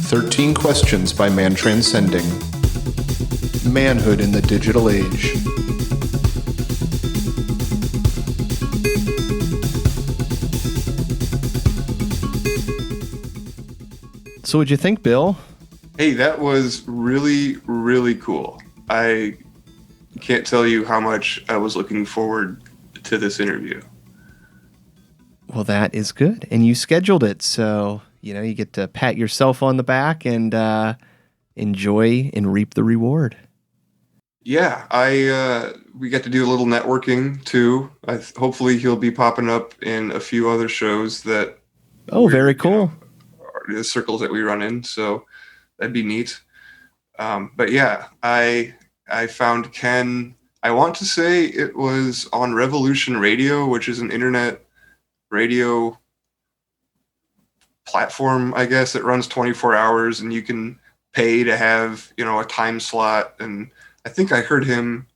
13 Questions by Man Transcending. Manhood in the Digital Age. So what'd you think, Bill? Hey, that was really, really cool. I can't tell you how much I was looking forward to this interview. Well, that is good. And you scheduled it, so, you get to pat yourself on the back and enjoy and reap the reward. Yeah, we got to do a little networking, too. Hopefully he'll be popping up in a few other shows that... Oh, very cool. Are the circles that we run in, so that'd be neat. But yeah, I found Ken, I want to say it was on Revolution Radio, which is an internet radio platform, I guess. It runs 24 hours and you can pay to have, a time slot. And I think I heard him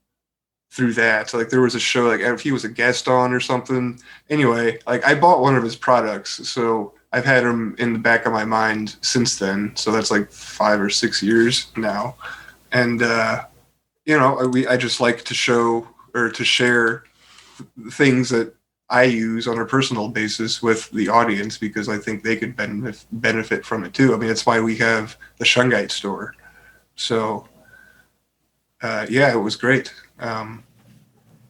through that. Like there was a show, like if he was a guest on or something. Anyway, like I bought one of his products. So I've had him in the back of my mind since then. So that's like 5 or 6 years now. And, I just like to show or to share things that I use on a personal basis with the audience because I think they could benefit from it too. I mean, that's why we have the Shungite store. So, it was great.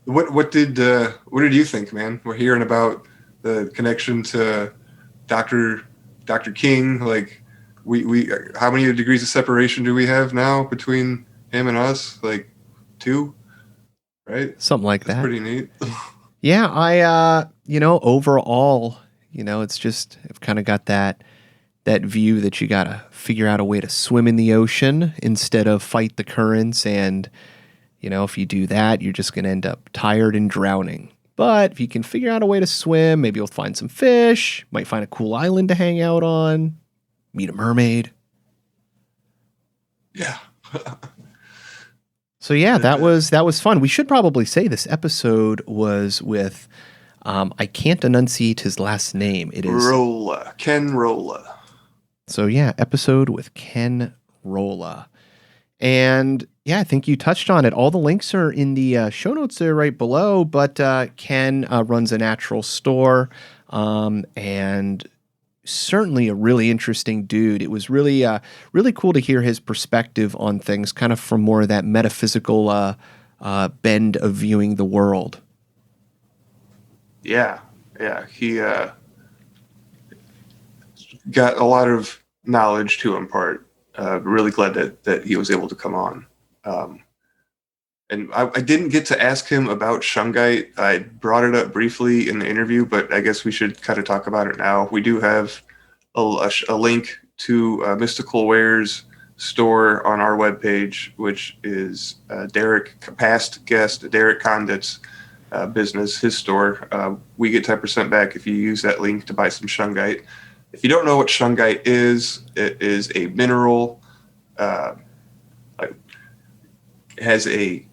What did you think, man? We're hearing about the connection to Dr. King. Like, we how many degrees of separation do we have now between him and us? Like 2, right? Something like That's that. Pretty neat. Yeah, overall, it's just, I've kind of got that view that you got to figure out a way to swim in the ocean instead of fight the currents. And, if you do that, you're just going to end up tired and drowning. But if you can figure out a way to swim, maybe you'll find some fish, might find a cool island to hang out on, meet a mermaid. Yeah. So yeah, that was fun. We should probably say this episode was with, I can't enunciate his last name. It is Rhola, Ken Rhola. So yeah, episode with Ken Rhola. And yeah, I think you touched on it. All the links are in the show notes there right below, but Ken runs a natural store and certainly a really interesting dude. It was really really cool to hear his perspective on things, kind of from more of that metaphysical bend of viewing the world. Yeah. He got a lot of knowledge to impart. Really glad that he was able to come on. And I didn't get to ask him about Shungite. I brought it up briefly in the interview, but I guess we should kind of talk about it now. We do have a link to Mystical Wares store on our webpage, which is past guest Derek Condit's business, his store. We get 10% back if you use that link to buy some Shungite. If you don't know what Shungite is, it is a mineral. It has a,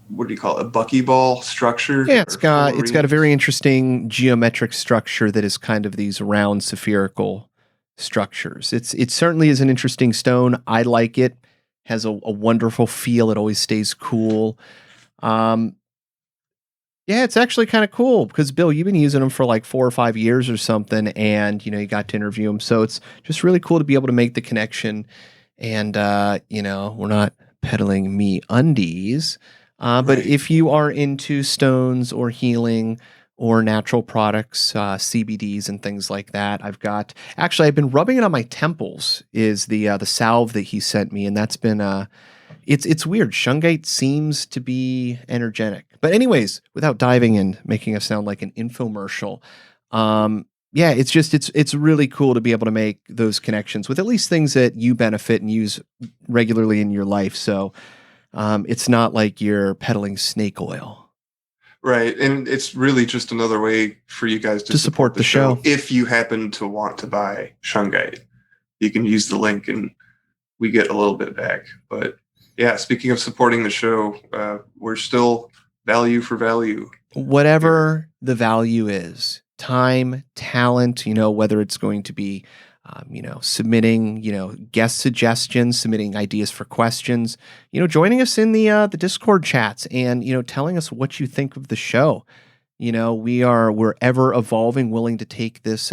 what do you call it? A buckyball structure. Yeah, it's got a very interesting geometric structure that is kind of these round spherical structures. It certainly is an interesting stone. I like it. Has a wonderful feel. It always stays cool. Yeah, it's actually kind of cool because, Bill, you've been using them for like 4 or 5 years or something, and, you got to interview them. So it's just really cool to be able to make the connection. And, we're not peddling me undies, but Right. if you are into stones or healing or natural products, CBDs and things like that, I've been rubbing it on my temples is the salve that he sent me. And that's been, it's weird. Shungite seems to be energetic. But anyways, without diving in, making us sound like an infomercial, it's really cool to be able to make those connections with at least things that you benefit and use regularly in your life. So it's not like you're peddling snake oil. Right. And it's really just another way for you guys to support the show. If you happen to want to buy Shungite, you can use the link and we get a little bit back. But yeah, speaking of supporting the show, we're still value for value. Whatever the value is, time, talent, whether it's going to be submitting, guest suggestions, submitting ideas for questions, joining us in the Discord chats and, telling us what you think of the show. We're ever evolving, willing to take this,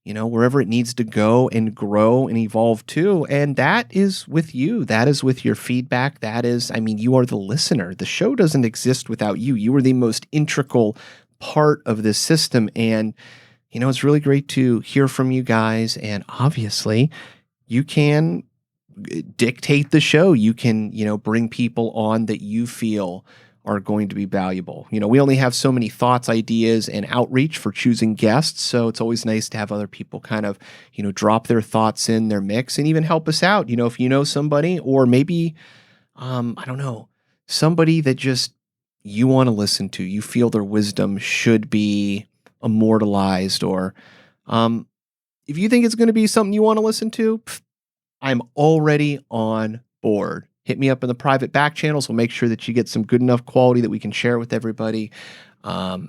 wherever it needs to go and grow and evolve too. And that is with you. That is with your feedback. You are the listener. The show doesn't exist without you. You are the most integral part of this system. And, it's really great to hear from you guys. And obviously, you can dictate the show. You can, bring people on that you feel are going to be valuable. We only have so many thoughts, ideas, and outreach for choosing guests. So it's always nice to have other people kind of, drop their thoughts in their mix and even help us out. If you know somebody, or maybe, somebody that just you want to listen to, you feel their wisdom should be immortalized, or if you think it's going to be something you want to listen to, I'm already on board. Hit me up in the private back channels. We'll make sure that you get some good enough quality that we can share with everybody. Or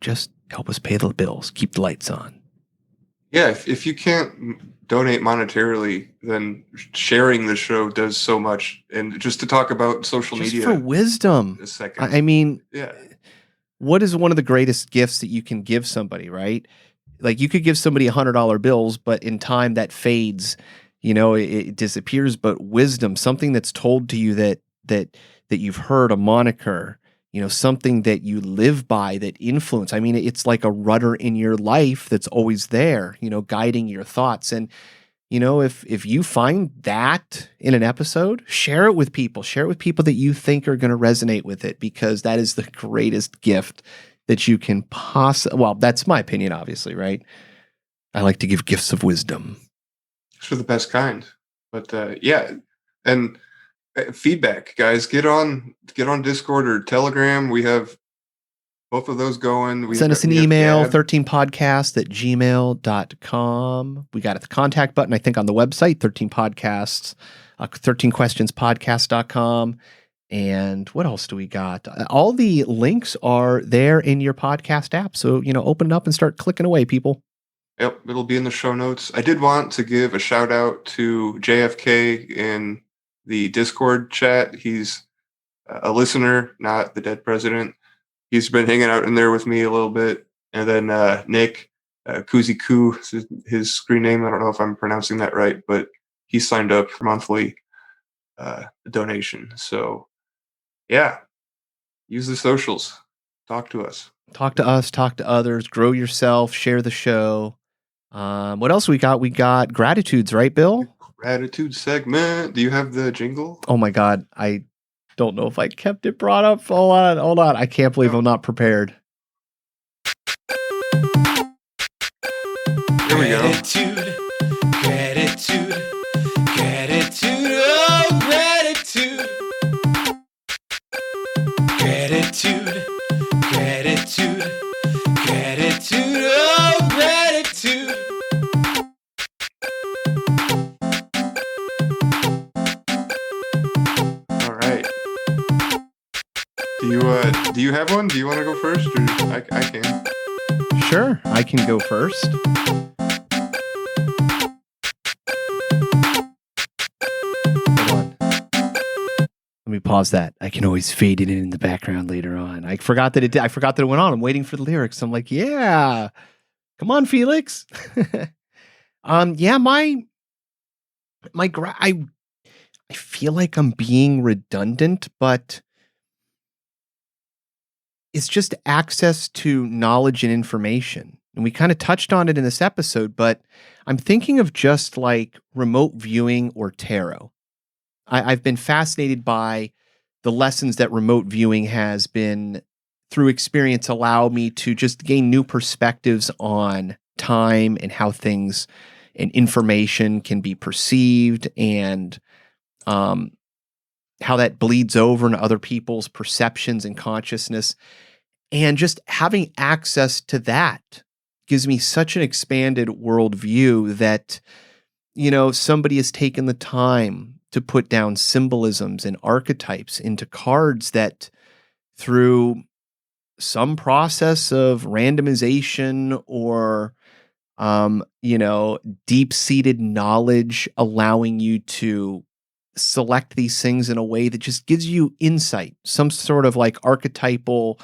just help us pay the bills, keep the lights on. Yeah, if you can't donate monetarily, then sharing the show does so much. And just to talk about social media for wisdom, a second. Yeah. What is one of the greatest gifts that you can give somebody, right? Like, you could give somebody $100 bills, but in time that fades. It disappears. But wisdom, something that's told to you that you've heard, a moniker, something that you live by, that influence. It's like a rudder in your life that's always there, guiding your thoughts. And, if you find that in an episode, share it with people. Share it with people that you think are going to resonate with it, because that is the greatest gift that you can well, that's my opinion, obviously, right? I like to give gifts of wisdom. For the best kind. But and feedback, guys, get on Discord or Telegram. We have both of those going. Send us an email, 13podcast@gmail.com. We got the contact button, I think, on the website, 13 podcasts, 13questionspodcast.com. And what else do we got? All the links are there in your podcast app. So, open it up and start clicking away, people. Yep, it'll be in the show notes. I did want to give a shout out to JFK in the Discord chat. He's a listener, not the dead president. He's been hanging out in there with me a little bit. And then Nick, Kuziku, his screen name. I don't know if I'm pronouncing that right, but he signed up for monthly donation. So, yeah, use the socials. Talk to us. Talk to us, talk to others, grow yourself, share the show. What else we got? We got gratitudes, right, Bill? Gratitude segment. Do you have the jingle? Oh my God. I don't know if I kept it brought up. Hold on. I can't believe I'm not prepared. Here we go. Gratitude, oh gratitude. Gratitude, oh gratitude. All right. Do you have one? Do you want to go first, or I can? Sure, I can go first. Hold on. Let me pause that. I can always fade it in the background later on. I forgot that it went on. I'm waiting for the lyrics. I'm like, yeah, come on, Felix. I feel like I'm being redundant, but it's just access to knowledge and information. And we kind of touched on it in this episode, but I'm thinking of just like remote viewing or tarot. I've been fascinated by the lessons that remote viewing has been, through experience, allow me to just gain new perspectives on time and how things and information can be perceived, and how that bleeds over into other people's perceptions and consciousness. And just having access to that gives me such an expanded worldview that, somebody has taken the time to put down symbolisms and archetypes into cards that, through some process of randomization or deep-seated knowledge allowing you to select these things in a way that just gives you insight, some sort of like archetypal,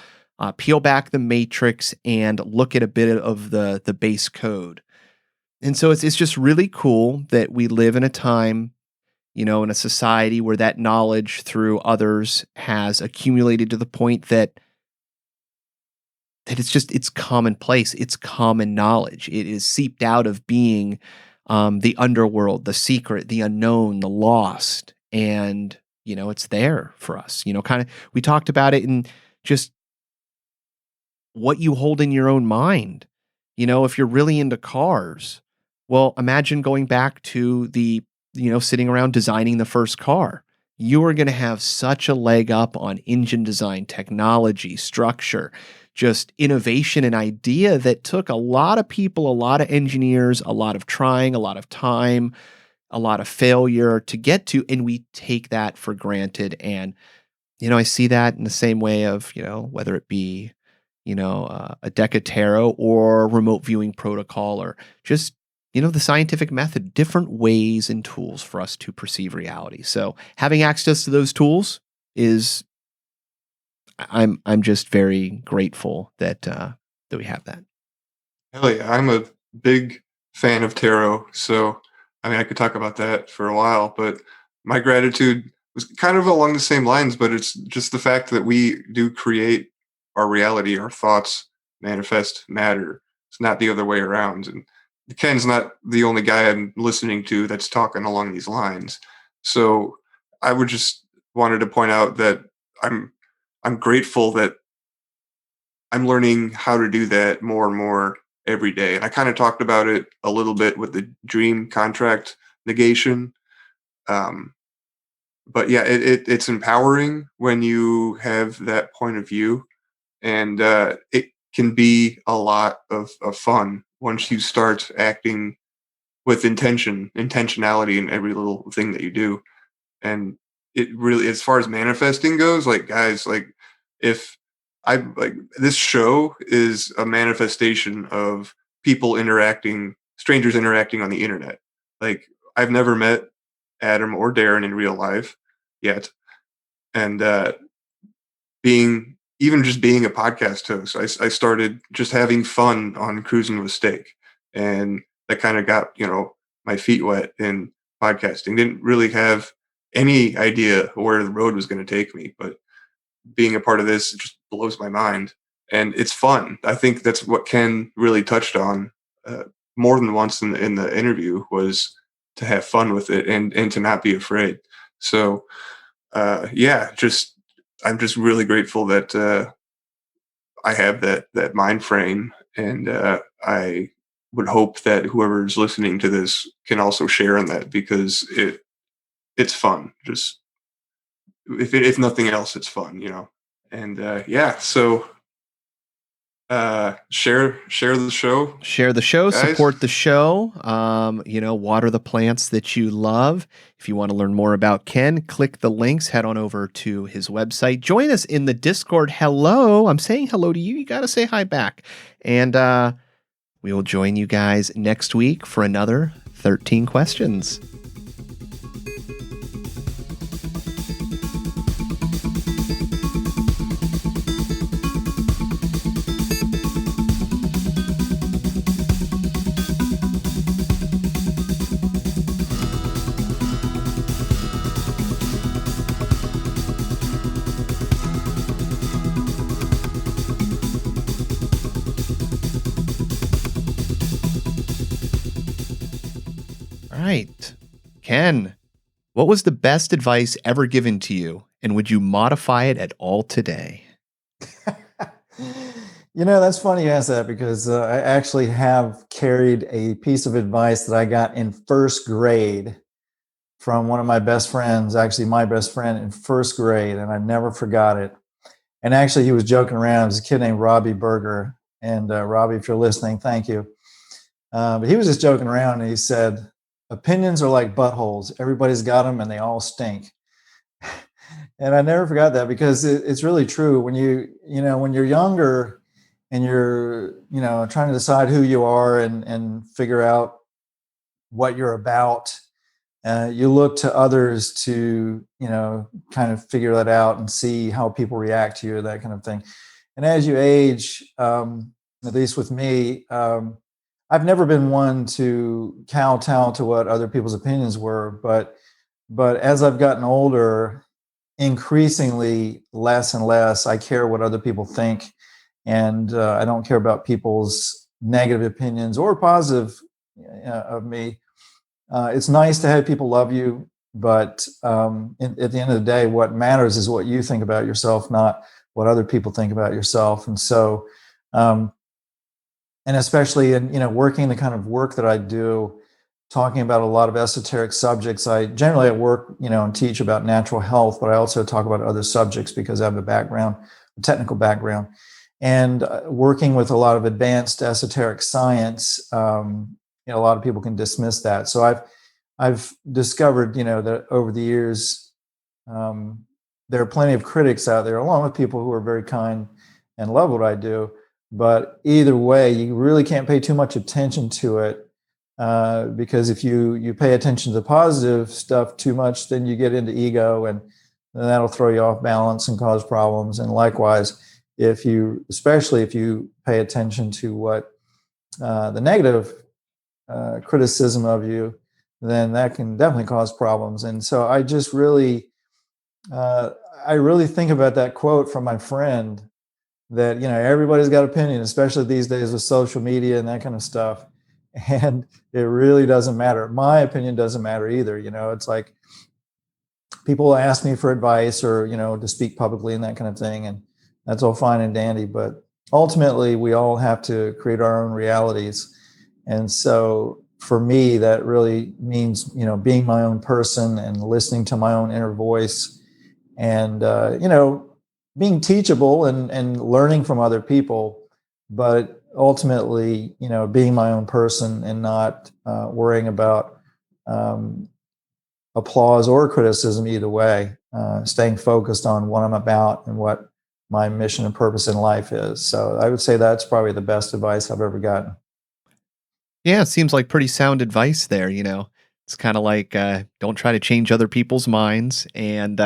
peel back the matrix and look at a bit of the base code. And so it's just really cool that we live in a time, in a society where that knowledge through others has accumulated to the point that it's commonplace. It's common knowledge. It is seeped out of being the underworld, the secret, the unknown, the lost. And, it's there for us, kind of, we talked about it in just what you hold in your own mind. If you're really into cars, well, imagine going back to the, sitting around designing the first car. You are going to have such a leg up on engine design, technology, structure, just innovation and idea that took a lot of people, a lot of engineers, a lot of trying, a lot of time, a lot of failure to get to. And we take that for granted. And, I see that in the same way of, whether it be, a deck of tarot or remote viewing protocol or just, the scientific method, different ways and tools for us to perceive reality. So having access to those tools is, I'm just very grateful that we have that. Hell yeah, I'm a big fan of tarot. So, I mean, I could talk about that for a while, but my gratitude was kind of along the same lines, but it's just the fact that we do create our reality, our thoughts manifest matter. It's not the other way around. And Ken's not the only guy I'm listening to that's talking along these lines. So I would just wanted to point out that I'm grateful that I'm learning how to do that more and more every day. And I kind of talked about it a little bit with the dream contract negation. But yeah, it's empowering when you have that point of view, and it can be a lot of fun once you start acting with intentionality in every little thing that you do. And it really, as far as manifesting goes, like guys, like if I like this show is a manifestation of strangers interacting on the internet. Like I've never met Adam or Darren in real life yet. And being a podcast host, I started just having fun on Cruising with Steak. And that kind of got, my feet wet in podcasting. Didn't really have any idea where the road was going to take me, but being a part of this just blows my mind. And it's fun. I think that's what Ken really touched on more than once in the interview, was to have fun with it and to not be afraid. So, I'm just really grateful that I have that mind frame, and I would hope that whoever's listening to this can also share in that, because it's fun. Just if nothing else, it's fun, And so share the show, guys. Support the show, water the plants that you love. If you want to learn more about Ken, click the links, head on over to his website, join us in the Discord. Hello, I'm saying hello to you. You got to say hi back. And we will join you guys next week for another 13 questions. Right. Ken, what was the best advice ever given to you, and would you modify it at all today? That's funny you ask that, because I actually have carried a piece of advice that I got in first grade from one of my best friends, actually my best friend in first grade, and I never forgot it. And actually, he was joking around. There's a kid named Robbie Berger. And Robbie, if you're listening, thank you. But he was just joking around, and he said, opinions are like buttholes. Everybody's got them, and they all stink. And I never forgot that, because it's really true. When when you're younger, and you're, trying to decide who you are and figure out what you're about, you look to others to, kind of figure that out and see how people react to you, that kind of thing. And as you age, at least with me, I've never been one to kowtow to what other people's opinions were, but as I've gotten older, increasingly less and less I care what other people think, and I don't care about people's negative opinions or positive of me. It's nice to have people love you, but at the end of the day, what matters is what you think about yourself, not what other people think about yourself. And so, and especially in working the kind of work that I do, talking about a lot of esoteric subjects. I generally at work, and teach about natural health, but I also talk about other subjects because I have a technical background, and working with a lot of advanced esoteric science. A lot of people can dismiss that. So I've discovered, that over the years, there are plenty of critics out there, along with people who are very kind and love what I do. But either way, you really can't pay too much attention to it, because if you pay attention to the positive stuff too much, then you get into ego, and that'll throw you off balance and cause problems. And likewise, especially if you pay attention to what the negative criticism of you, then that can definitely cause problems. And so I just really, I really think about that quote from my friend that, everybody's got opinion, especially these days with social media and that kind of stuff. And it really doesn't matter. My opinion doesn't matter either. It's like people ask me for advice or, to speak publicly and that kind of thing. And that's all fine and dandy. But ultimately, we all have to create our own realities. And so for me, that really means, being my own person and listening to my own inner voice, and, being teachable and learning from other people, but ultimately, being my own person and not worrying about applause or criticism either way, staying focused on what I'm about and what my mission and purpose in life is. So I would say that's probably the best advice I've ever gotten. Yeah, it seems like pretty sound advice there. It's kind of like don't try to change other people's minds, and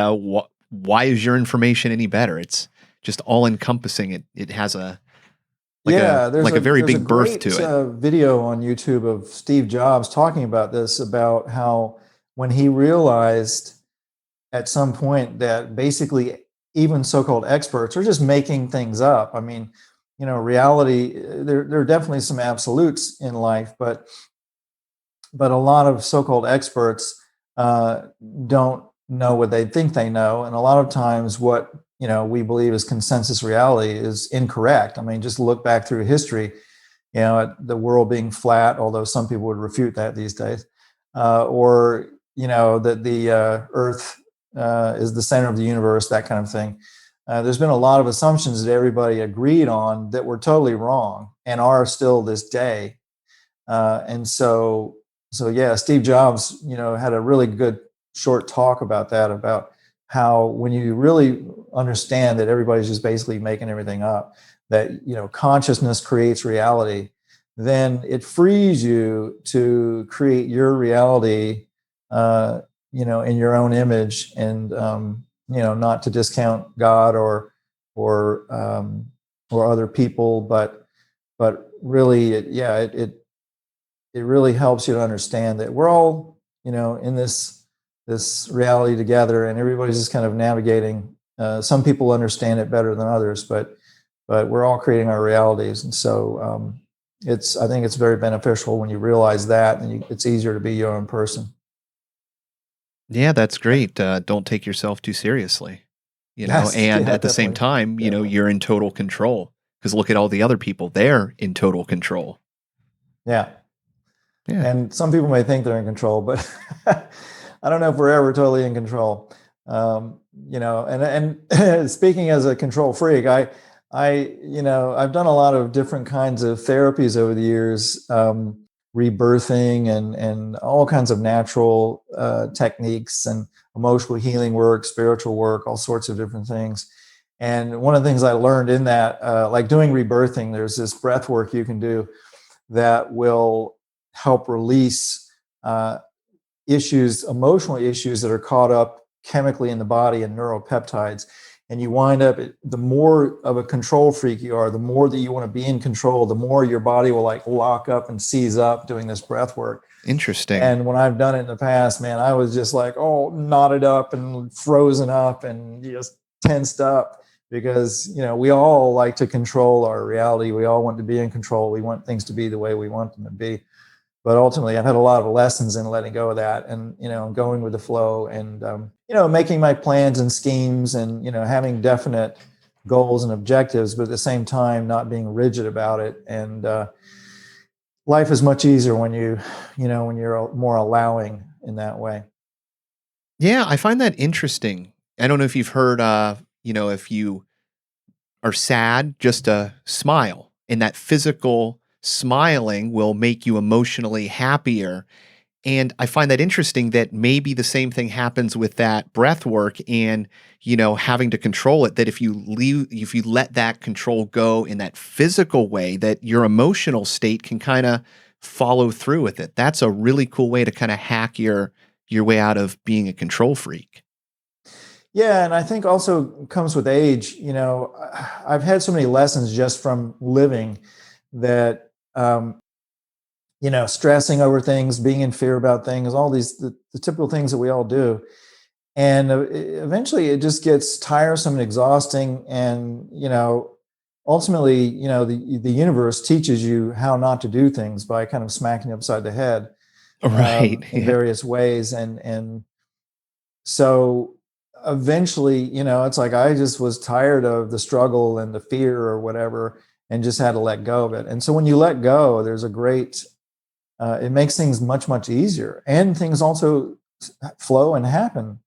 why is your information any better? It's just all encompassing. It has there's a very big birth to it. Video on YouTube of Steve Jobs talking about this, about how when he realized at some point that basically even so-called experts are just making things up. I mean, reality, there are definitely some absolutes in life, but a lot of so-called experts don't know what they think they know. And a lot of times what, we believe is consensus reality is incorrect. I mean, just look back through history, at the world being flat, although some people would refute that these days, or, that the earth is the center of the universe, that kind of thing. There's been a lot of assumptions that everybody agreed on that were totally wrong and are still this day. And so yeah, Steve Jobs, had a really good short talk about that, about how when you really understand that everybody's just basically making everything up, that, consciousness creates reality, then it frees you to create your reality, in your own image, and, not to discount God or other people, but really, it really helps you to understand that we're all, in this reality together, and everybody's just kind of navigating. Some people understand it better than others, but we're all creating our realities. And so I think it's very beneficial when you realize that, and it's easier to be your own person. Yeah, that's great. Don't take yourself too seriously, Yes, and yeah, at the same definitely. time, you're in total control, because look at all the other people. They're in total control. Yeah. Yeah. And some people may think they're in control, but I don't know if we're ever totally in control. And speaking as a control freak, I've done a lot of different kinds of therapies over the years, rebirthing and all kinds of natural techniques and emotional healing work, spiritual work, all sorts of different things. And one of the things I learned in that, like doing rebirthing, there's this breath work you can do that will help release issues, emotional issues that are caught up chemically in the body and neuropeptides. And you wind up, the more of a control freak you are, the more that you want to be in control, the more your body will like lock up and seize up doing this breath work. Interesting. And when I've done it in the past, man, I was just like, knotted up and frozen up and just tensed up, because, we all like to control our reality. We all want to be in control. We want things to be the way we want them to be. But ultimately, I've had a lot of lessons in letting go of that and, going with the flow and, making my plans and schemes and, having definite goals and objectives, but at the same time, not being rigid about it. And life is much easier when when you're more allowing in that way. Yeah, I find that interesting. I don't know if you've heard, if you are sad, just smile, and that physical smiling will make you emotionally happier. And I find that interesting that maybe the same thing happens with that breath work and, having to control it, that if you let that control go in that physical way, that your emotional state can kind of follow through with it. That's a really cool way to kind of hack your way out of being a control freak. Yeah, and I think also comes with age. I've had so many lessons just from living that, stressing over things, being in fear about things, all these, the typical things that we all do. And eventually it just gets tiresome and exhausting. And, ultimately, the universe teaches you how not to do things by kind of smacking you upside the head, Right. in various ways. And so eventually, it's like I just was tired of the struggle and the fear or whatever, and just had to let go of it. And so when you let go, there's a great, it makes things much, much easier. And things also flow and happen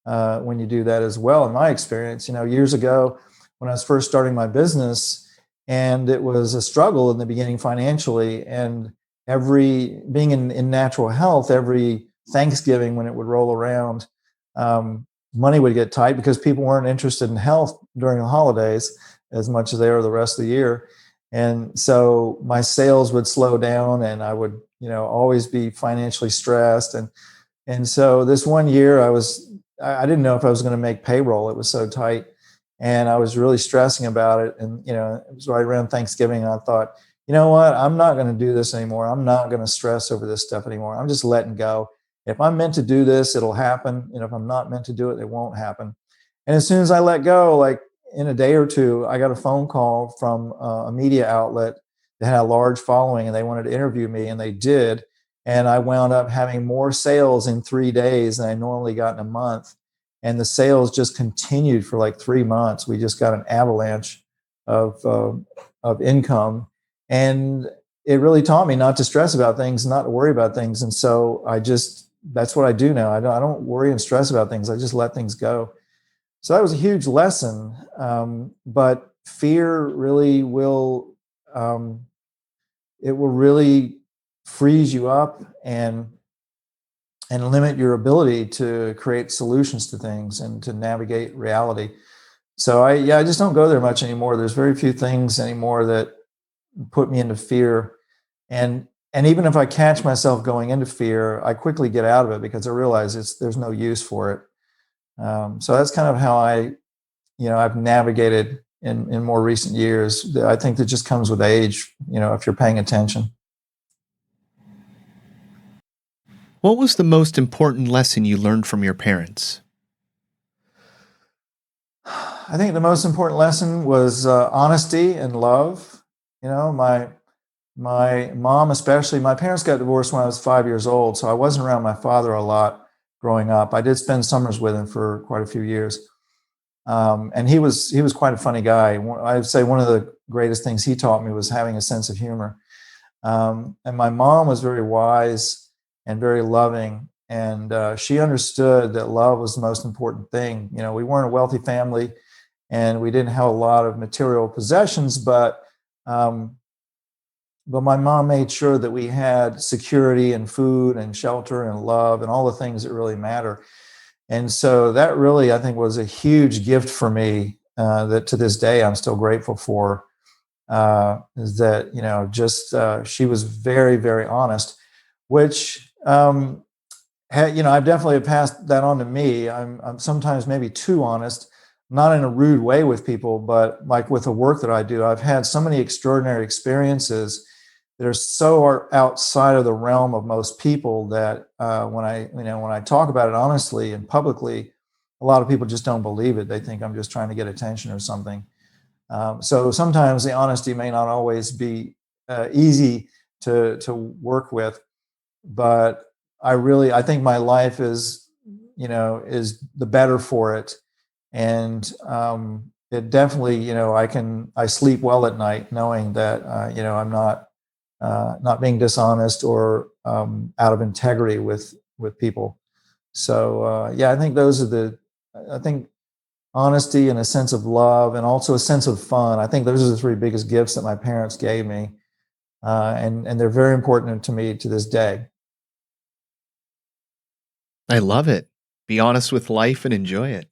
when you do that as well. In my experience, years ago, when I was first starting my business, and it was a struggle in the beginning financially, and being in natural health, every Thanksgiving when it would roll around, money would get tight because people weren't interested in health during the holidays as much as they are the rest of the year. And so my sales would slow down, and I would, always be financially stressed. And so this one year I didn't know if I was going to make payroll. It was so tight, and I was really stressing about it. And, it was right around Thanksgiving. And I thought, you know what, I'm not going to do this anymore. I'm not going to stress over this stuff anymore. I'm just letting go. If I'm meant to do this, it'll happen. And if I'm not meant to do it, it won't happen. And as soon as I let go, like in a day or two, I got a phone call from a media outlet that had a large following, and they wanted to interview me, and they did. And I wound up having more sales in 3 days than I normally got in a month. And the sales just continued for like 3 months. We just got an avalanche of income. And it really taught me not to stress about things, not to worry about things. And so that's what I do now. I don't worry and stress about things. I just let things go. So that was a huge lesson. But fear really will, it will really freeze you up and limit your ability to create solutions to things and to navigate reality. So I just don't go there much anymore. There's very few things anymore that put me into fear. And even if I catch myself going into fear, I quickly get out of it because I realize there's no use for it. So that's kind of how I've navigated in more recent years. I think that just comes with age, if you're paying attention. What was the most important lesson you learned from your parents? I think the most important lesson was honesty and love. My mom, especially, my parents got divorced when I was 5 years old, so I wasn't around my father a lot growing up. I did spend summers with him for quite a few years. And he was quite a funny guy. I'd say one of the greatest things he taught me was having a sense of humor. And my mom was very wise and very loving. And she understood that love was the most important thing. We weren't a wealthy family, and we didn't have a lot of material possessions, but my mom made sure that we had security and food and shelter and love and all the things that really matter. And so that really, I think, was a huge gift for me that to this day I'm still grateful for, is that, she was very, very honest, which, I've definitely passed that on to me. I'm sometimes maybe too honest, not in a rude way with people, but like with the work that I do, I've had so many extraordinary experiences that are so outside of the realm of most people that when I talk about it honestly and publicly, a lot of people just don't believe it. They think I'm just trying to get attention or something. So sometimes the honesty may not always be easy to work with, but I think my life is the better for it. And it definitely, I sleep well at night knowing that, I'm not being dishonest or out of integrity with people. So, I think I think honesty and a sense of love and also a sense of fun. I think those are the three biggest gifts that my parents gave me. And they're very important to me to this day. I love it. Be honest with life and enjoy it.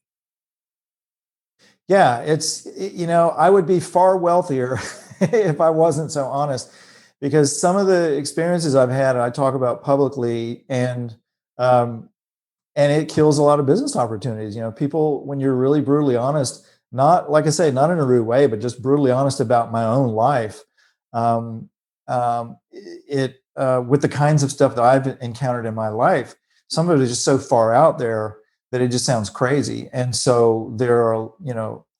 Yeah, I would be far wealthier if I wasn't so honest, because some of the experiences I've had, I talk about publicly, and it kills a lot of business opportunities. People, when you're really brutally honest, not, like I say, not in a rude way, but just brutally honest about my own life, with the kinds of stuff that I've encountered in my life, some of it is just so far out there that it just sounds crazy. And so there are,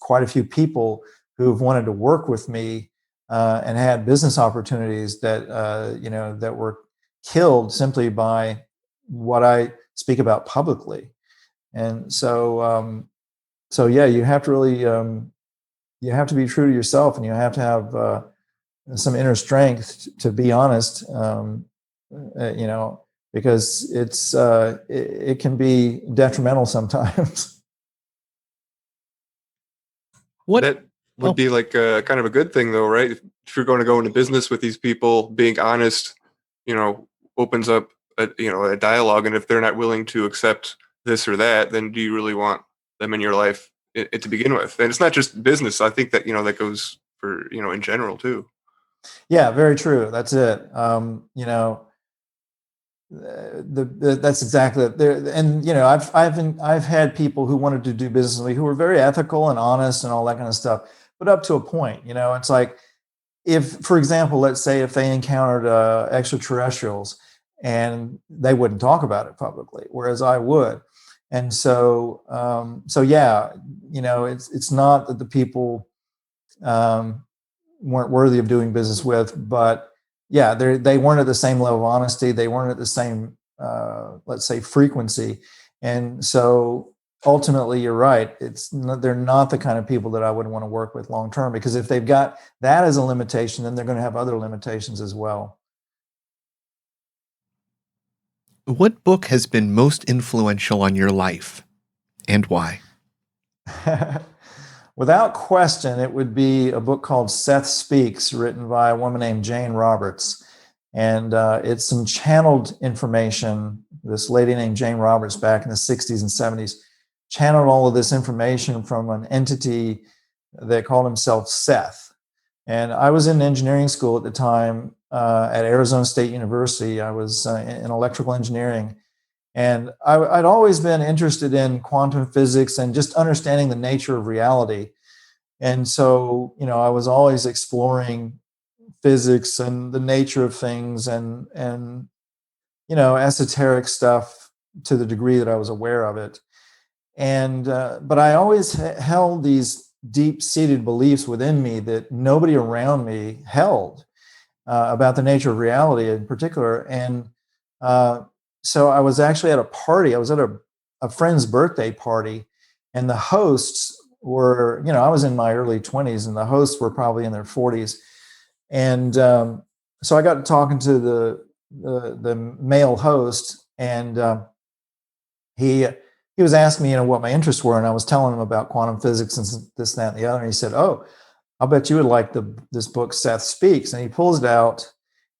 quite a few people who've wanted to work with me and had business opportunities that, that were killed simply by what I speak about publicly. And so, you have to really, you have to be true to yourself, and you have to have some inner strength to be honest, because it can be detrimental sometimes. What That would be like kind of a good thing, though, right? If you're going to go into business with these people, being honest, opens up a dialogue. And if they're not willing to accept this or that, then do you really want them in your life to begin with? And it's not just business. I think that that goes for in general too. Yeah, very true. That's it. That's exactly it. There, and I've had people who wanted to do business with me who were very ethical and honest and all that kind of stuff, but up to a point. It's like, if, for example, let's say if they encountered extraterrestrials, and they wouldn't talk about it publicly, whereas I would. And so, it's not that the people weren't worthy of doing business with, but they weren't at the same level of honesty. They weren't at the same, let's say, frequency. And so ultimately, you're right. They're not the kind of people that I would want to work with long term, because if they've got that as a limitation, then they're going to have other limitations as well. What book has been most influential on your life, and why? Without question, it would be a book called Seth Speaks, written by a woman named Jane Roberts. And it's some channeled information. This lady named Jane Roberts, back in the 60s and 70s, channeled all of this information from an entity that called himself Seth. And I was in engineering school at the time at Arizona State University. I was in electrical engineering. And I'd always been interested in quantum physics and just understanding the nature of reality. And so, I was always exploring physics and the nature of things and esoteric stuff to the degree that I was aware of it. And but I always held these deep-seated beliefs within me that nobody around me held about the nature of reality in particular. And so I was actually at a party. I was at a friend's birthday party, and the hosts were, I was in my early 20s, and the hosts were probably in their 40s. And so I got to talking to the male host, and he was asking me, what my interests were, and I was telling him about quantum physics and this, that, and the other. And he said, "Oh, I'll bet you would like this book, Seth Speaks." And he pulls it out,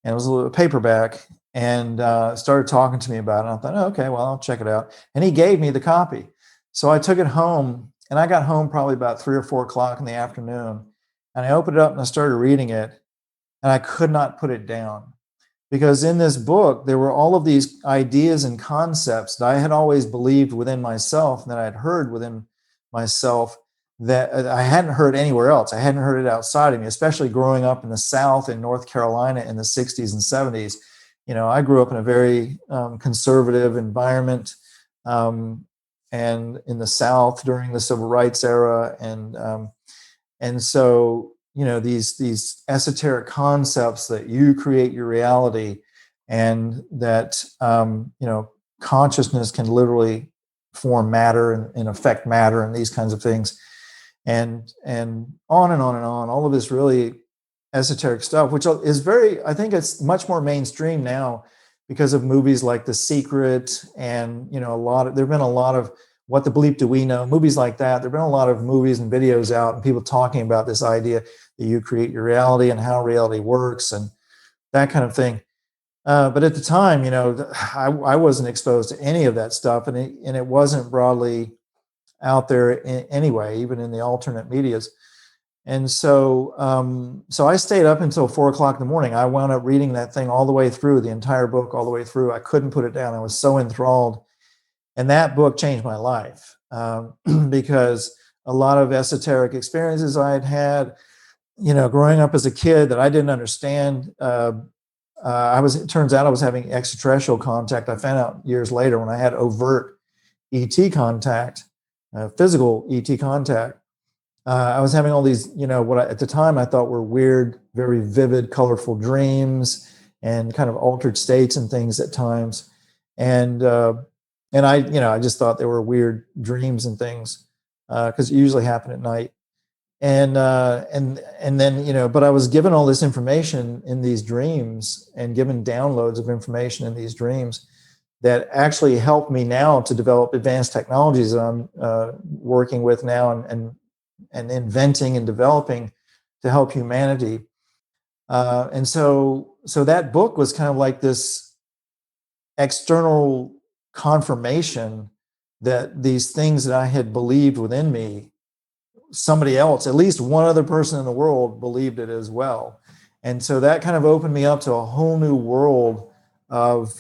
and it was a little paperback, and started talking to me about it. And I thought, "Oh, okay, well, I'll check it out." And he gave me the copy. So I took it home, And I got home probably about 3 or 4 o'clock in the afternoon, and I opened it up and I started reading it, and I could not put it down. Because in this book, there were all of these ideas and concepts that I had always believed within myself, and that I had heard within myself, that I hadn't heard anywhere else. I hadn't heard it outside of me, especially growing up in the South in North Carolina in the 60s and 70s. I grew up in a very conservative environment, and in the South during the Civil Rights era. And so, these esoteric concepts that you create your reality, and that, consciousness can literally form matter and affect matter and these kinds of things. And on and on and on, all of this really esoteric stuff, which is I think it's much more mainstream now because of movies like The Secret, and, there've been a lot of What the Bleep Do We Know, movies like that. There've been a lot of movies and videos out, and people talking about this idea that you create your reality and how reality works and that kind of thing. But at the time, I wasn't exposed to any of that stuff, and it wasn't broadly out there anyway, even in the alternate medias. And so, I stayed up until 4 o'clock in the morning. I wound up reading that thing all the way through, the entire book all the way through. I couldn't put it down. I was so enthralled. And that book changed my life, because a lot of esoteric experiences I had, growing up as a kid that I didn't understand. It turns out I was having extraterrestrial contact. I found out years later when I had overt ET contact, physical ET contact. I was having all these, at the time I thought were weird, very vivid, colorful dreams and kind of altered states and things at times. And I just thought they were weird dreams and things, because it usually happen at night. And then, but I was given all this information in these dreams, and given downloads of information in these dreams that actually helped me now to develop advanced technologies that I'm working with now and inventing and developing to help humanity. And so that book was kind of like this external confirmation that these things that I had believed within me, somebody else, at least one other person in the world, believed it as well. And so that kind of opened me up to a whole new world of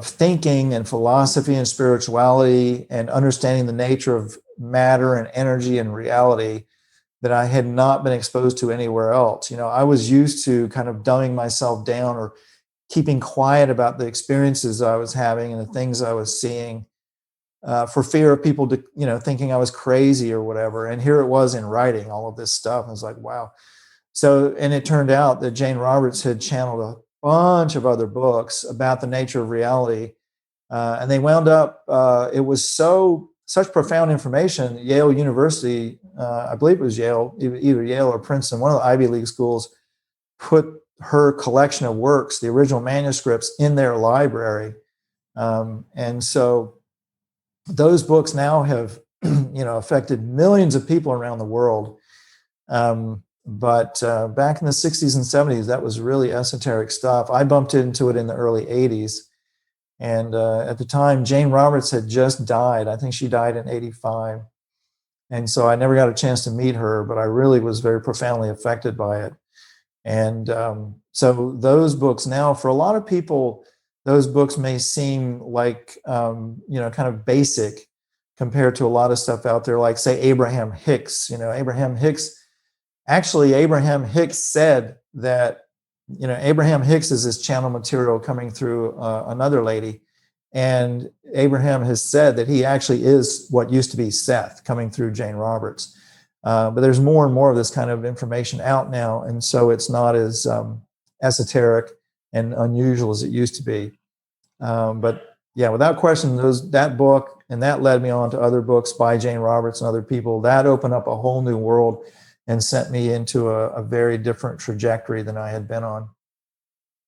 thinking and philosophy and spirituality, and understanding the nature of matter and energy and reality that I had not been exposed to anywhere else. I was used to kind of dumbing myself down or keeping quiet about the experiences I was having and the things I was seeing, for fear of people thinking I was crazy or whatever. And here it was in writing all of this stuff. I was like, wow. So, and it turned out that Jane Roberts had channeled a bunch of other books about the nature of reality. And they wound up, it was such profound information. Yale University, I believe it was Yale, either Yale or Princeton, one of the Ivy League schools, put her collection of works, the original manuscripts, in their library. And so those books now have, affected millions of people around the world. But back in the 60s and 70s, that was really esoteric stuff. I bumped into it in the early 80s. And at the time, Jane Roberts had just died. I think she died in 85. And so I never got a chance to meet her, but I really was very profoundly affected by it. And so those books now, for a lot of people, those books may seem like, kind of basic compared to a lot of stuff out there, like, say, Abraham Hicks. Abraham Hicks said that, Abraham Hicks is this channel material coming through another lady. And Abraham has said that he actually is what used to be Seth coming through Jane Roberts. But there's more and more of this kind of information out now. And so it's not as esoteric and unusual as it used to be. But yeah, without question, that book, and that led me on to other books by Jane Roberts and other people, that opened up a whole new world and sent me into a very different trajectory than I had been on.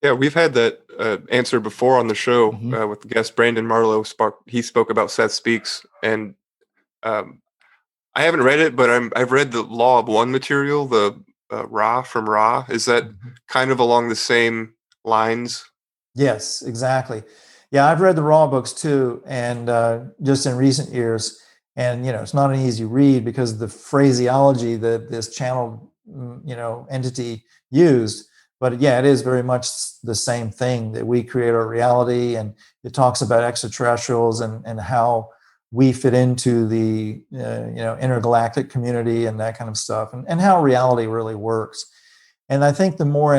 Yeah, we've had that answer before on the show with the guest Brandon Marlowe. He spoke about Seth Speaks, and I haven't read it, but I've read the Law of One material, the Ra from Ra. Is that kind of along the same lines? Yes, exactly. Yeah, I've read the Ra books too, and just in recent years. And, it's not an easy read because of the phraseology that this channel, entity used. But yeah, it is very much the same thing, that we create our reality, and it talks about extraterrestrials and how we fit into the intergalactic community and that kind of stuff, and how reality really works. And I think the more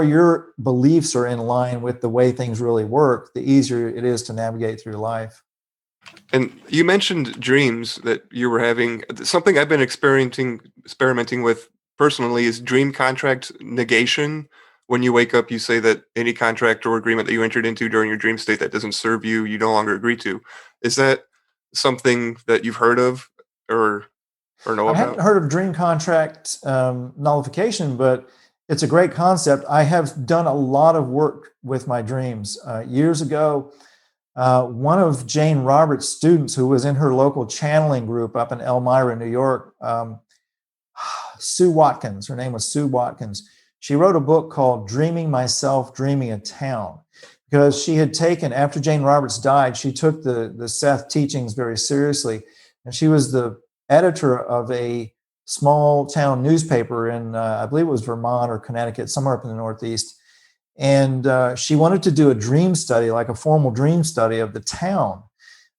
your beliefs are in line with the way things really work, the easier it is to navigate through life. And you mentioned dreams that you were having. Something I've been experimenting with personally is dream contract negation. When you wake up, you say that any contract or agreement that you entered into during your dream state that doesn't serve you, you no longer agree to. Is that something that you've heard of or know I about? haven't heard of dream contract nullification, but it's a great concept. I have done a lot of work with my dreams. Years ago, one of Jane Roberts' students, who was in her local channeling group up in Elmira, New York, Sue Watkins, her name was Sue Watkins. She wrote a book called Dreaming Myself, Dreaming a Town, because she had taken, after Jane Roberts died, she took the Seth teachings very seriously. And she was the editor of a small town newspaper in, I believe it was Vermont or Connecticut, somewhere up in the Northeast. And she wanted to do a dream study, like a formal dream study of the town.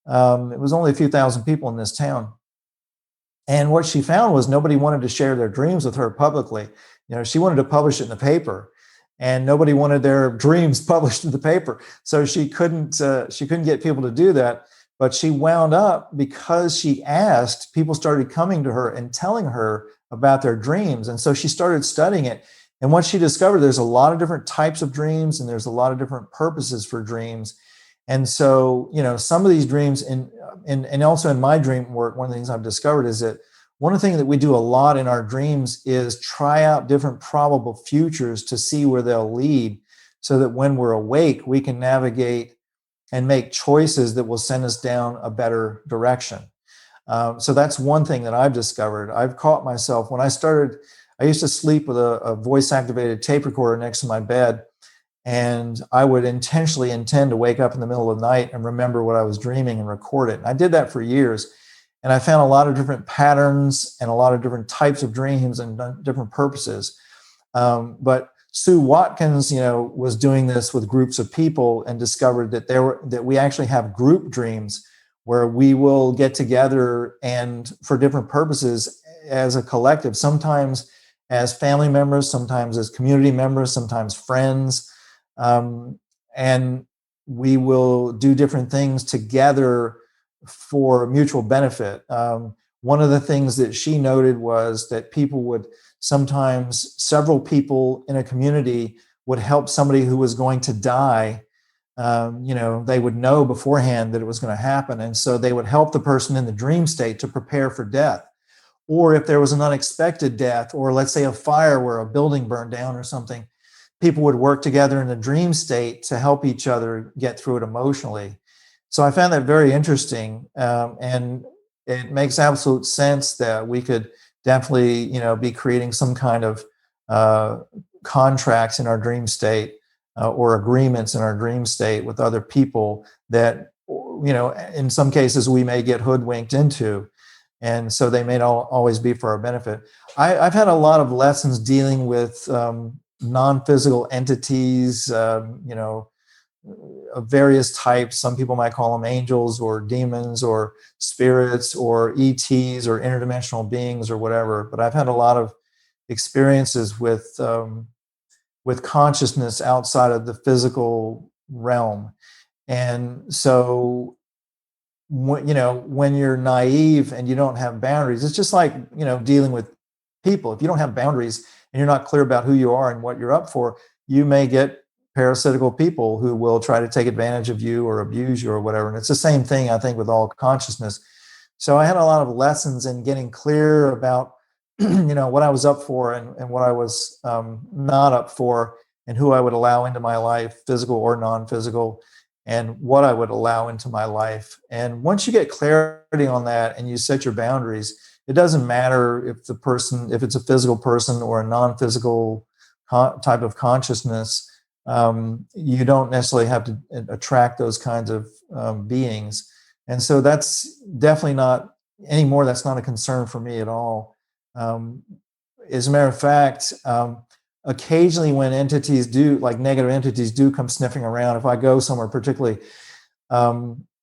It was only a few thousand people in this town. And what she found was nobody wanted to share their dreams with her publicly. She wanted to publish it in the paper, and nobody wanted their dreams published in the paper. So she couldn't get people to do that. But she wound up, because she asked, people started coming to her and telling her about their dreams. And so she started studying it. And what she discovered, there's a lot of different types of dreams, and there's a lot of different purposes for dreams. And so, some of these dreams, and also in my dream work, one of the things I've discovered is that one of the things that we do a lot in our dreams is try out different probable futures to see where they'll lead, so that when we're awake, we can navigate and make choices that will send us down a better direction. So that's one thing that I've discovered. I've caught myself when I used to sleep with a voice-activated tape recorder next to my bed, and I would intentionally intend to wake up in the middle of the night and remember what I was dreaming and record it. And I did that for years, and I found a lot of different patterns and a lot of different types of dreams and different purposes. But Sue Watkins, was doing this with groups of people and discovered that we actually have group dreams where we will get together and for different purposes as a collective, sometimes as family members, sometimes as community members, sometimes friends. And we will do different things together for mutual benefit. One of the things that she noted was that sometimes several people in a community would help somebody who was going to die. They would know beforehand that it was going to happen. And so they would help the person in the dream state to prepare for death. Or if there was an unexpected death, or let's say a fire where a building burned down or something, people would work together in the dream state to help each other get through it emotionally. So I found that very interesting. And it makes absolute sense that we could definitely, be creating some kind of contracts in our dream state or agreements in our dream state with other people that, in some cases we may get hoodwinked into. And so they may not always be for our benefit. I've had a lot of lessons dealing with non-physical entities, of various types. Some people might call them angels or demons or spirits or ETs or interdimensional beings or whatever. But I've had a lot of experiences with consciousness outside of the physical realm. And so when you're naive and you don't have boundaries, it's just like, dealing with people. If you don't have boundaries and you're not clear about who you are and what you're up for, you may get parasitical people who will try to take advantage of you or abuse you or whatever. And it's the same thing, I think, with all consciousness. So I had a lot of lessons in getting clear about, what I was up for and what I was not up for, and who I would allow into my life, physical or non-physical, and what I would allow into my life. And once you get clarity on that and you set your boundaries, it doesn't matter if it's a physical person or a non-physical type of consciousness. You don't necessarily have to attract those kinds of beings. And so that's definitely not anymore. That's not a concern for me at all. As a matter of fact, occasionally when entities do, like negative entities do come sniffing around, if I go somewhere particularly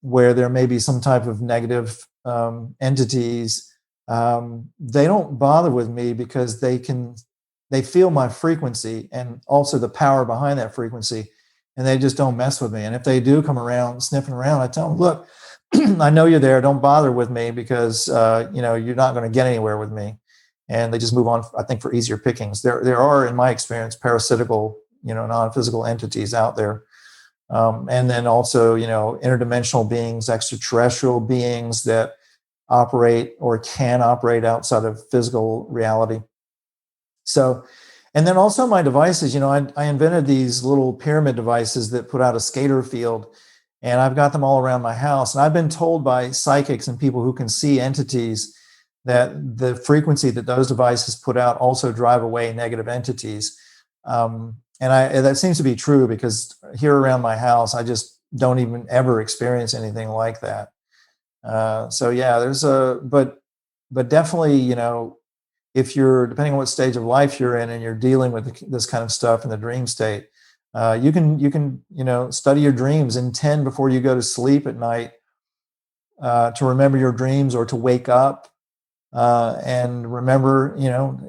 where there may be some type of negative entities, they don't bother with me because they feel my frequency and also the power behind that frequency, and they just don't mess with me. And if they do come around sniffing around, I tell them, look, I know you're there. Don't bother with me because you're not going to get anywhere with me. And they just move on, I think, for easier pickings. There are, in my experience, parasitical, non-physical entities out there. And then also, interdimensional beings, extraterrestrial beings that operate or can operate outside of physical reality. So, and then also my devices, I invented these little pyramid devices that put out a scatter field, and I've got them all around my house. And I've been told by psychics and people who can see entities that the frequency that those devices put out also drive away negative entities. And that seems to be true because here around my house, I just don't even ever experience anything like that. So yeah, but definitely, if you're, depending on what stage of life you're in and you're dealing with this kind of stuff in the dream state, you can study your dreams, intend before you go to sleep at night to remember your dreams or to wake up. And remember,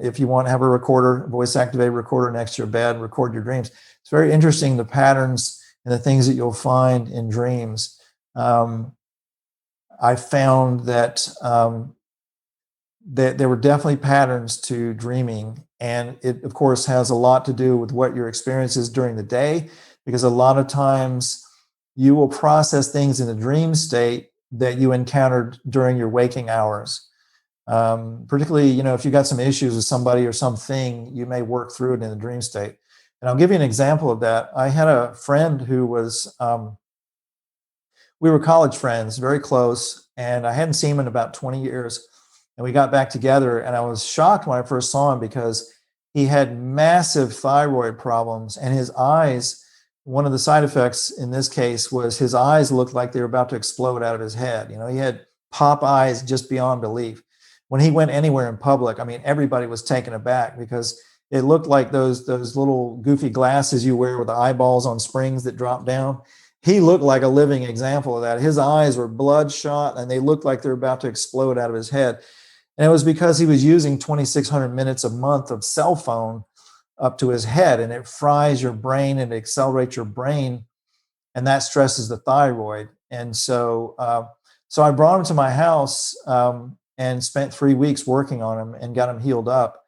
if you want to have a recorder, voice activated recorder next to your bed, record your dreams. It's very interesting, the patterns and the things that you'll find in dreams. I found that there were definitely patterns to dreaming. And it, of course, has a lot to do with what your experience is during the day, because a lot of times you will process things in the dream state that you encountered during your waking hours. Particularly, if you got some issues with somebody or something, you may work through it in the dream state. And I'll give you an example of that. I had a friend who was, we were college friends, very close, and I hadn't seen him in about 20 years. And we got back together, and I was shocked when I first saw him because he had massive thyroid problems, and his eyes, one of the side effects in this case was his eyes looked like they were about to explode out of his head. He had pop eyes just beyond belief. When he went anywhere in public, everybody was taken aback because it looked like those little goofy glasses you wear with the eyeballs on springs that drop down. He looked like a living example of that. His eyes were bloodshot and they looked like they're about to explode out of his head. And it was because he was using 2,600 minutes a month of cell phone up to his head, and it fries your brain and it accelerates your brain, and that stresses the thyroid. And so I brought him to my house and spent 3 weeks working on him and got him healed up.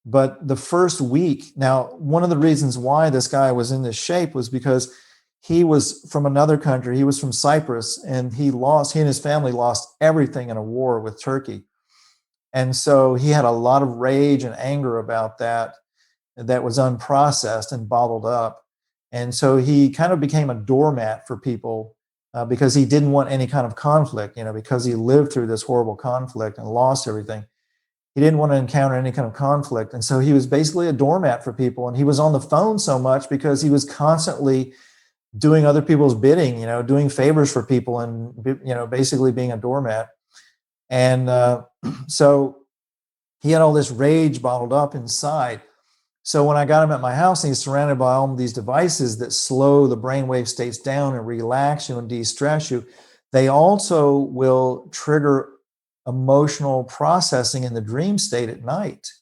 But the first week, now, one of the reasons why this guy was in this shape was because he was from another country. He was from Cyprus, and he and his family lost everything in a war with Turkey. And so he had a lot of rage and anger about that was unprocessed and bottled up. And so he kind of became a doormat for people because he didn't want any kind of conflict, because he lived through this horrible conflict and lost everything. He didn't want to encounter any kind of conflict. And so he was basically a doormat for people. And he was on the phone so much because he was constantly doing other people's bidding, doing favors for people and, basically being a doormat. And so he had all this rage bottled up inside. So when I got him at my house and he's surrounded by all of these devices that slow the brainwave states down and relax you and de-stress you, they also will trigger emotional processing in the dream state at night.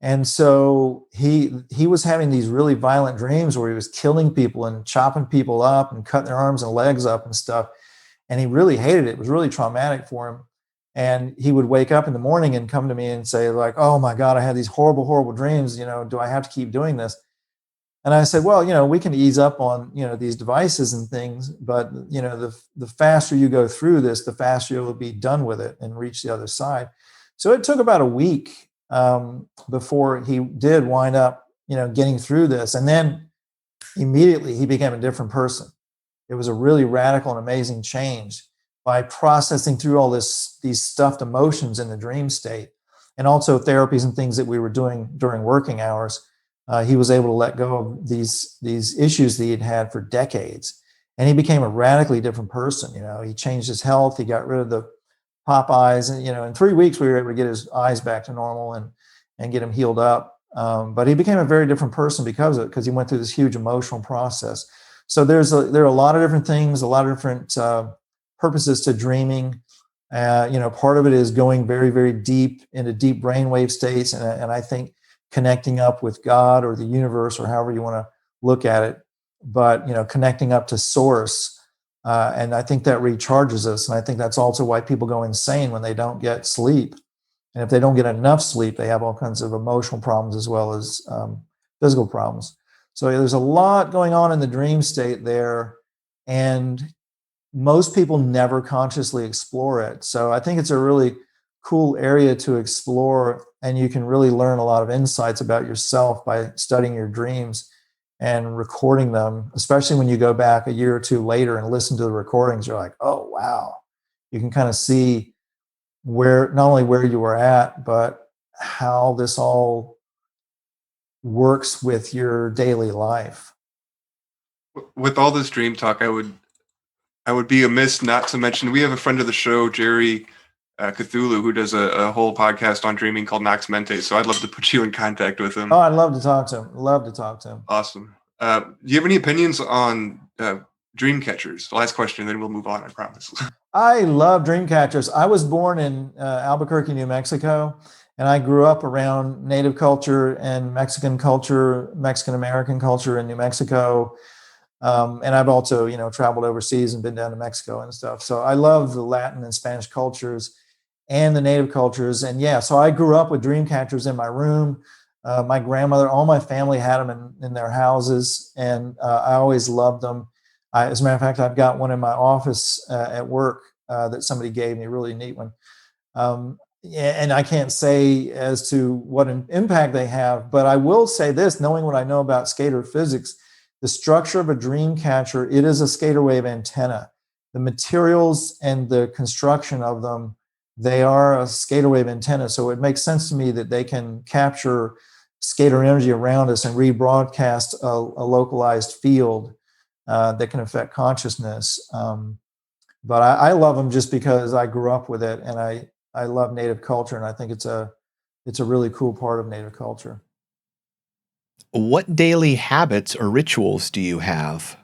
And so he was having these really violent dreams where he was killing people and chopping people up and cutting their arms and legs up and stuff. And he really hated it. It was really traumatic for him. And he would wake up in the morning and come to me and say, like, oh my God, I had these horrible, horrible dreams. Do I have to keep doing this? And I said, well, we can ease up on, these devices and things, but, the faster you go through this, the faster you'll be done with it and reach the other side. So it took about a week before he did wind up, getting through this. And then immediately he became a different person. It was a really radical and amazing change by processing through all these stuffed emotions in the dream state, and also therapies and things that we were doing during working hours. He was able to let go of these issues that he had had for decades. and he became a radically different person. He changed his health. He got rid of the pop eyes, and in 3 weeks we were able to get his eyes back to normal and get him healed up. But he became a very different person because of it, because he went through this huge emotional process. So there are a lot of different things, a lot of different purposes to dreaming. Part of it is going very, very deep into deep brainwave states, and I think connecting up with God or the universe, or however you want to look at it, but connecting up to source. And I think that recharges us. And I think that's also why people go insane when they don't get sleep. And if they don't get enough sleep, they have all kinds of emotional problems as well as physical problems. So there's a lot going on in the dream state there. And most people never consciously explore it. So I think it's a really cool area to explore. And you can really learn a lot of insights about yourself by studying your dreams and recording them, especially when you go back a year or two later and listen to the recordings. You're like, oh, wow. You can kind of see not only where you were at, but how this all works with your daily life. With all this dream talk, I would be amiss not to mention, we have a friend of the show, Jerry Cthulhu, who does a whole podcast on dreaming called Nox Mente. So I'd love to put you in contact with him. Oh, I'd love to talk to him. Awesome. Do you have any opinions on dream catchers? The last question, then we'll move on, I promise. I love dream catchers. I was born in Albuquerque, New Mexico, and I grew up around Native culture and Mexican culture, Mexican-American culture in New Mexico. And I've also, traveled overseas and been down to Mexico and stuff. So I love the Latin and Spanish cultures and the Native cultures. And so I grew up with dream catchers in my room. My grandmother, all my family had them in their houses, and I always loved them. As a matter of fact, I've got one in my office at work that somebody gave me, a really neat one. And I can't say as to what an impact they have, but I will say this, knowing what I know about scalar physics, the structure of a dream catcher, it is a scalar wave antenna. The materials and the construction of them, they are a scalar wave antenna. So it makes sense to me that they can capture scalar energy around us and rebroadcast a localized field that can affect consciousness. But I love them just because I grew up with it, and I love Native culture, and I think it's a really cool part of Native culture. What daily habits or rituals do you have?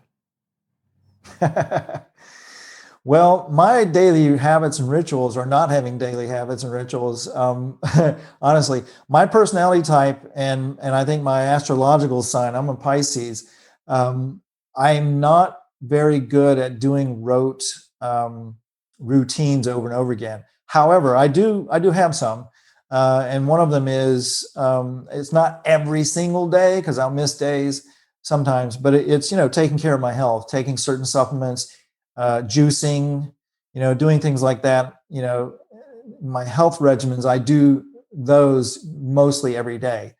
Well, my daily habits and rituals are not having daily habits and rituals. Honestly, my personality type and I think my astrological sign, I'm a Pisces. I'm not very good at doing rote routines over and over again. However, I do have some. And one of them is, it's not every single day because I'll miss days sometimes, but it's, taking care of my health, taking certain supplements, juicing, doing things like that. My health regimens, I do those mostly every day.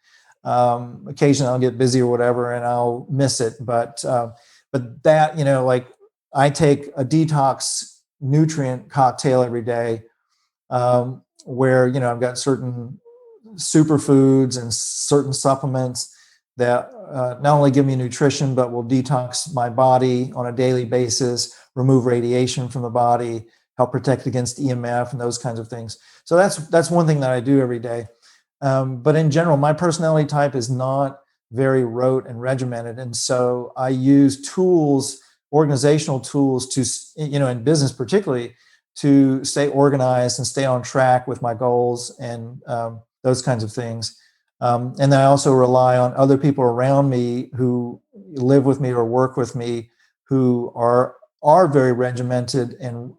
Occasionally I'll get busy or whatever and I'll miss it. But that, like I take a detox nutrient cocktail every day, where, I've got certain superfoods and certain supplements that not only give me nutrition, but will detox my body on a daily basis, remove radiation from the body, help protect against EMF and those kinds of things. So that's one thing that I do every day. But in general, my personality type is not very rote and regimented. And so I use tools, organizational tools to, in business particularly, to stay organized and stay on track with my goals and those kinds of things. And then I also rely on other people around me who live with me or work with me who are very regimented and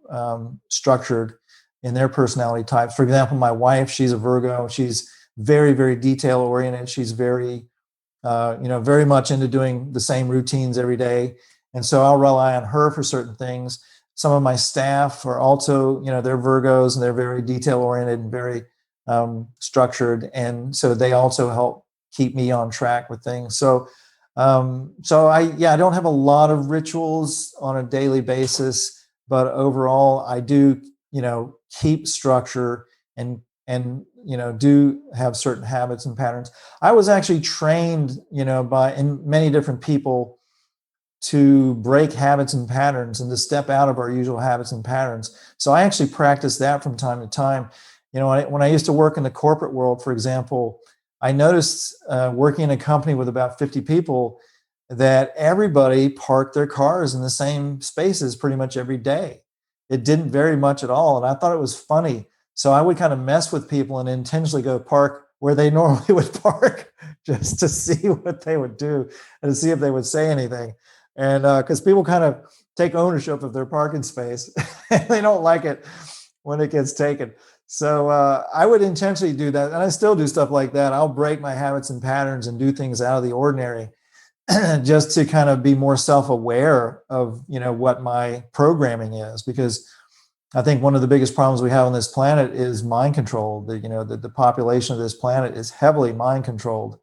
structured in their personality types. For example, my wife, she's a Virgo. She's very, very detail oriented. She's very, very much into doing the same routines every day. And so I'll rely on her for certain things. Some of my staff are also, they're Virgos and they're very detail oriented and very structured. And so they also help keep me on track with things. So I don't have a lot of rituals on a daily basis, but overall I do, keep structure and do have certain habits and patterns. I was actually trained, by many different people to break habits and patterns and to step out of our usual habits and patterns. So I actually practice that from time to time. You know, when I used to work in the corporate world, for example, I noticed working in a company with about 50 people that everybody parked their cars in the same spaces pretty much every day. It didn't vary much at all. And I thought it was funny. So I would kind of mess with people and intentionally go park where they normally would park just to see what they would do and to see if they would say anything. And because people kind of take ownership of their parking space and they don't like it when it gets taken. So I would intentionally do that. And I still do stuff like that. I'll break my habits and patterns and do things out of the ordinary just to kind of be more self-aware of, you know, what my programming is, because I think one of the biggest problems we have on this planet is mind control. The population of this planet is heavily mind controlled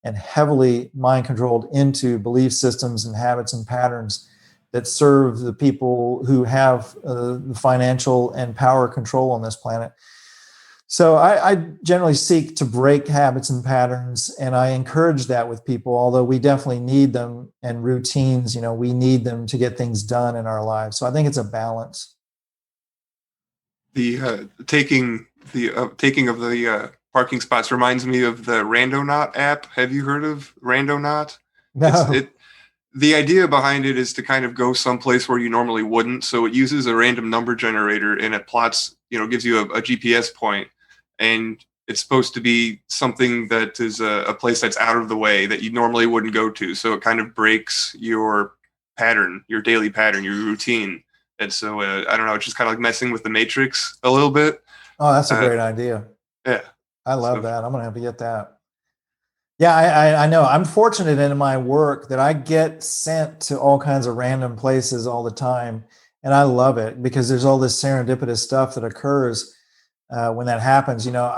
and heavily mind controlled into belief systems and habits and patterns that serve the people who have the financial and power control on this planet. So I generally seek to break habits and patterns, and I encourage that with people, although we definitely need them, and routines, you know, we need them to get things done in our lives. So I think it's a balance. The taking of the parking spots reminds me of the Randonaut app. Have you heard of Randonaut? No. The idea behind it is to kind of go someplace where you normally wouldn't. So it uses a random number generator and it plots, you know, gives you a GPS point, and it's supposed to be something that is a place that's out of the way that you normally wouldn't go to. So it kind of breaks your pattern, your daily pattern, your routine. And so, I don't know, it's just kind of like messing with the matrix a little bit. Oh, that's a great idea. Yeah. I love that. I'm going to have to get that. Yeah, I know. I'm fortunate in my work that I get sent to all kinds of random places all the time. And I love it because there's all this serendipitous stuff that occurs when that happens. You know,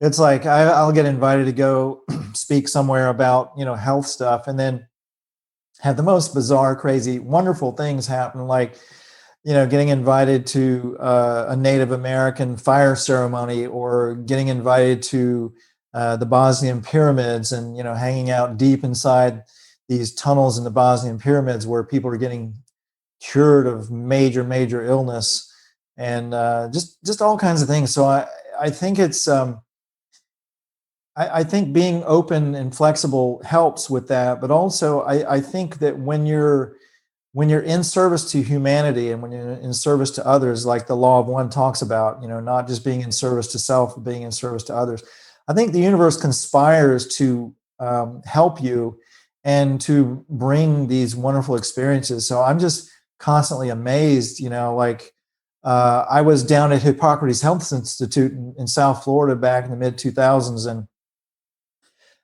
it's like I'll get invited to go speak somewhere about, you know, health stuff, and then have the most bizarre, crazy, wonderful things happen. Like, you know, getting invited to a Native American fire ceremony, or getting invited to the Bosnian pyramids, and, you know, hanging out deep inside these tunnels in the Bosnian pyramids where people are getting cured of major, major illness, and just all kinds of things. So I think it's I think being open and flexible helps with that, but also I think that when you're in service to humanity and when you're in service to others, like the law of one talks about, you know, not just being in service to self, but being in service to others, I think the universe conspires to help you and to bring these wonderful experiences. So I'm just constantly amazed, you know, like I was down at Hippocrates Health Institute in South Florida back in the mid 2000s, and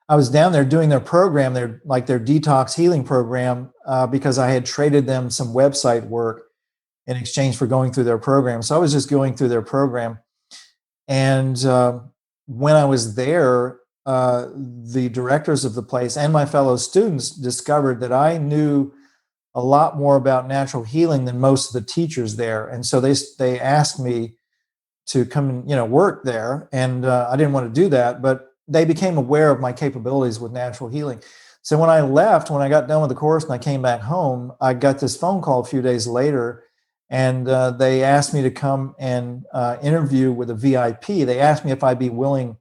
I was down there doing their program, their detox healing program, because I had traded them some website work in exchange for going through their program. So I was just going through their program. And when I was there, the directors of the place and my fellow students discovered that I knew a lot more about natural healing than most of the teachers there. And so they asked me to come and, you know, work there. And I didn't want to do that, but they became aware of my capabilities with natural healing. So when I left, when I got done with the course and I came back home, I got this phone call a few days later, and they asked me to come and interview with a VIP. They asked me if I'd be willing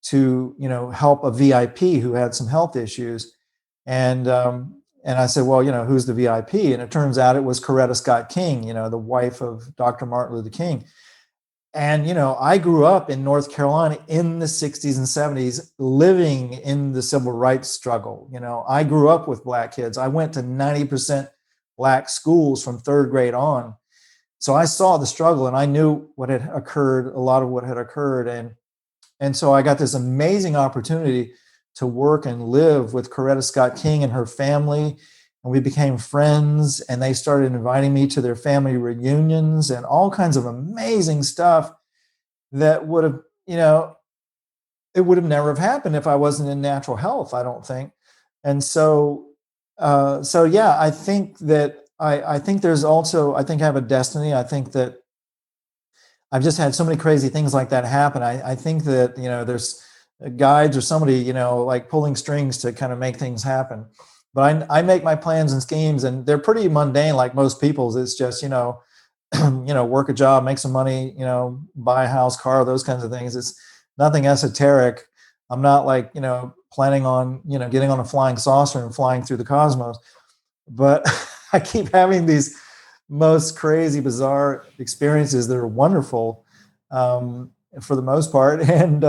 to, you know, help a VIP who had some health issues. And I said, well, you know, who's the VIP? And it turns out it was Coretta Scott King, you know, the wife of Dr. Martin Luther King. And, you know, I grew up in North Carolina in the 60s and 70s, living in the civil rights struggle. You know, I grew up with Black kids. I went to 90% Black schools from third grade on. So I saw the struggle, and I knew what had occurred, a lot of what had occurred. And so I got this amazing opportunity to work and live with Coretta Scott King and her family. And we became friends, and they started inviting me to their family reunions and all kinds of amazing stuff that would have, you know, it would have never have happened if I wasn't in natural health, I don't think. And so yeah, I think that I think there's also, I think I have a destiny. I think that I've just had so many crazy things like that happen. I think that, you know, there's guides or somebody, you know, like pulling strings to kind of make things happen. But I make my plans and schemes, and they're pretty mundane, like most people's. It's just, work a job, make some money, buy a house, car, those kinds of things. It's nothing esoteric. I'm not like, planning on, getting on a flying saucer and flying through the cosmos. But I keep having these most crazy, bizarre experiences that are wonderful for the most part. And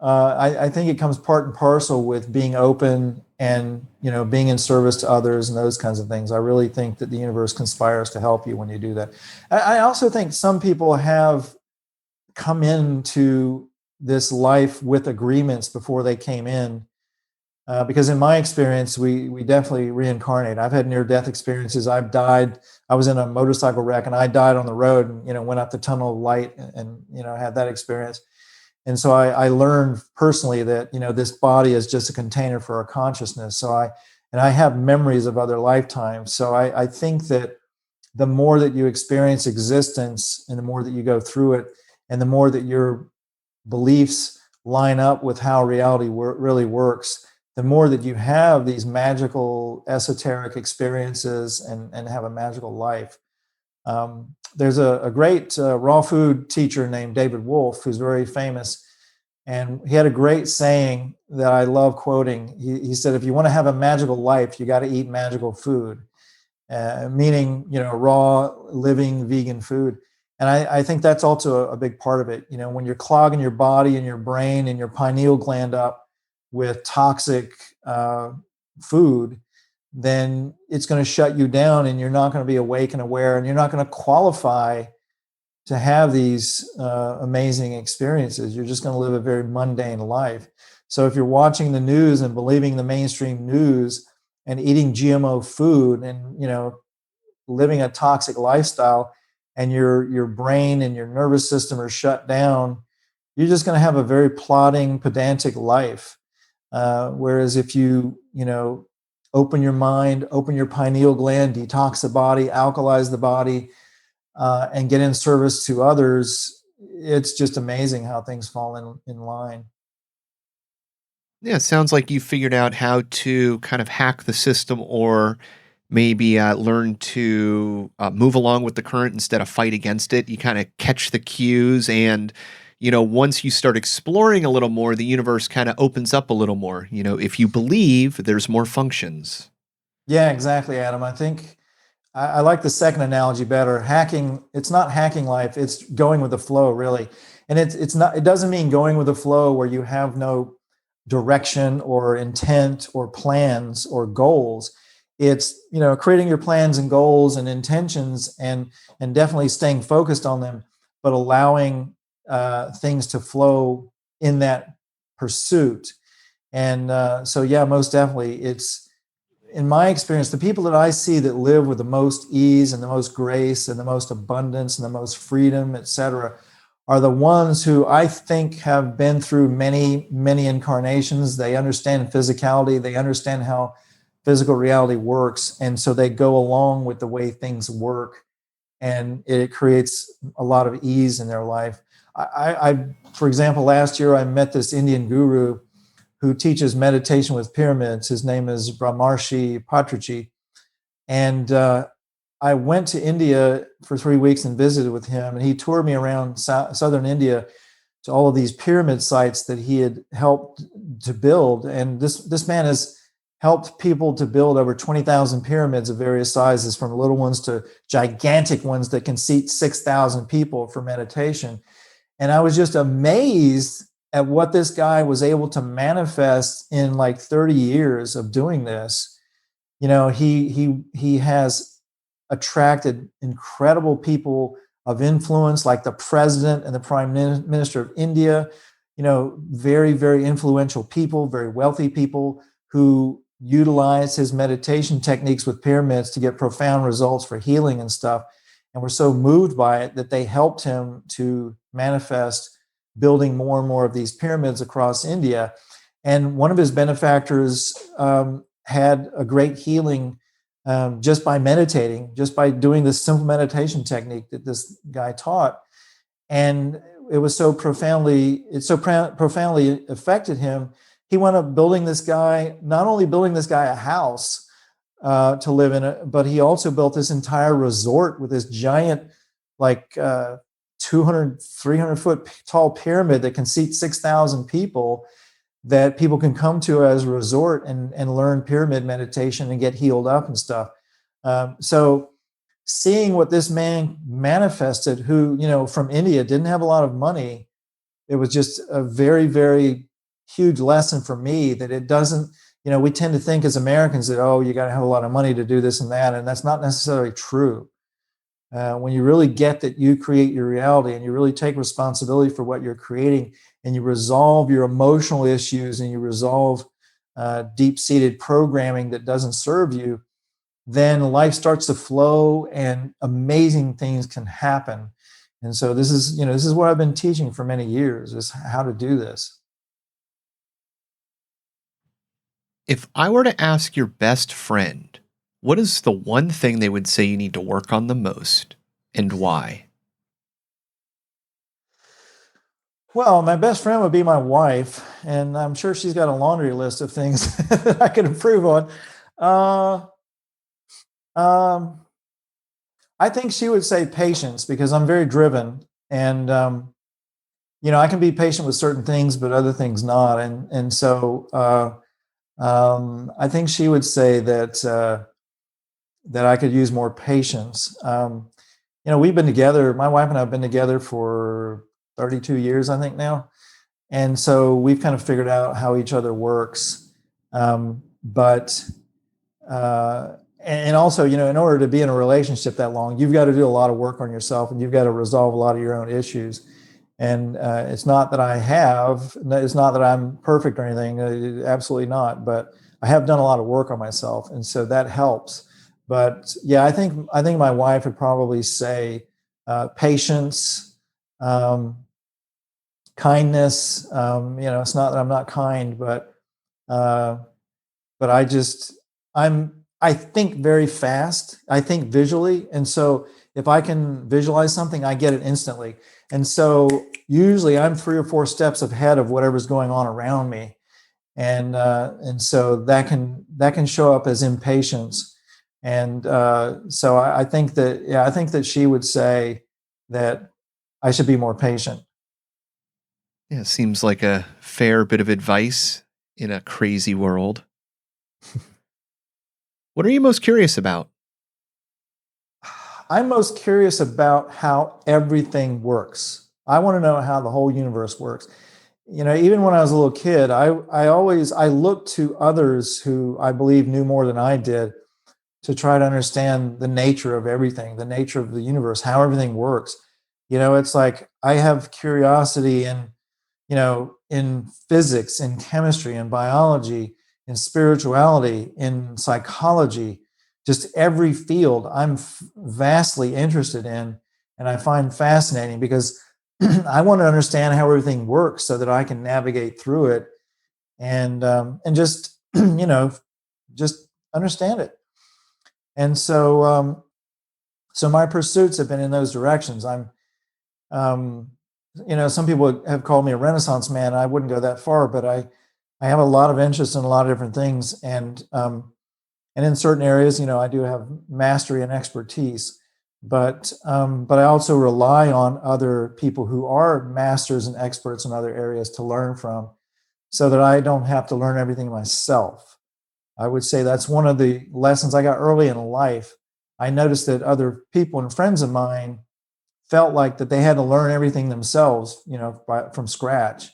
I think it comes part and parcel with being open and, being in service to others and those kinds of things. I really think that the universe conspires to help you when you do that. I also think some people have come into this life with agreements before they came in. Because in my experience, we definitely reincarnate. I've had near-death experiences. I've died. I was in a motorcycle wreck and I died on the road and, went up the tunnel of light and had that experience. And so I learned personally that, this body is just a container for our consciousness. So I have memories of other lifetimes. So I think that the more that you experience existence and the more that you go through it and the more that your beliefs line up with how reality really works, the more that you have these magical, esoteric experiences and have a magical life. There's a great raw food teacher named David Wolfe, who's very famous. And he had a great saying that I love quoting. He said, if you want to have a magical life, you got to eat magical food, meaning, raw, living, vegan food. And I think that's also a big part of it. When you're clogging your body and your brain and your pineal gland up with toxic food, then it's going to shut you down and you're not going to be awake and aware and you're not going to qualify to have these amazing experiences. You're just going to live a very mundane life. So if you're watching the news and believing the mainstream news and eating GMO food and, living a toxic lifestyle and your brain and your nervous system are shut down, you're just going to have a very plodding, pedantic life. Whereas if you, open your mind, open your pineal gland, detox the body, alkalize the body, and get in service to others, it's just amazing how things fall in line. Yeah, it sounds like you figured out how to kind of hack the system or maybe learn to move along with the current instead of fight against it. You kind of catch the cues and once you start exploring a little more, the universe kind of opens up a little more. If you believe, there's more functions. Yeah, exactly, Adam. I think I like the second analogy better. Hacking, it's not hacking life, it's going with the flow, really. And it's not, it doesn't mean going with the flow where you have no direction or intent or plans or goals. It's, creating your plans and goals and intentions and definitely staying focused on them, but allowing things to flow in that pursuit. And so, yeah, most definitely. It's, in my experience, the people that I see that live with the most ease and the most grace and the most abundance and the most freedom, et cetera, are the ones who I think have been through many, many incarnations. They understand physicality. They understand how physical reality works. And so they go along with the way things work. And it creates a lot of ease in their life. I for example, last year I met this Indian guru who teaches meditation with pyramids. His name is Brahmarshi Patrichi. And I went to India for 3 weeks and visited with him. And he toured me around southern India to all of these pyramid sites that he had helped to build. And this man has helped people to build over 20,000 pyramids of various sizes, from little ones to gigantic ones that can seat 6,000 people for meditation. And I was just amazed at what this guy was able to manifest in like 30 years of doing this. He has attracted incredible people of influence, like the president and the prime minister of India, very, very influential people, very wealthy people who utilize his meditation techniques with pyramids to get profound results for healing and stuff. And were so moved by it that they helped him to manifest building more and more of these pyramids across India. And one of his benefactors had a great healing just by meditating, just by doing this simple meditation technique that this guy taught. And it was so profoundly affected him he wound up building this guy, not only building this guy a house to live in it, but he also built this entire resort with this giant, like 200, 300 foot tall pyramid that can seat 6,000 people, that people can come to as a resort and learn pyramid meditation and get healed up and stuff. So seeing what this man manifested, who, from India, didn't have a lot of money, it was just a very, very huge lesson for me that it doesn't, we tend to think as Americans that, oh, you got to have a lot of money to do this and that. And that's not necessarily true. When you really get that you create your reality and you really take responsibility for what you're creating, and you resolve your emotional issues and you resolve deep-seated programming that doesn't serve you, then life starts to flow and amazing things can happen. And so this is what I've been teaching for many years, is how to do this. If I were to ask your best friend, what is the one thing they would say you need to work on the most, and why? Well, my best friend would be my wife, and I'm sure she's got a laundry list of things that I could improve on. I think she would say patience, because I'm very driven, and I can be patient with certain things, but other things not. And so I think she would say that I could use more patience. We've been together. My wife and I have been together for 32 years, I think now, and so we've kind of figured out how each other works. And also, in order to be in a relationship that long, you've got to do a lot of work on yourself, and you've got to resolve a lot of your own issues. And it's not that it's not that I'm perfect or anything, absolutely not. But I have done a lot of work on myself, and so that helps. But yeah, I think my wife would probably say patience, kindness. It's not that I'm not kind, but I think very fast. I think visually. And so if I can visualize something, I get it instantly. And so usually I'm 3 or 4 steps ahead of whatever's going on around me. And so that can show up as impatience. And so I think that she would say that I should be more patient. Yeah, seems like a fair bit of advice in a crazy world. What are you most curious about? I'm most curious about how everything works. I want to know how the whole universe works. Even when I was a little kid, I looked to others who I believe knew more than I did to try to understand the nature of everything, the nature of the universe, how everything works. It's like I have curiosity in physics, in chemistry, in biology, in spirituality, in psychology, just every field I'm vastly interested in, and I find fascinating, because I want to understand how everything works so that I can navigate through it and just just understand it. And so my pursuits have been in those directions. I'm some people have called me a Renaissance man. I wouldn't go that far, but I have a lot of interest in a lot of different things, and in certain areas, I do have mastery and expertise, but I also rely on other people who are masters and experts in other areas to learn from, so that I don't have to learn everything myself. I would say that's one of the lessons I got early in life. I noticed that other people and friends of mine felt like that they had to learn everything themselves, from scratch.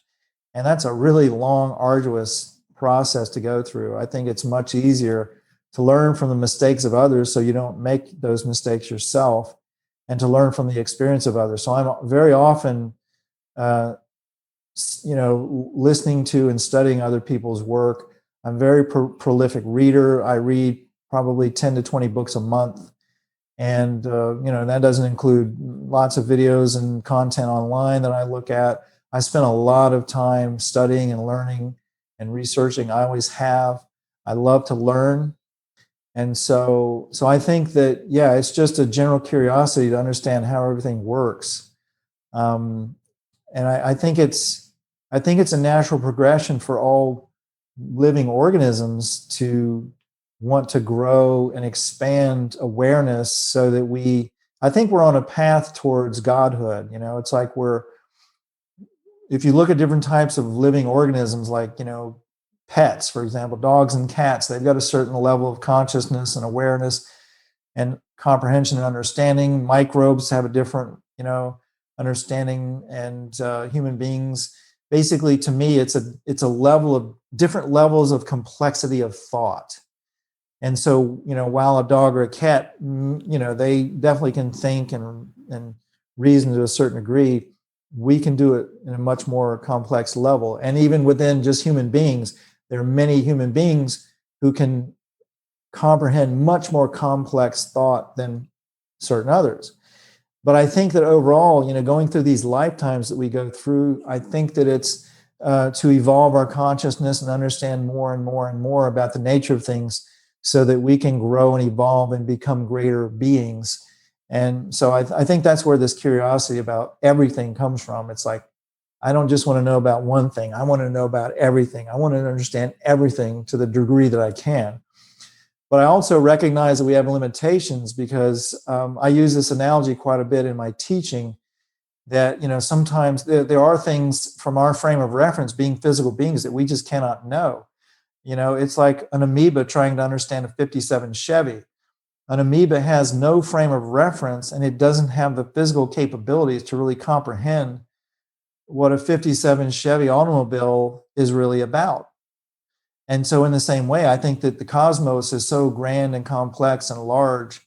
And that's a really long, arduous process to go through. I think it's much easier to learn from the mistakes of others so you don't make those mistakes yourself, and to learn from the experience of others. So I'm very often, listening to and studying other people's work. I'm a very prolific reader. I read probably 10 to 20 books a month. And, that doesn't include lots of videos and content online that I look at. I spend a lot of time studying and learning and researching. I always have. I love to learn. And so I think that, it's just a general curiosity to understand how everything works. And I think it's a natural progression for all living organisms to want to grow and expand awareness so that I think we're on a path towards godhood. It's like if you look at different types of living organisms, like, pets, for example, dogs and cats, they've got a certain level of consciousness and awareness and comprehension and understanding. Microbes have a different, understanding, and human beings. Basically, to me, it's a level of different levels of complexity of thought. And so, while a dog or a cat, they definitely can think and reason to a certain degree, we can do it in a much more complex level. And even within just human beings, there are many human beings who can comprehend much more complex thought than certain others. But I think that overall, going through these lifetimes that we go through, I think that it's to evolve our consciousness and understand more and more and more about the nature of things so that we can grow and evolve and become greater beings. And so I think that's where this curiosity about everything comes from. It's like, I don't just want to know about one thing. I want to know about everything. I want to understand everything to the degree that I can. But I also recognize that we have limitations because I use this analogy quite a bit in my teaching that, sometimes there are things from our frame of reference, being physical beings, that we just cannot know. It's like an amoeba trying to understand a 57 Chevy. An amoeba has no frame of reference, and it doesn't have the physical capabilities to really comprehend what a 57 Chevy automobile is really about. And so in the same way, I think that the cosmos is so grand and complex and large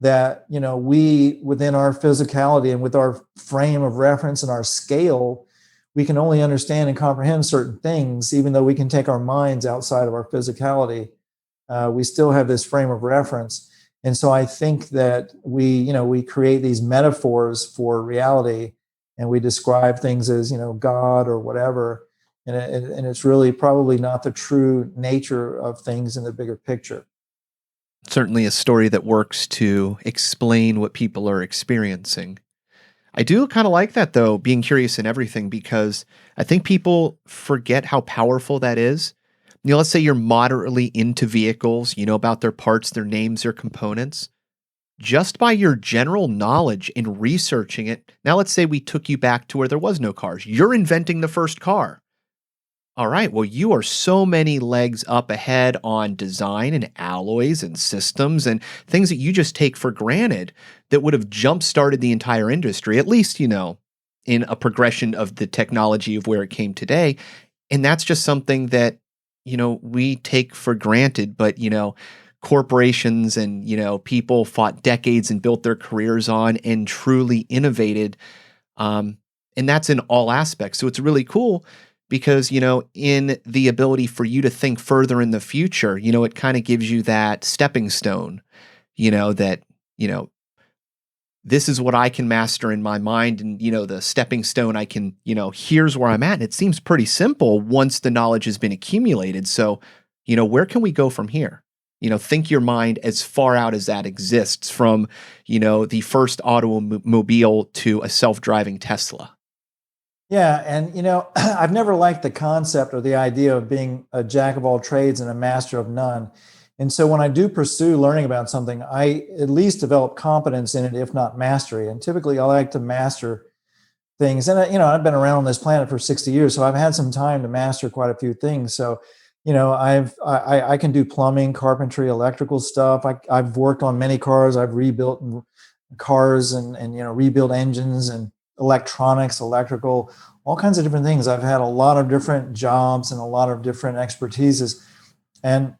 that, we, within our physicality and with our frame of reference and our scale, we can only understand and comprehend certain things. Even though we can take our minds outside of our physicality, we still have this frame of reference. And so I think that we create these metaphors for reality, and we describe things as, God or whatever. And it's really probably not the true nature of things in the bigger picture. Certainly a story that works to explain what people are experiencing. I do kind of like that, though, being curious in everything, because I think people forget how powerful that is. Let's say you're moderately into vehicles, you know about their parts, their names, their components. Just by your general knowledge in researching it, now let's say we took you back to where there was no cars. You're inventing the first car. All right, well, you are so many legs up ahead on design and alloys and systems and things that you just take for granted that would have jump-started the entire industry, at least, in a progression of the technology of where it came today. And that's just something that, we take for granted, but, corporations and, people fought decades and built their careers on and truly innovated. And that's in all aspects. So it's really cool because, in the ability for you to think further in the future, it kind of gives you that stepping stone, that, this is what I can master in my mind. And, the stepping stone I can, here's where I'm at. And it seems pretty simple once the knowledge has been accumulated. So, where can we go from here? Think your mind as far out as that exists from, the first automobile to a self-driving Tesla. Yeah. And, I've never liked the concept or the idea of being a jack of all trades and a master of none. And so when I do pursue learning about something, I at least develop competence in it, if not mastery. And typically I like to master things. And, I've been around on this planet for 60 years, so I've had some time to master quite a few things. So, I can do plumbing, carpentry, electrical stuff. I've worked on many cars. I've rebuilt cars and rebuilt engines and electronics, electrical, all kinds of different things. I've had a lot of different jobs and a lot of different expertises. And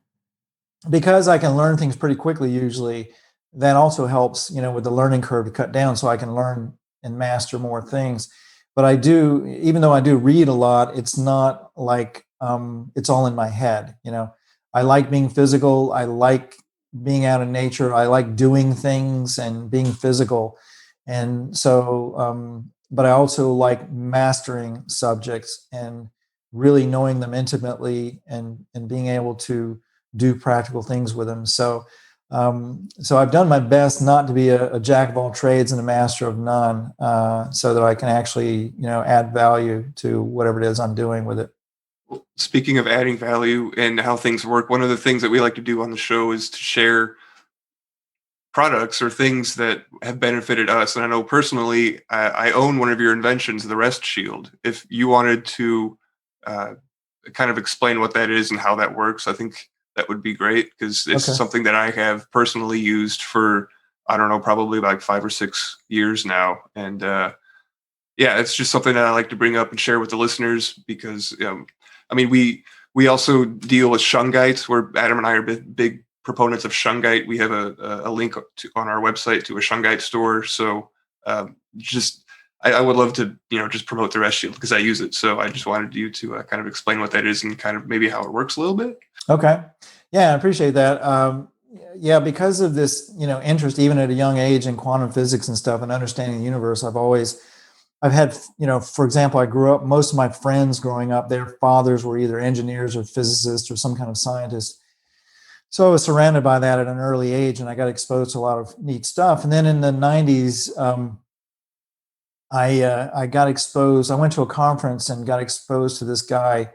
because I can learn things pretty quickly, usually, that also helps, with the learning curve to cut down so I can learn and master more things. But even though I do read a lot, it's not like it's all in my head. I like being physical. I like being out in nature. I like doing things and being physical. And so, but I also like mastering subjects and really knowing them intimately and being able to do practical things with them. So I've done my best not to be a jack of all trades and a master of none, so that I can actually, add value to whatever it is I'm doing with it. Well, speaking of adding value and how things work, one of the things that we like to do on the show is to share products or things that have benefited us. And I know personally, I own one of your inventions, the Rest Shield. If you wanted to uh, kind of explain what that is and how that works, I think that would be great, because it's Okay. something that I have personally used for, I don't know, probably like 5 or 6 years now. And yeah, it's just something that I like to bring up and share with the listeners, because I mean, we also deal with shungite. Where Adam and I are big proponents of shungite. We have a link on our website to a shungite store. So just I would love to just promote the Rest Shield because I use it. So I just wanted you to kind of explain what that is and kind of maybe how it works a little bit. Okay. Yeah, I appreciate that. Yeah, because of this, interest even at a young age in quantum physics and stuff and understanding the universe, I've had, for example, I grew up, most of my friends growing up, their fathers were either engineers or physicists or some kind of scientist. So I was surrounded by that at an early age, and I got exposed to a lot of neat stuff. And then in the 90s, I got exposed. I went to a conference and got exposed to this guy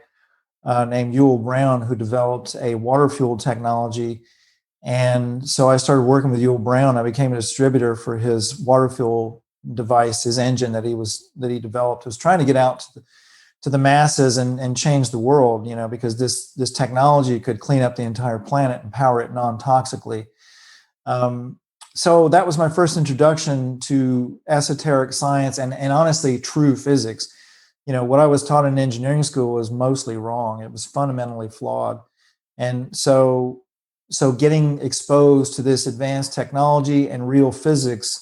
named Yul Brown, who developed a water fuel technology. And so I started working with Yul Brown. I became a distributor for his water fuel device, his engine that he developed. Was trying to get out to the masses and change the world, because this technology could clean up the entire planet and power it non-toxically. So that was my first introduction to esoteric science and honestly true physics. What I was taught in engineering school was mostly wrong. It was fundamentally flawed. And so getting exposed to this advanced technology and real physics,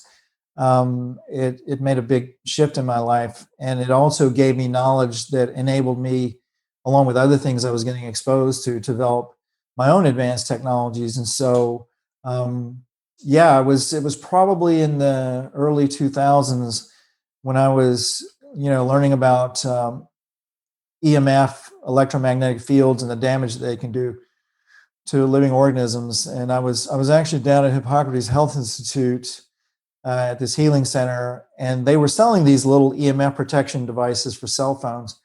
it made a big shift in my life. And it also gave me knowledge that enabled me, along with other things I was getting exposed to develop my own advanced technologies. And so, it was probably in the early 2000s when I was, learning about EMF, electromagnetic fields, and the damage that they can do to living organisms. And I was actually down at Hippocrates Health Institute at this healing center, and they were selling these little EMF protection devices for cell phones.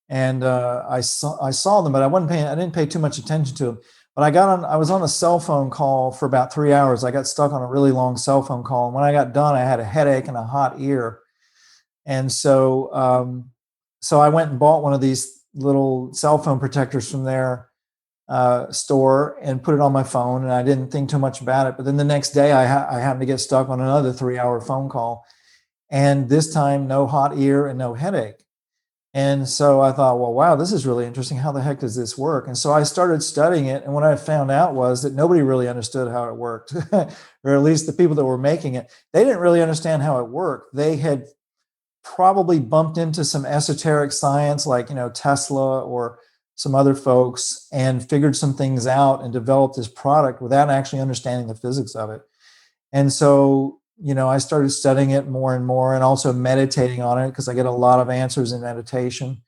And I saw them, but I didn't pay too much attention to them. But I was on a cell phone call for about 3 hours. I got stuck on a really long cell phone call. And when I got done, I had a headache and a hot ear. And so I went and bought one of these little cell phone protectors from their store and put it on my phone. And I didn't think too much about it. But then the next day I happened to get stuck on another 3-hour phone call. And this time, no hot ear and no headache. And so I thought, well, wow, this is really interesting. How the heck does this work? And so I started studying it. And what I found out was that nobody really understood how it worked, or at least the people that were making it, they didn't really understand how it worked. They had probably bumped into some esoteric science like, Tesla or some other folks, and figured some things out and developed this product without actually understanding the physics of it. And so, I started studying it more and more, and also meditating on it because I get a lot of answers in meditation.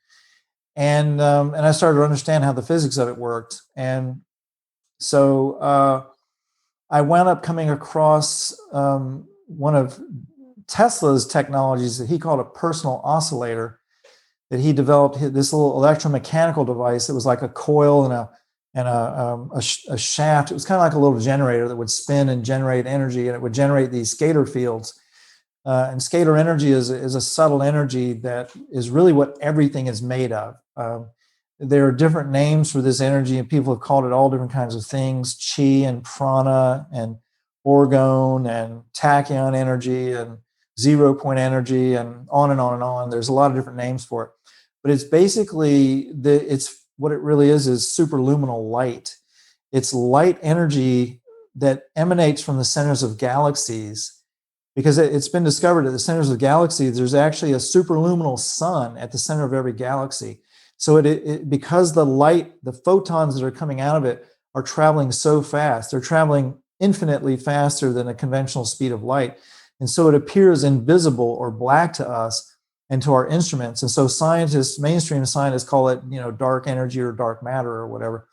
And I started to understand how the physics of it worked. And so I wound up coming across one of Tesla's technologies that he called a personal oscillator, that he developed this little electromechanical device that was like a coil and a shaft. It was kind of like a little generator that would spin and generate energy, and it would generate these scalar fields. And scalar energy is a subtle energy that is really what everything is made of. There are different names for this energy, and people have called it all different kinds of things: chi and prana and orgone and tachyon energy and 0 point energy, and on and on and on. There's a lot of different names for it, but it's basically what it really is superluminal light. It's light energy that emanates from the centers of galaxies, because it's been discovered at the centers of galaxies, there's actually a superluminal sun at the center of every galaxy. So because the light, the photons that are coming out of it are traveling so fast, they're traveling infinitely faster than a conventional speed of light. And so it appears invisible or black to us and to our instruments. And so mainstream scientists call it, dark energy or dark matter or whatever.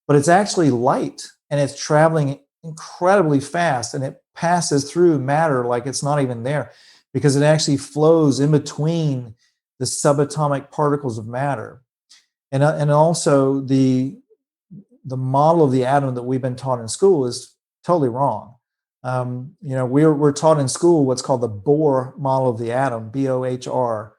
But it's actually light, and it's traveling incredibly fast, and it passes through matter like it's not even there, because it actually flows in between the subatomic particles of matter. And also the model of the atom that we've been taught in school is totally wrong. We're taught in school what's called the Bohr model of the atom, Bohr,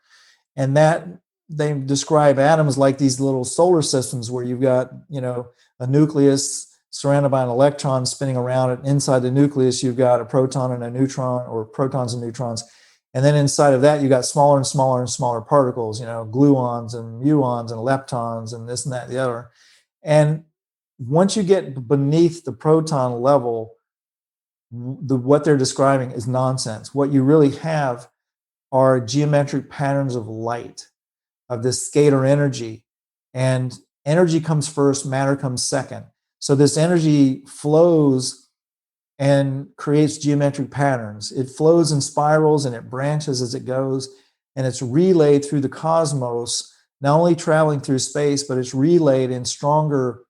and that they describe atoms like these little solar systems where you've got a nucleus surrounded by an electron spinning around it. Inside the nucleus, you've got a proton and a neutron, or protons and neutrons. And then inside of that, you got smaller and smaller and smaller particles, gluons and muons and leptons and this and that and the other. And once you get beneath the proton level, what they're describing is nonsense. What you really have are geometric patterns of light, of this scalar energy. And energy comes first, matter comes second. So this energy flows and creates geometric patterns. It flows in spirals and it branches as it goes, and it's relayed through the cosmos, not only traveling through space, but it's relayed in stronger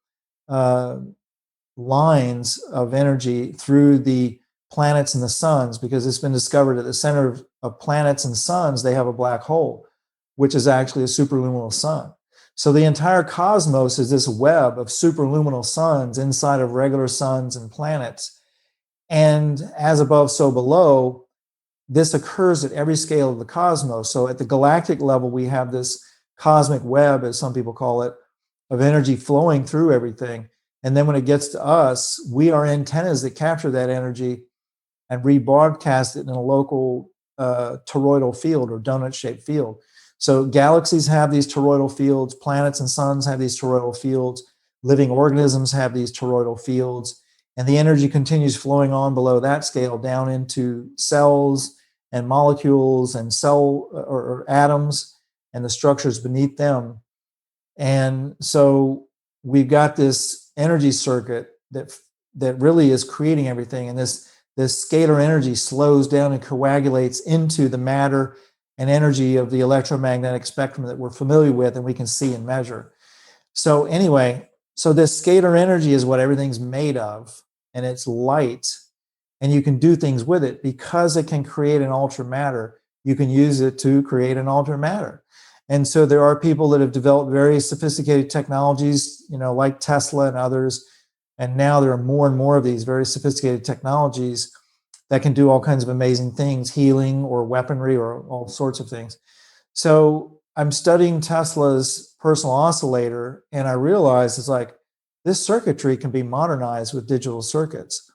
lines of energy through the planets and the suns, because it's been discovered at the center of planets and suns, they have a black hole, which is actually a superluminal sun. So the entire cosmos is this web of superluminal suns inside of regular suns and planets. And as above, so below, this occurs at every scale of the cosmos. So at the galactic level, we have this cosmic web, as some people call it, of energy flowing through everything. And then when it gets to us, we are antennas that capture that energy and rebroadcast it in a local toroidal field or donut-shaped field. So galaxies have these toroidal fields, planets and suns have these toroidal fields, living organisms have these toroidal fields, and the energy continues flowing on below that scale down into cells and molecules and cell or atoms and the structures beneath them. And so we've got this energy circuit that really is creating everything, and this scalar energy slows down and coagulates into the matter and energy of the electromagnetic spectrum that we're familiar with and we can see and measure. So anyway, so this scalar energy is what everything's made of, and it's light, and you can do things with it because it can create an ultra matter. You can use it to create an ultra matter. And so there are people that have developed very sophisticated technologies, like Tesla and others. And now there are more and more of these very sophisticated technologies that can do all kinds of amazing things, healing or weaponry or all sorts of things. So I'm studying Tesla's personal oscillator, and I realized it's like this circuitry can be modernized with digital circuits.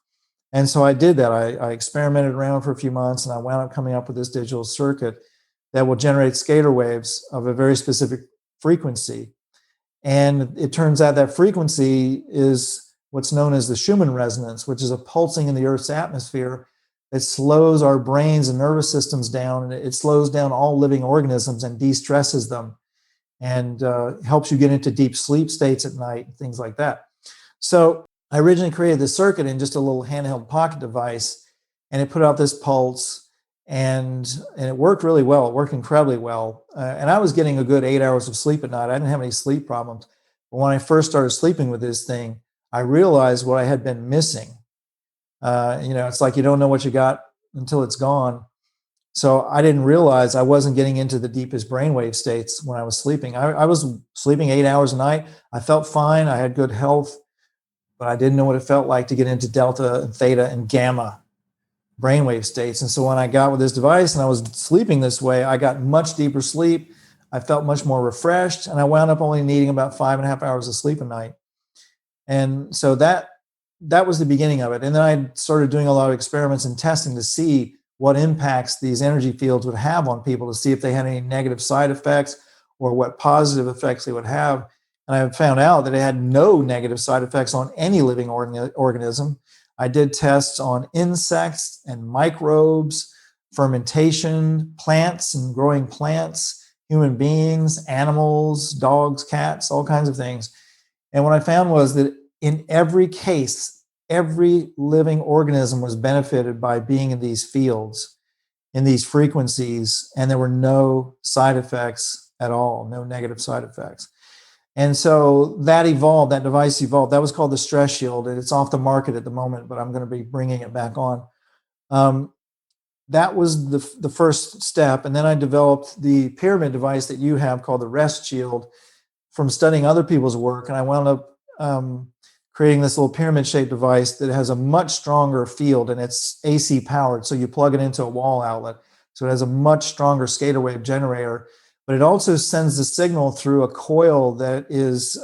And so I did that. I experimented around for a few months, and I wound up coming up with this digital circuit that will generate scalar waves of a very specific frequency. And it turns out that frequency is what's known as the Schumann resonance, which is a pulsing in the Earth's atmosphere that slows our brains and nervous systems down, and it slows down all living organisms and de-stresses them, and helps you get into deep sleep states at night and things like that. So I originally created this circuit in just a little handheld pocket device, and it put out this pulse, and it worked really well. It worked incredibly well. And I was getting a good 8 hours of sleep at night. I didn't have any sleep problems. But when I first started sleeping with this thing, I realized what I had been missing. It's like you don't know what you got until it's gone. So I didn't realize I wasn't getting into the deepest brainwave states when I was sleeping. I was sleeping 8 hours a night. I felt fine. I had good health, but I didn't know what it felt like to get into delta and theta and gamma brainwave states. And so when I got with this device and I was sleeping this way, I got much deeper sleep. I felt much more refreshed, and I wound up only needing about 5.5 hours of sleep a night. And so that was the beginning of it. And then I started doing a lot of experiments and testing to see what impacts these energy fields would have on people, to see if they had any negative side effects or what positive effects they would have. And I found out that it had no negative side effects on any living organism. I did tests on insects and microbes, fermentation, plants and growing plants, human beings, animals, dogs, cats, all kinds of things. And what I found was that in every case, every living organism was benefited by being in these fields, in these frequencies, and there were no side effects at all, no negative side effects. And so that evolved, that device evolved. That was called the Stress Shield, and it's off the market at the moment, but I'm going to be bringing it back on. That was the first step. And then I developed the pyramid device that you have called the Rest Shield from studying other people's work, and I wound up creating this little pyramid-shaped device that has a much stronger field, and it's AC powered. So you plug it into a wall outlet. So it has a much stronger scalar wave generator, but it also sends the signal through a coil that is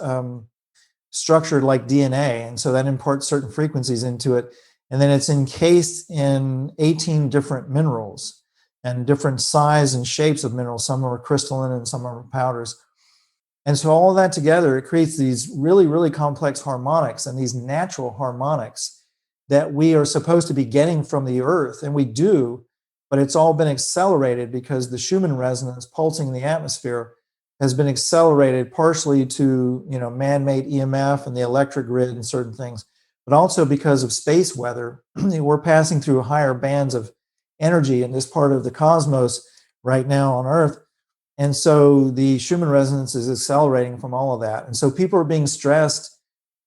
structured like DNA. And so that imparts certain frequencies into it. And then it's encased in 18 different minerals and different size and shapes of minerals. Some are crystalline and some are powders. And so all of that together, it creates these really, really complex harmonics and these natural harmonics that we are supposed to be getting from the earth. And we do, but it's all been accelerated because the Schumann resonance pulsing in the atmosphere has been accelerated partially to, man-made EMF and the electric grid and certain things, but also because of space weather. We're passing through higher bands of energy in this part of the cosmos right now on Earth. And so the Schumann resonance is accelerating from all of that. And so people are being stressed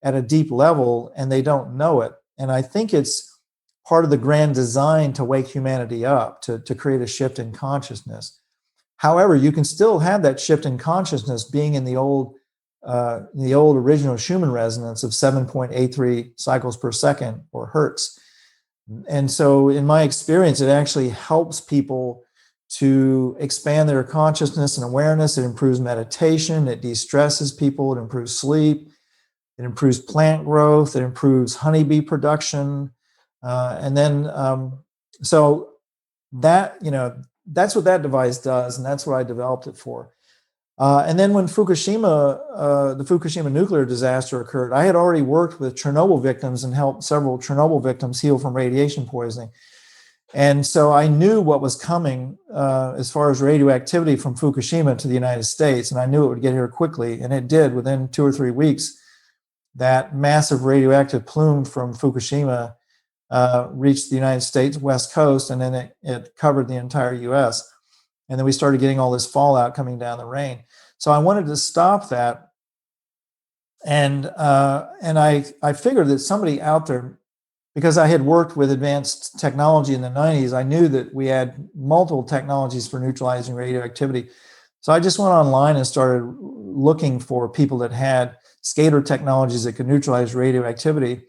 at a deep level and they don't know it. And I think it's part of the grand design to wake humanity up, to create a shift in consciousness. However, you can still have that shift in consciousness being in the old original Schumann resonance of 7.83 cycles per second or hertz. And so in my experience, it actually helps people to expand their consciousness and awareness. It improves meditation, it de-stresses people, it improves sleep, it improves plant growth, it improves honeybee production. So that, that's what that device does, and that's what I developed it for. And then when the Fukushima nuclear disaster occurred, I had already worked with Chernobyl victims and helped several Chernobyl victims heal from radiation poisoning. And so I knew what was coming as far as radioactivity from Fukushima to the United States, and I knew it would get here quickly, and it did. Within 2 or 3 weeks, that massive radioactive plume from Fukushima reached the United States West Coast, and then it covered the entire US. And then we started getting all this fallout coming down the rain. So I wanted to stop that. And I figured that somebody out there, because I had worked with advanced technology in the 90s, I knew that we had multiple technologies for neutralizing radioactivity. So I just went online and started looking for people that had scalar technologies that could neutralize radioactivity.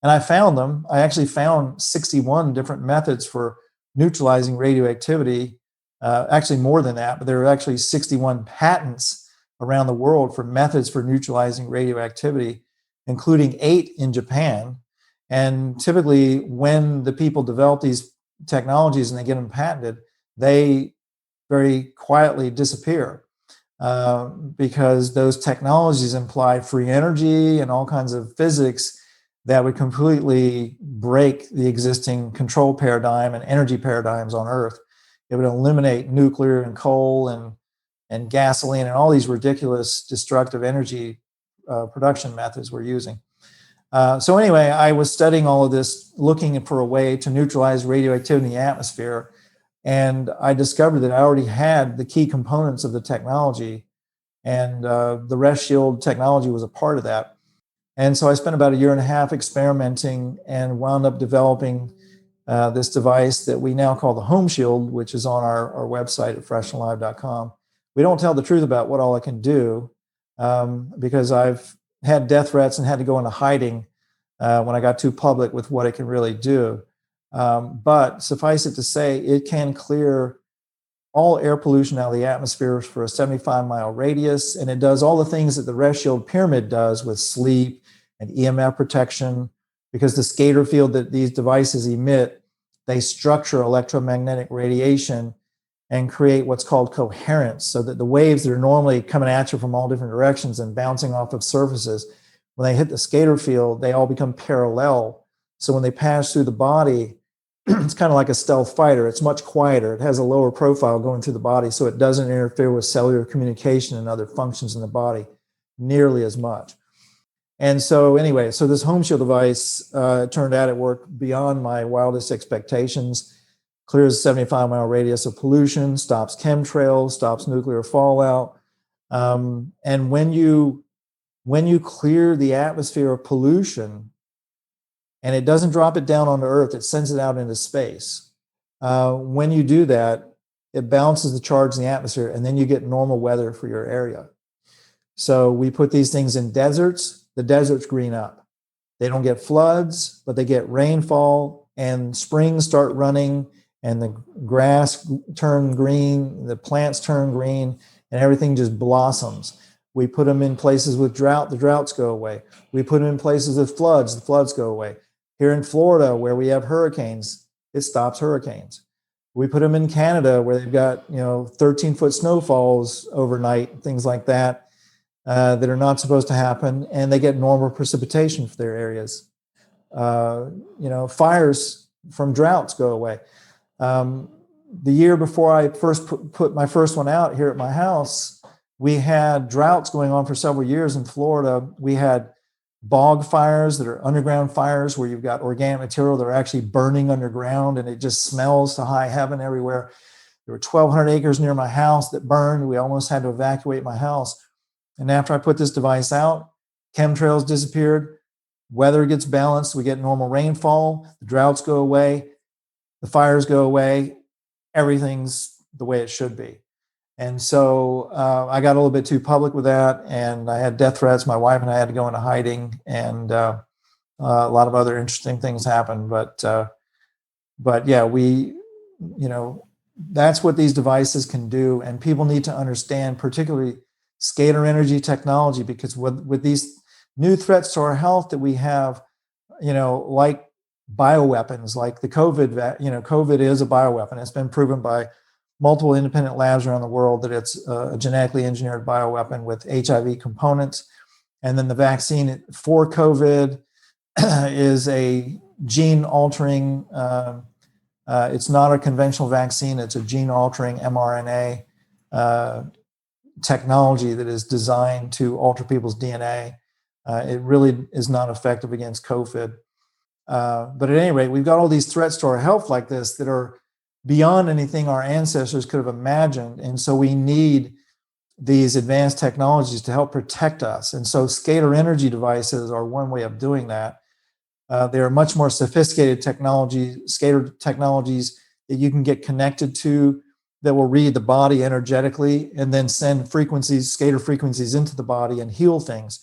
And I found them. I actually found 61 different methods for neutralizing radioactivity. Actually more than that, but there are actually 61 patents around the world for methods for neutralizing radioactivity, including 8 in Japan. And typically when the people develop these technologies and they get them patented, they very quietly disappear because those technologies imply free energy and all kinds of physics that would completely break the existing control paradigm and energy paradigms on Earth. It would eliminate nuclear and coal and gasoline and all these ridiculous destructive energy production methods we're using. So anyway, I was studying all of this, looking for a way to neutralize radioactivity in the atmosphere. And I discovered that I already had the key components of the technology, and the rest shield technology was a part of that. And so I spent about 1.5 years experimenting and wound up developing this device that we now call the Home Shield, which is on our website at freshandalive.com. We don't tell the truth about what all it can do because I've had death threats and had to go into hiding when I got too public with what it can really do. But suffice it to say, it can clear all air pollution out of the atmosphere for a 75-mile radius, and it does all the things that the rest shield pyramid does with sleep and EMF protection, because the scalar field that these devices emit, they structure electromagnetic radiation and create what's called coherence, so that the waves that are normally coming at you from all different directions and bouncing off of surfaces, when they hit the scalar field, they all become parallel. So when they pass through the body, it's kind of like a stealth fighter. It's much quieter. It has a lower profile going through the body, so it doesn't interfere with cellular communication and other functions in the body nearly as much. And so anyway, so this Home Shield device, it turned out it worked beyond my wildest expectations. Clears a 75-mile radius of pollution, stops chemtrails, stops nuclear fallout. And when you clear the atmosphere of pollution, and it doesn't drop it down onto Earth, it sends it out into space. When you do that, it balances the charge in the atmosphere, and then you get normal weather for your area. So we put these things in deserts, the deserts green up. They don't get floods, but they get rainfall, and springs start running, and the grass turn green, the plants turn green, and everything just blossoms. We put them in places with drought, the droughts go away. We put them in places with floods, the floods go away. Here in Florida, where we have hurricanes, it stops hurricanes. We put them in Canada, where they've got 13-foot snowfalls overnight, things like that. That are not supposed to happen, and they get normal precipitation for their areas. Fires from droughts go away. The year before I first put my first one out here at my house, we had droughts going on for several years in Florida. We had bog fires that are underground fires where you've got organic material that are actually burning underground, and it just smells to high heaven everywhere. There were 1,200 acres near my house that burned. We almost had to evacuate my house. And after I put this device out, chemtrails disappeared, weather gets balanced, we get normal rainfall, the droughts go away, the fires go away, everyth's the way it should be. And so I got a little bit too public with that, and I had death threats. My wife and I had to go into hiding, and a lot of other interesting things happened. But yeah, that's what these devices can do, and people need to understand, particularly scalar energy technology, because with these new threats to our health that we have, like bioweapons, like the COVID, COVID is a bioweapon. It's been proven by multiple independent labs around the world that it's a genetically engineered bioweapon with HIV components. And then the vaccine for COVID is a gene altering, it's not a conventional vaccine, it's a gene altering mRNA technology that is designed to alter people's DNA. It really is not effective against COVID. But at any rate, we've got all these threats to our health like this that are beyond anything our ancestors could have imagined. And so we need these advanced technologies to help protect us. And so scalar energy devices are one way of doing that. They are much more sophisticated scalar technologies that you can get connected to, that will read the body energetically and then send scalar frequencies into the body and heal things.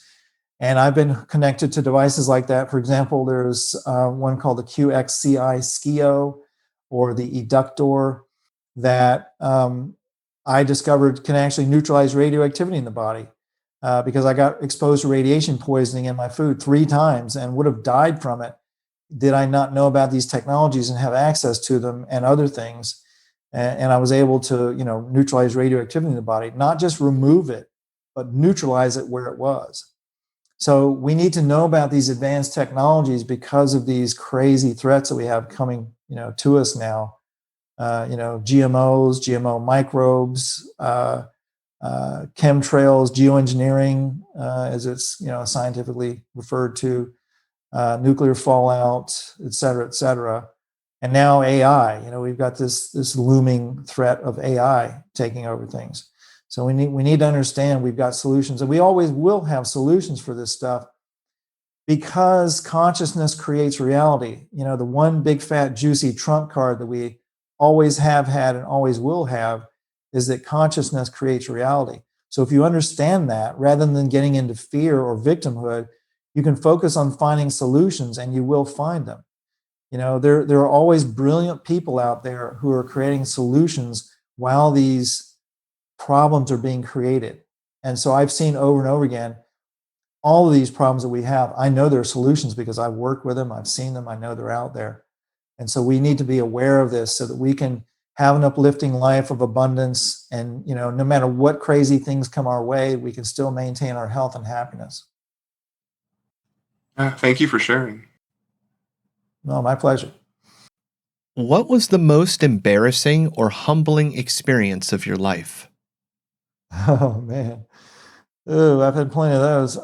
And I've been connected to devices like that. For example, there's one called the QXCI Skio, or the Eductor, that I discovered can actually neutralize radioactivity in the body, because I got exposed to radiation poisoning in my food 3 times and would have died from it did I not know about these technologies and have access to them and other things. And I was able to, neutralize radioactivity in the body, not just remove it, but neutralize it where it was. So we need to know about these advanced technologies because of these crazy threats that we have coming, to us now. GMOs, GMO microbes, chemtrails, geoengineering, as it's scientifically referred to, nuclear fallout, et cetera, and now AI. We've got this looming threat of AI taking over things. So we need to understand we've got solutions, and we always will have solutions for this stuff, because consciousness creates reality. The one big fat juicy trump card that we always have had and always will have is that consciousness creates reality. So if you understand that, rather than getting into fear or victimhood, you can focus on finding solutions, and you will find them. There are always brilliant people out there who are creating solutions while these problems are being created. And so I've seen over and over again, all of these problems that we have, I know there are solutions because I've worked with them, I've seen them, I know they're out there. And so we need to be aware of this so that we can have an uplifting life of abundance. And, no matter what crazy things come our way, we can still maintain our health and happiness. Thank you for sharing. No, my pleasure. What was the most embarrassing or humbling experience of your life? Oh, man. Oh, I've had plenty of those.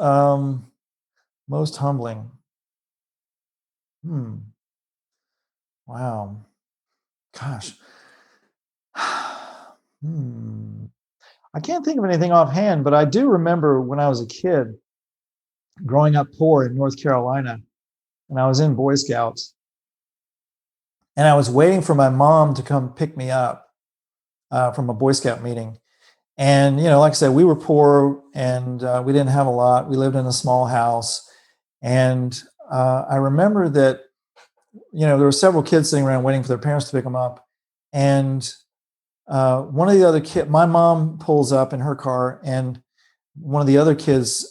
Most humbling. Wow. Gosh. I can't think of anything offhand, but I do remember when I was a kid growing up poor in North Carolina, and I was in Boy Scouts, and I was waiting for my mom to come pick me up from a Boy Scout meeting. And, like I said, we were poor and we didn't have a lot. We lived in a small house. And I remember that, there were several kids sitting around waiting for their parents to pick them up. And one of the other kids, my mom pulls up in her car, and one of the other kids'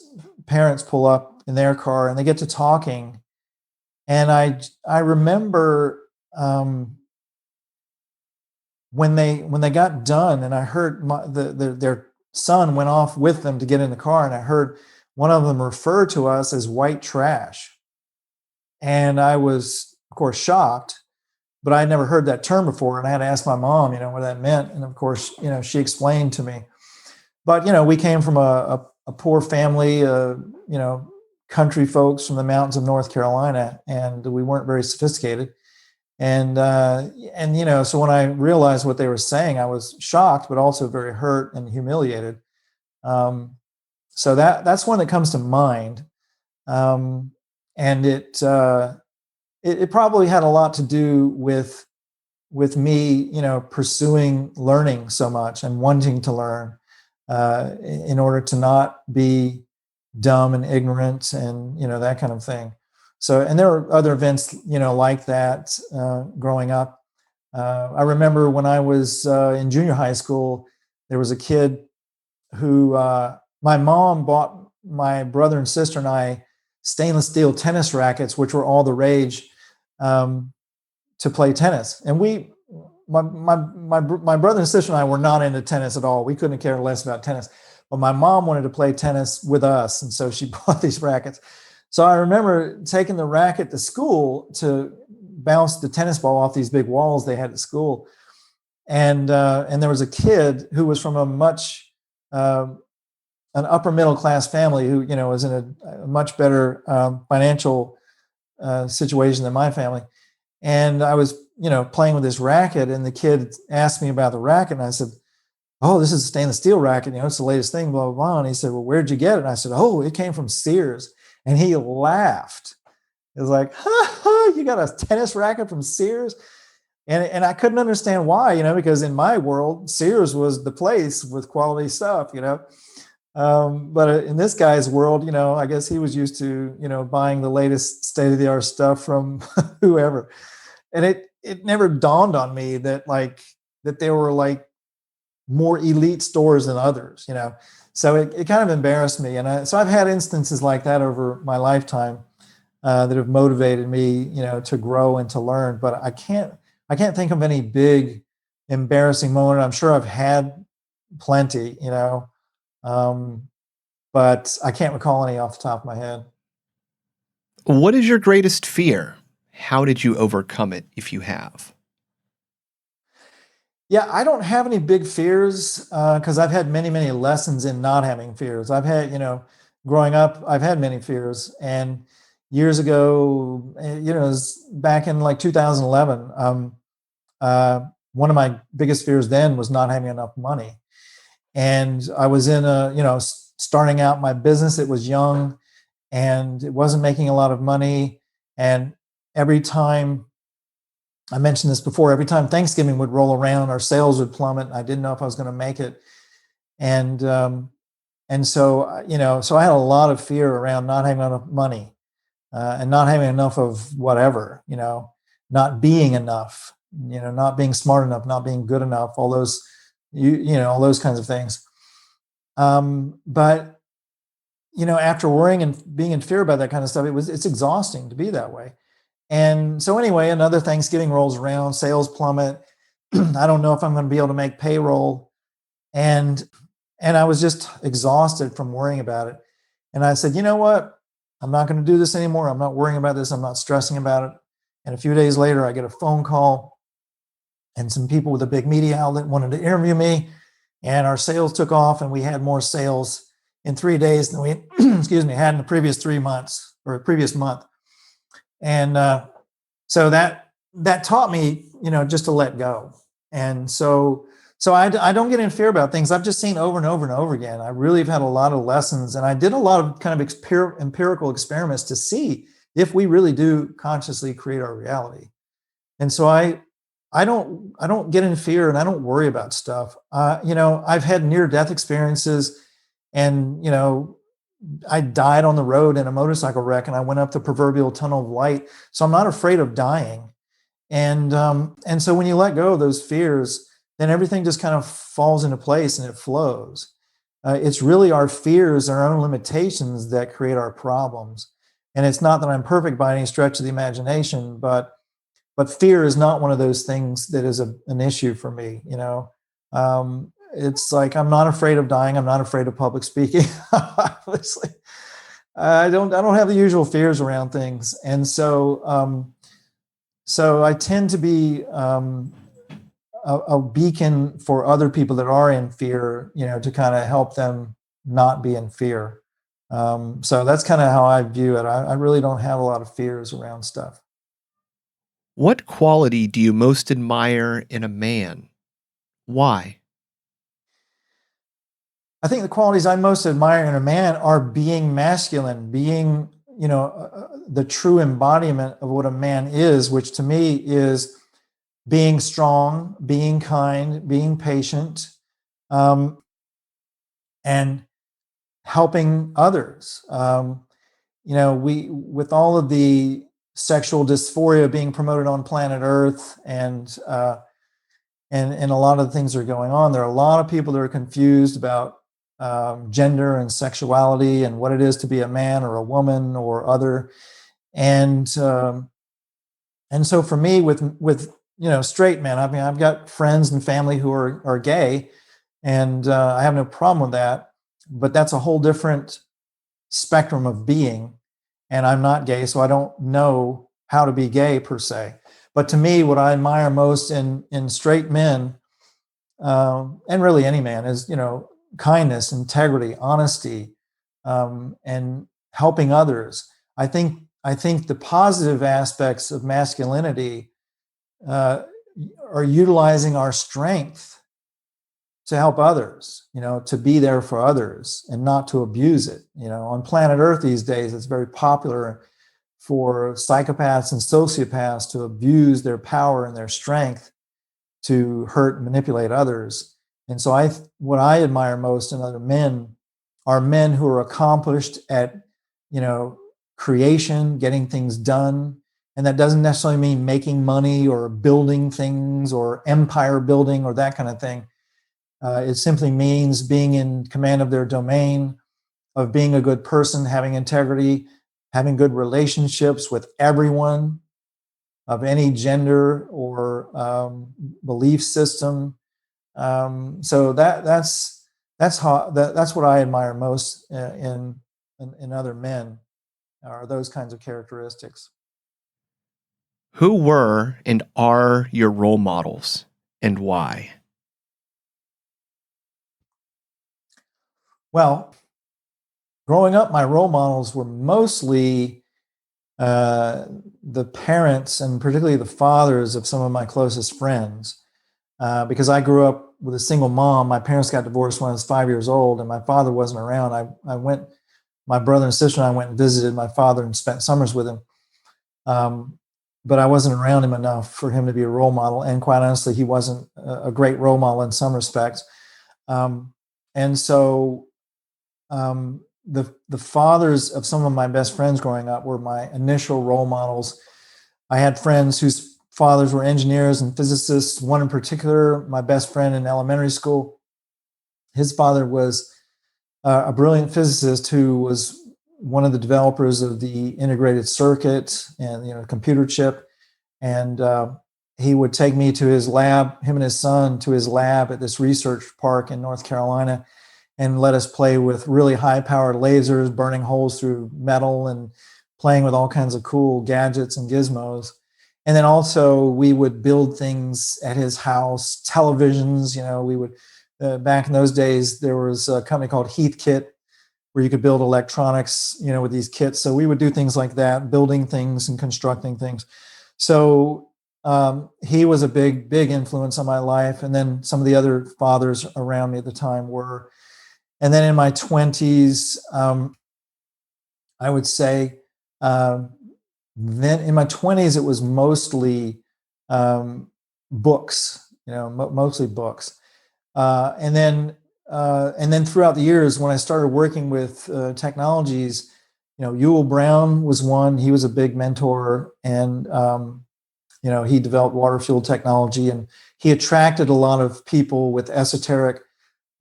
parents pull up in their car, and they get to talking. And I remember when they got done, and I heard their son went off with them to get in the car, and I heard one of them refer to us as white trash. And I was, of course, shocked, but I had never heard that term before. And I had to ask my mom, what that meant. And of course, she explained to me. But, we came from a poor family, country folks from the mountains of North Carolina, and we weren't very sophisticated. And so when I realized what they were saying, I was shocked, but also very hurt and humiliated. So that's one that comes to mind. And it probably had a lot to do with me, pursuing learning so much and wanting to learn in order to not be dumb and ignorant and, that kind of thing. So, and there were other events, like that growing up. I remember when I was in junior high school, there was a kid who my mom bought my brother and sister and I stainless steel tennis rackets, which were all the rage, to play tennis. And my brother and sister and I were not into tennis at all. We couldn't care less about tennis. But my mom wanted to play tennis with us, and so she bought these rackets. So I remember taking the racket to school to bounce the tennis ball off these big walls they had at school. And there was a kid who was from an upper middle class family who, was in a much better financial situation than my family. And I was, playing with this racket, and the kid asked me about the racket, and I said, "Oh, this is a stainless steel racket. It's the latest thing, blah, blah, blah." And he said, "Well, where'd you get it?" And I said, "Oh, it came from Sears." And he laughed. It was like, "Ha ha, you got a tennis racket from Sears?" And I couldn't understand why, because in my world, Sears was the place with quality stuff, But in this guy's world, I guess he was used to, buying the latest state-of-the-art stuff from whoever. And it never dawned on me that that there were more elite stores than others, So it kind of embarrassed me. And so I've had instances like that over my lifetime that have motivated me, to grow and to learn. But I can't think of any big embarrassing moment. I'm sure I've had plenty, but I can't recall any off the top of my head. What is your greatest fear? How did you overcome it, if you have? Yeah, I don't have any big fears because I've had many, many lessons in not having fears. I've had, growing up, I've had many fears. And years ago, it was back in 2011, one of my biggest fears then was not having enough money. And I was in starting out my business. It was young and it wasn't making a lot of money. And every time, I mentioned this before, every time Thanksgiving would roll around, our sales would plummet. I didn't know if I was going to make it. And so, so I had a lot of fear around not having enough money and not having enough of whatever, not being enough, not being smart enough, not being good enough, all those, all those kinds of things. But, after worrying and being in fear about that kind of stuff, it's exhausting to be that way. And so anyway, another Thanksgiving rolls around, sales plummet. I don't know if I'm going to be able to make payroll. And I was just exhausted from worrying about it. And I said, you know what? I'm not going to do this anymore. I'm not worrying about this. I'm not stressing about it. And a few days later, I get a phone call and some people with a big media outlet wanted to interview me. And our sales took off and we had more sales in 3 days than we, had in the previous 3 months or a previous month. And so that taught me, just to let go. And so I don't get in fear about things. I've just seen over and over and over again. I really have had a lot of lessons, and I did a lot of kind of empirical experiments to see if we really do consciously create our reality. And so I I don't get in fear, and I don't worry about stuff. I've had near-death experiences, and I died on the road in a motorcycle wreck, and I went up the proverbial tunnel of light. So I'm not afraid of dying. And so when you let go of those fears, then everything just kind of falls into place and it flows. It's really our fears, our own limitations that create our problems. And it's not that I'm perfect by any stretch of the imagination, but fear is not one of those things that is an issue for me. It's like, I'm not afraid of dying. I'm not afraid of public speaking. Obviously, I don't have the usual fears around things. And so I tend to be a beacon for other people that are in fear, to kind of help them not be in fear. So that's kind of how I view it. I really don't have a lot of fears around stuff. What quality do you most admire in a man? Why? I think the qualities I most admire in a man are being masculine, being, the true embodiment of what a man is, which to me is being strong, being kind, being patient, and helping others. With all of the sexual dysphoria being promoted on planet Earth, and a lot of the things that are going on, there are a lot of people that are confused about gender and sexuality and what it is to be a man or a woman or other. And so for me, with straight men, I mean, I've got friends and family who are gay, and I have no problem with that. But that's a whole different spectrum of being, and I'm not gay, so I don't know how to be gay per se. But to me, what I admire most in straight men, and really any man, is kindness, integrity, honesty, and helping others. I think the positive aspects of masculinity are utilizing our strength to help others, to be there for others and not to abuse it. On planet Earth these days, it's very popular for psychopaths and sociopaths to abuse their power and their strength to hurt and manipulate others. And so what I admire most in other men are men who are accomplished at, creation, getting things done. And that doesn't necessarily mean making money or building things or empire building or that kind of thing. It simply means being in command of their domain, of being a good person, having integrity, having good relationships with everyone of any gender or belief system. So that's what I admire most in other men, are those kinds of characteristics. Who were and are your role models, and why? Well, growing up, my role models were mostly the parents, and particularly the fathers of some of my closest friends. Because I grew up with a single mom. My parents got divorced when I was 5 years old, and my father wasn't around. My brother and sister and I went and visited my father and spent summers with him. But I wasn't around him enough for him to be a role model. And quite honestly, he wasn't a great role model in some respects. And so the fathers of some of my best friends growing up were my initial role models. I had friends whose fathers were engineers and physicists. One in particular, my best friend in elementary school, his father was a brilliant physicist who was one of the developers of the integrated circuit and computer chip. And he would take me to his lab, him and his son, to his lab at this research park in North Carolina, and let us play with really high-powered lasers, burning holes through metal, and playing with all kinds of cool gadgets and gizmos. And then also we would build things at his house, televisions. We would, back in those days, there was a company called Heathkit where you could build electronics, with these kits. So we would do things like that, building things and constructing things. So he was a big, big influence on my life. And then some of the other fathers around me at the time were. And then in my 20s, I would say, then in my 20s, it was mostly books, mostly books. And then throughout the years, when I started working with technologies, Ewell Brown was one. He was a big mentor, and he developed water fuel technology, and he attracted a lot of people with esoteric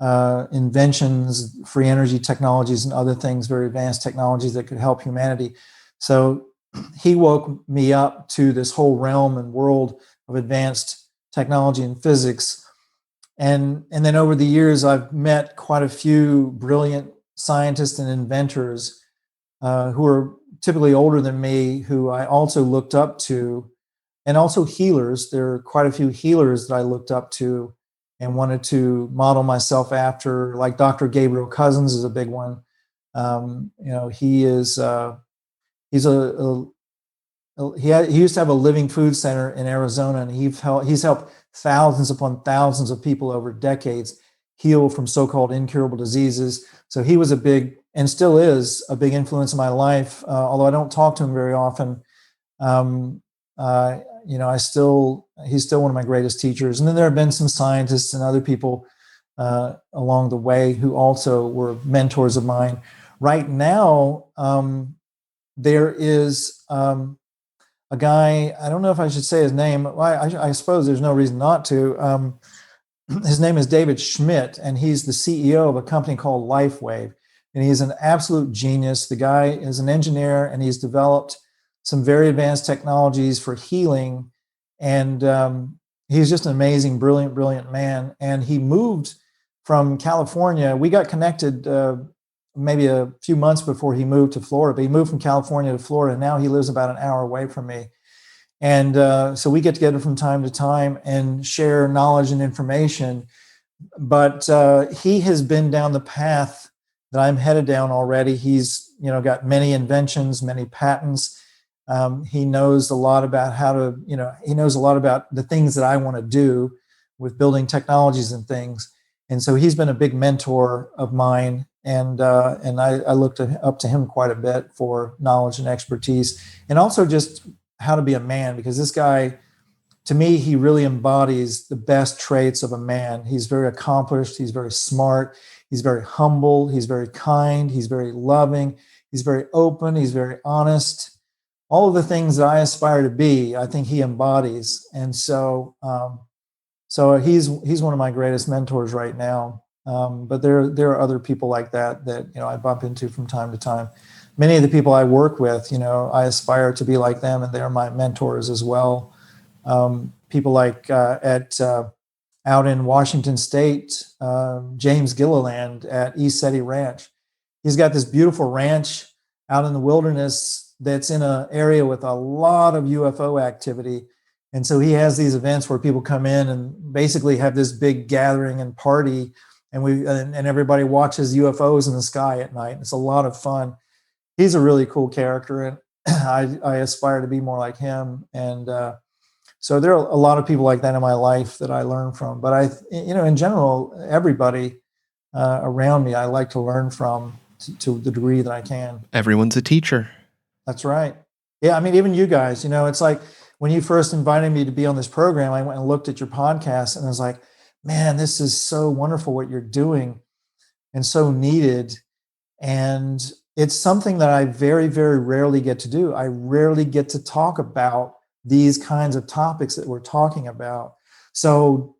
inventions, free energy technologies, and other things, very advanced technologies that could help humanity. So he woke me up to this whole realm and world of advanced technology and physics. And then over the years, I've met quite a few brilliant scientists and inventors who are typically older than me, who I also looked up to, and also healers. There are quite a few healers that I looked up to and wanted to model myself after, like Dr. Gabriel Cousens is a big one. He is he used to have a living food center in Arizona, and he's helped thousands upon thousands of people over decades heal from so-called incurable diseases. So he was a big, and still is, a big influence in my life. Although I don't talk to him very often, he's still one of my greatest teachers. And then there have been some scientists and other people along the way who also were mentors of mine. Right now, there is a guy, I don't know if I should say his name. I suppose there's no reason not to. His name is David Schmidt, and he's the CEO of a company called LifeWave. And he's an absolute genius. The guy is an engineer, and he's developed some very advanced technologies for healing. And he's just an amazing, brilliant man. And he moved from California. We got connected maybe a few months before he moved to Florida, but he moved from California to Florida. And now he lives about an hour away from me. And so we get together from time to time and share knowledge and information. But he has been down the path that I'm headed down already. He's got many inventions, many patents. He knows a lot about he knows a lot about the things that I want to do with building technologies and things. And so he's been a big mentor of mine. And I looked up to him quite a bit for knowledge and expertise, and also just how to be a man, because this guy, to me, he really embodies the best traits of a man. He's very accomplished. He's very smart. He's very humble. He's very kind. He's very loving. He's very open. He's very honest. All of the things that I aspire to be, I think he embodies. And so he's one of my greatest mentors right now. But there are other people like that I bump into from time to time. Many of the people I work with, I aspire to be like them, and they're my mentors as well. People like out in Washington State, James Gilliland at East City Ranch. He's got this beautiful ranch out in the wilderness that's in an area with a lot of UFO activity. And so he has these events where people come in and basically have this big gathering and party, and everybody watches UFOs in the sky at night. It's a lot of fun. He's a really cool character, and I aspire to be more like him. And so there are a lot of people like that in my life that I learn from. But in general, everybody around me, I like to learn from to the degree that I can. Everyone's a teacher. That's right. Yeah, I mean, even you guys, it's like when you first invited me to be on this program, I went and looked at your podcast, and I was like, man, this is so wonderful what you're doing and so needed. And it's something that I very, very rarely get to do. I rarely get to talk about these kinds of topics that we're talking about. So,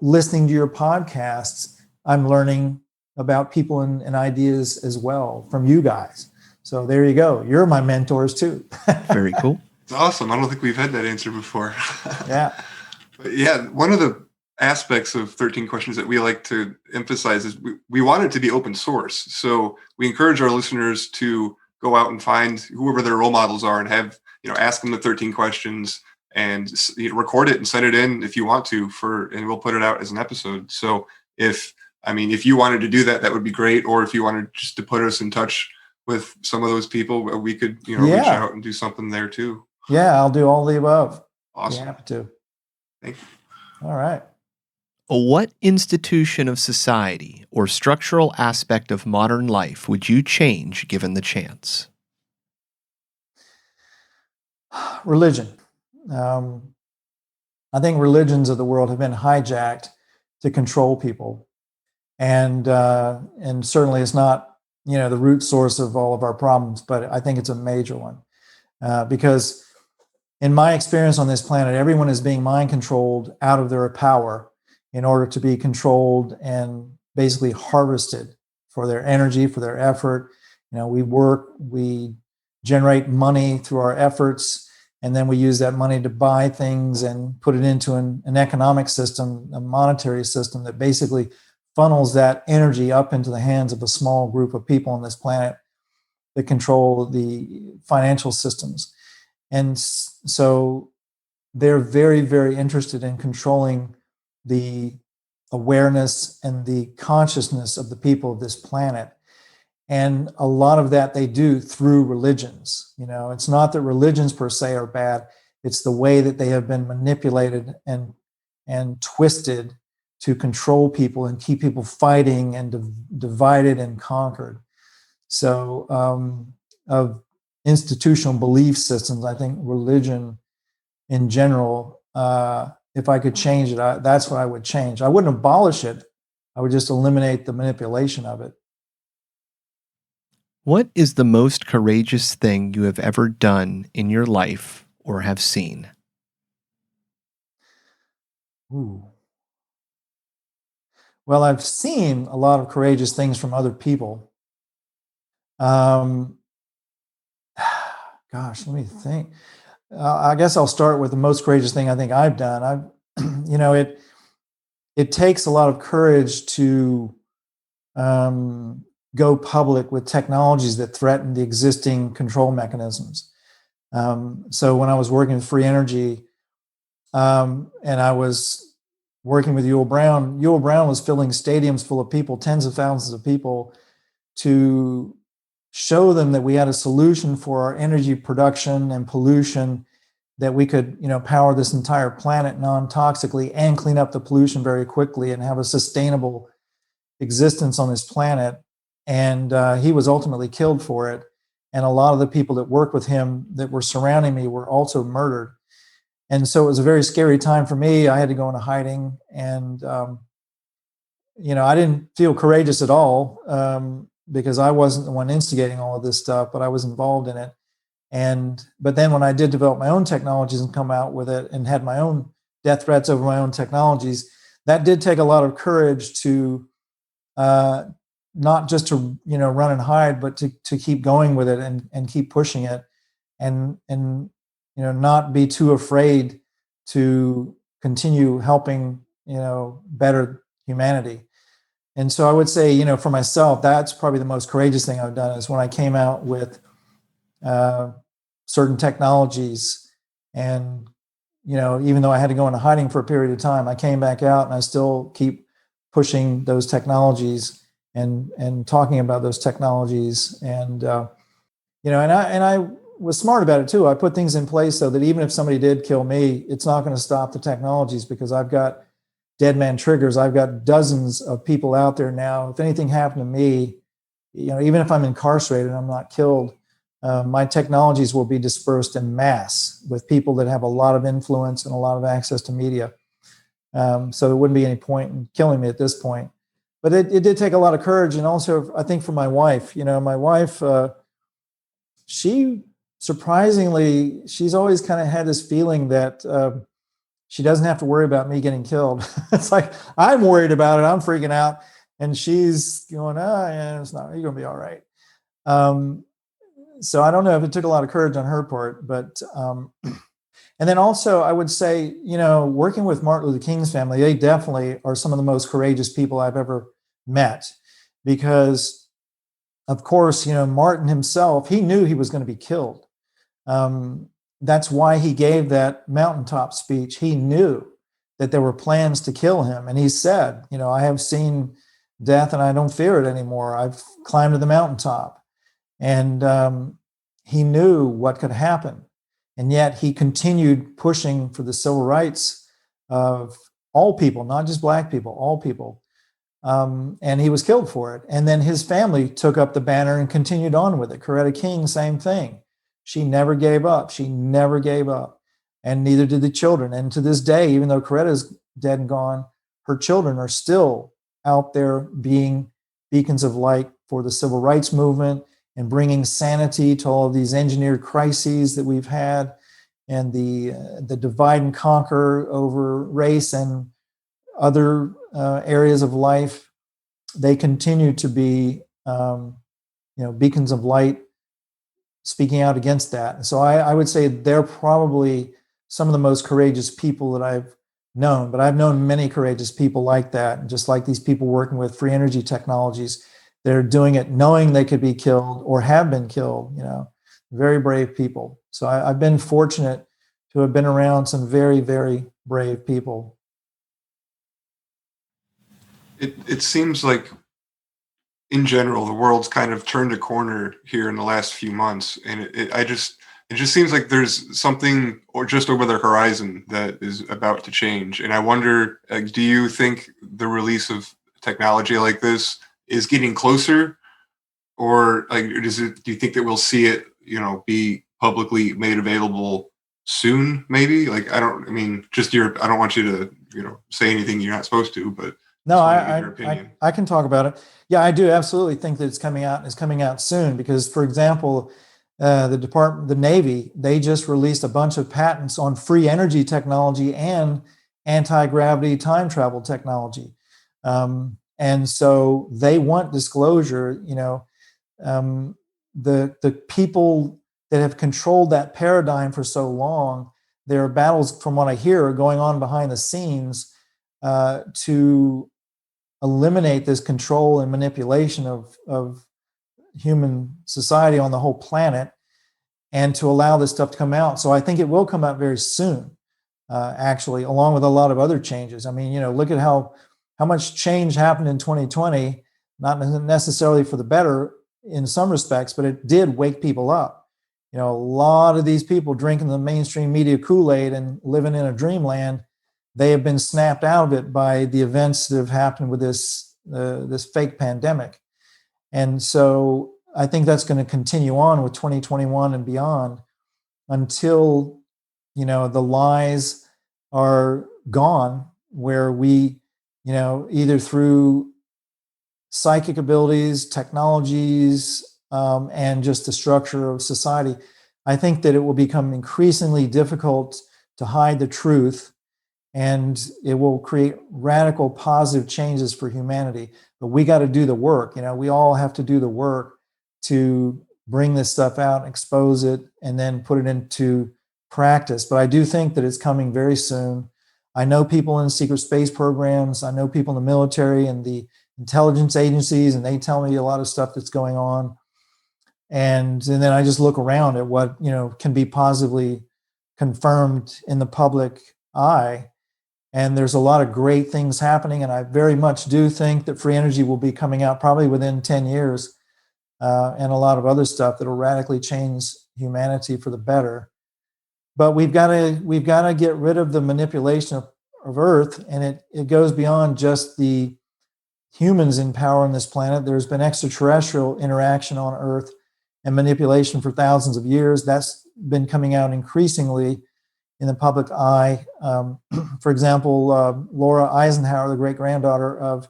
listening to your podcasts, I'm learning about people and ideas as well from you guys. So there you go. You're my mentors too. Very cool. It's awesome. I don't think we've had that answer before. Yeah. But yeah, one of the aspects of 13 questions that we like to emphasize is we want it to be open source. So we encourage our listeners to go out and find whoever their role models are and have, ask them the 13 questions and record it and send it in if you want to and we'll put it out as an episode. So if you wanted to do that, that would be great. Or if you wanted just to put us in touch with some of those people, we could, reach out and do something there too. Yeah, I'll do all the above. Awesome. Be happy to. Thank you. All right. What institution of society or structural aspect of modern life would you change given the chance? Religion. I think religions of the world have been hijacked to control people. And certainly it's not, the root source of all of our problems, but I think it's a major one. Because in my experience on this planet, everyone is being mind controlled out of their power in order to be controlled and basically harvested for their energy, for their effort. We work, we generate money through our efforts, and then we use that money to buy things and put it into an economic system, a monetary system that basically funnels that energy up into the hands of a small group of people on this planet that control the financial systems. And so they're very, very interested in controlling the awareness and the consciousness of the people of this planet. And a lot of that they do through religions. It's not that religions per se are bad. It's the way that they have been manipulated and twisted to control people and keep people fighting and divided and conquered. So of institutional belief systems, I think religion in general, if I could change it, that's what I would change. I wouldn't abolish it. I would just eliminate the manipulation of it. What is the most courageous thing you have ever done in your life or have seen? Ooh. Well, I've seen a lot of courageous things from other people. Gosh, let me think. I guess I'll start with the most courageous thing I think I've done. It takes a lot of courage to go public with technologies that threaten the existing control mechanisms. So when I was working with free energy, and I was working with Yul Brown was filling stadiums full of people, tens of thousands of people, to show them that we had a solution for our energy production and pollution, that we could, power this entire planet non-toxically and clean up the pollution very quickly and have a sustainable existence on this planet. And he was ultimately killed for it. And a lot of the people that worked with him that were surrounding me were also murdered. And so it was a very scary time for me. I had to go into hiding, and I didn't feel courageous at all, because I wasn't the one instigating all of this stuff, but I was involved in it. But then when I did develop my own technologies and come out with it and had my own death threats over my own technologies, that did take a lot of courage to not just to run and hide, but to keep going with it and keep pushing it, and not be too afraid to continue helping better humanity. And so I would say, for myself, that's probably the most courageous thing I've done, is when I came out with certain technologies. And, even though I had to go into hiding for a period of time, I came back out and I still keep pushing those technologies and talking about those technologies. And, and I was smart about it too. I put things in place so that even if somebody did kill me, it's not going to stop the technologies, because I've got dead man triggers. I've got dozens of people out there now. If anything happened to me, even if I'm incarcerated and I'm not killed, my technologies will be dispersed in mass with people that have a lot of influence and a lot of access to media. So there wouldn't be any point in killing me at this point. But it did take a lot of courage. And also, I think for my wife, my wife, she surprisingly, she's always kind of had this feeling that she doesn't have to worry about me getting killed. It's like, I'm worried about it. I'm freaking out. And she's going, yeah, it's not, you're going to be all right. So I don't know if it took a lot of courage on her part, but, and then also I would say, working with Martin Luther King's family, they definitely are some of the most courageous people I've ever met, because of course, Martin himself, he knew he was going to be killed. That's why he gave that mountaintop speech. He knew that there were plans to kill him. And he said, I have seen death and I don't fear it anymore. I've climbed to the mountaintop. And he knew what could happen. And yet he continued pushing for the civil rights of all people, not just Black people, all people. And he was killed for it. And then his family took up the banner and continued on with it. Coretta King, same thing. She never gave up. She never gave up. and neither did the children. And to this day, even though Coretta's dead and gone, her children are still out there being beacons of light for the civil rights movement and bringing sanity to all of these engineered crises that we've had, and the divide and conquer over race and other areas of life. They continue to be, beacons of light, speaking out against that. And so I would say they're probably some of the most courageous people that I've known. But I've known many courageous people like that, and just like these people working with free energy technologies. They're doing it knowing they could be killed or have been killed. Very brave people. So I've been fortunate to have been around some very, very brave people. It seems like, in general, the world's kind of turned a corner here in the last few months, and it just seems like there's something or just over the horizon that is about to change. And I wonder, do you think the release of technology like this is getting closer, or do you think that we'll see it, be publicly made available soon? Maybe. I don't want you to, say anything you're not supposed to, but no, I can talk about it. Yeah, I do absolutely think that it's coming out soon, because, for example, the Navy, they just released a bunch of patents on free energy technology and anti-gravity time travel technology. And so they want disclosure. The people that have controlled that paradigm for so long, there are battles, from what I hear, are going on behind the scenes to eliminate this control and manipulation of human society on the whole planet, and to allow this stuff to come out. So I think it will come out very soon, actually, along with a lot of other changes. I mean, look at how much change happened in 2020, not necessarily for the better in some respects, but it did wake people up. A lot of these people drinking the mainstream media Kool-Aid and living in a dreamland, they have been snapped out of it by the events that have happened with this fake pandemic. And so I think that's going to continue on with 2021 and beyond, until, the lies are gone, where we, either through psychic abilities, technologies, and just the structure of society, I think that it will become increasingly difficult to hide the truth, and it will create radical positive changes for humanity. But we got to do the work. We all have to do the work to bring this stuff out, expose it, and then put it into practice. But I do think that it's coming very soon. I know people in secret space programs. I know people in the military and the intelligence agencies, and they tell me a lot of stuff that's going on. And then I just look around at what, can be positively confirmed in the public eye. And there's a lot of great things happening. And I very much do think that free energy will be coming out probably within 10 years, and a lot of other stuff that will radically change humanity for the better. But we've got to get rid of the manipulation of Earth. And it goes beyond just the humans in power on this planet. There's been extraterrestrial interaction on Earth and manipulation for thousands of years. That's been coming out increasingly in the public eye. For example, Laura Eisenhower, the great-granddaughter of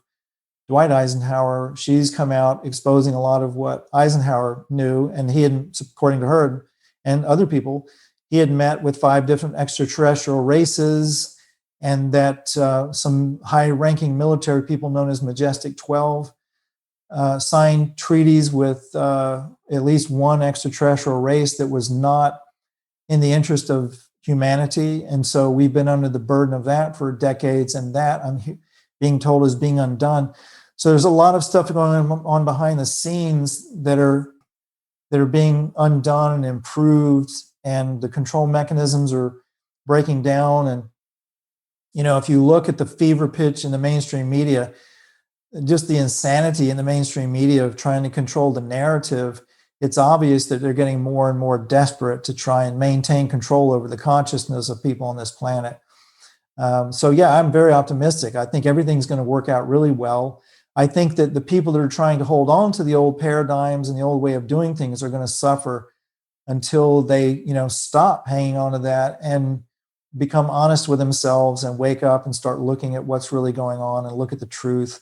Dwight Eisenhower, she's come out exposing a lot of what Eisenhower knew, and he had, according to her and other people, he had met with 5 different extraterrestrial races, and that some high-ranking military people known as Majestic 12 signed treaties with at least one extraterrestrial race that was not in the interest of humanity. And so we've been under the burden of that for decades, and that, I'm being told, is being undone. So there's a lot of stuff going on behind the scenes that are being undone and improved, and the control mechanisms are breaking down. And, if you look at the fever pitch in the mainstream media, just the insanity in the mainstream media of trying to control the narrative, it's obvious that they're getting more and more desperate to try and maintain control over the consciousness of people on this planet. So yeah, I'm very optimistic. I think everything's going to work out really well. I think that the people that are trying to hold on to the old paradigms and the old way of doing things are going to suffer until they, stop hanging on to that and become honest with themselves and wake up and start looking at what's really going on and look at the truth.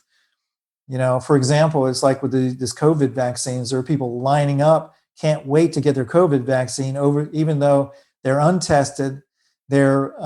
For example, it's like with this COVID vaccines, there are people lining up, can't wait to get their COVID vaccine even though they're untested. There's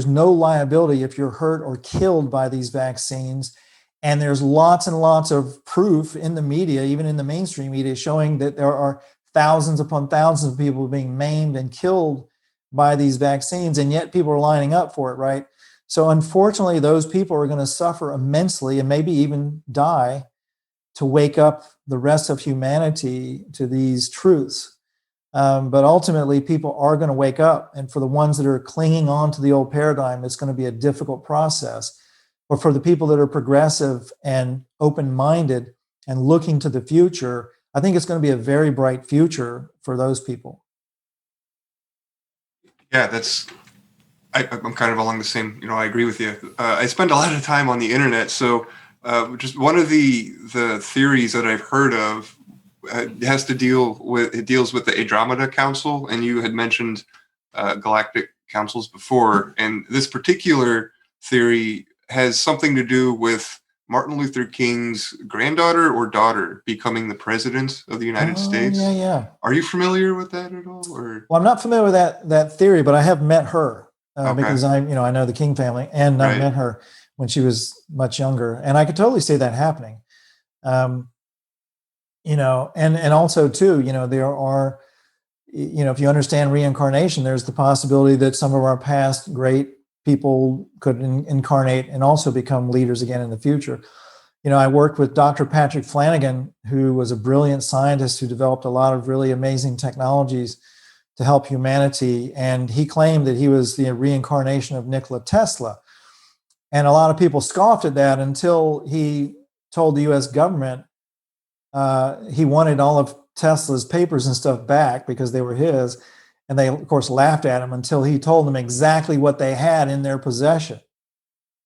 no liability if you're hurt or killed by these vaccines. And there's lots and lots of proof in the media, even in the mainstream media, showing that there are thousands upon thousands of people being maimed and killed by these vaccines. And yet people are lining up for it, right? So unfortunately, those people are going to suffer immensely and maybe even die to wake up the rest of humanity to these truths. But ultimately, people are going to wake up. And for the ones that are clinging on to the old paradigm, it's going to be a difficult process. But for the people that are progressive and open-minded and looking to the future, I think it's going to be a very bright future for those people. Yeah, I'm kind of along the same, I agree with you. I spend a lot of time on the internet. So just one of the theories that I've heard of deals with the Andromeda Council. And you had mentioned galactic councils before. And this particular theory has something to do with Martin Luther King's granddaughter or daughter becoming the president of the United States. Yeah. Are you familiar with that at all? Or? Well, I'm not familiar with that theory, but I have met her because I know the King family, and I met her when she was much younger, and I could totally see that happening. And also too, there are, if you understand reincarnation, there's the possibility that some of our past great people could incarnate and also become leaders again in the future. I worked with Dr. Patrick Flanagan, who was a brilliant scientist who developed a lot of really amazing technologies to help humanity. And he claimed that he was the reincarnation of Nikola Tesla. And a lot of people scoffed at that until he told the US government he wanted all of Tesla's papers and stuff back because they were his. And they, of course, laughed at him until he told them exactly what they had in their possession.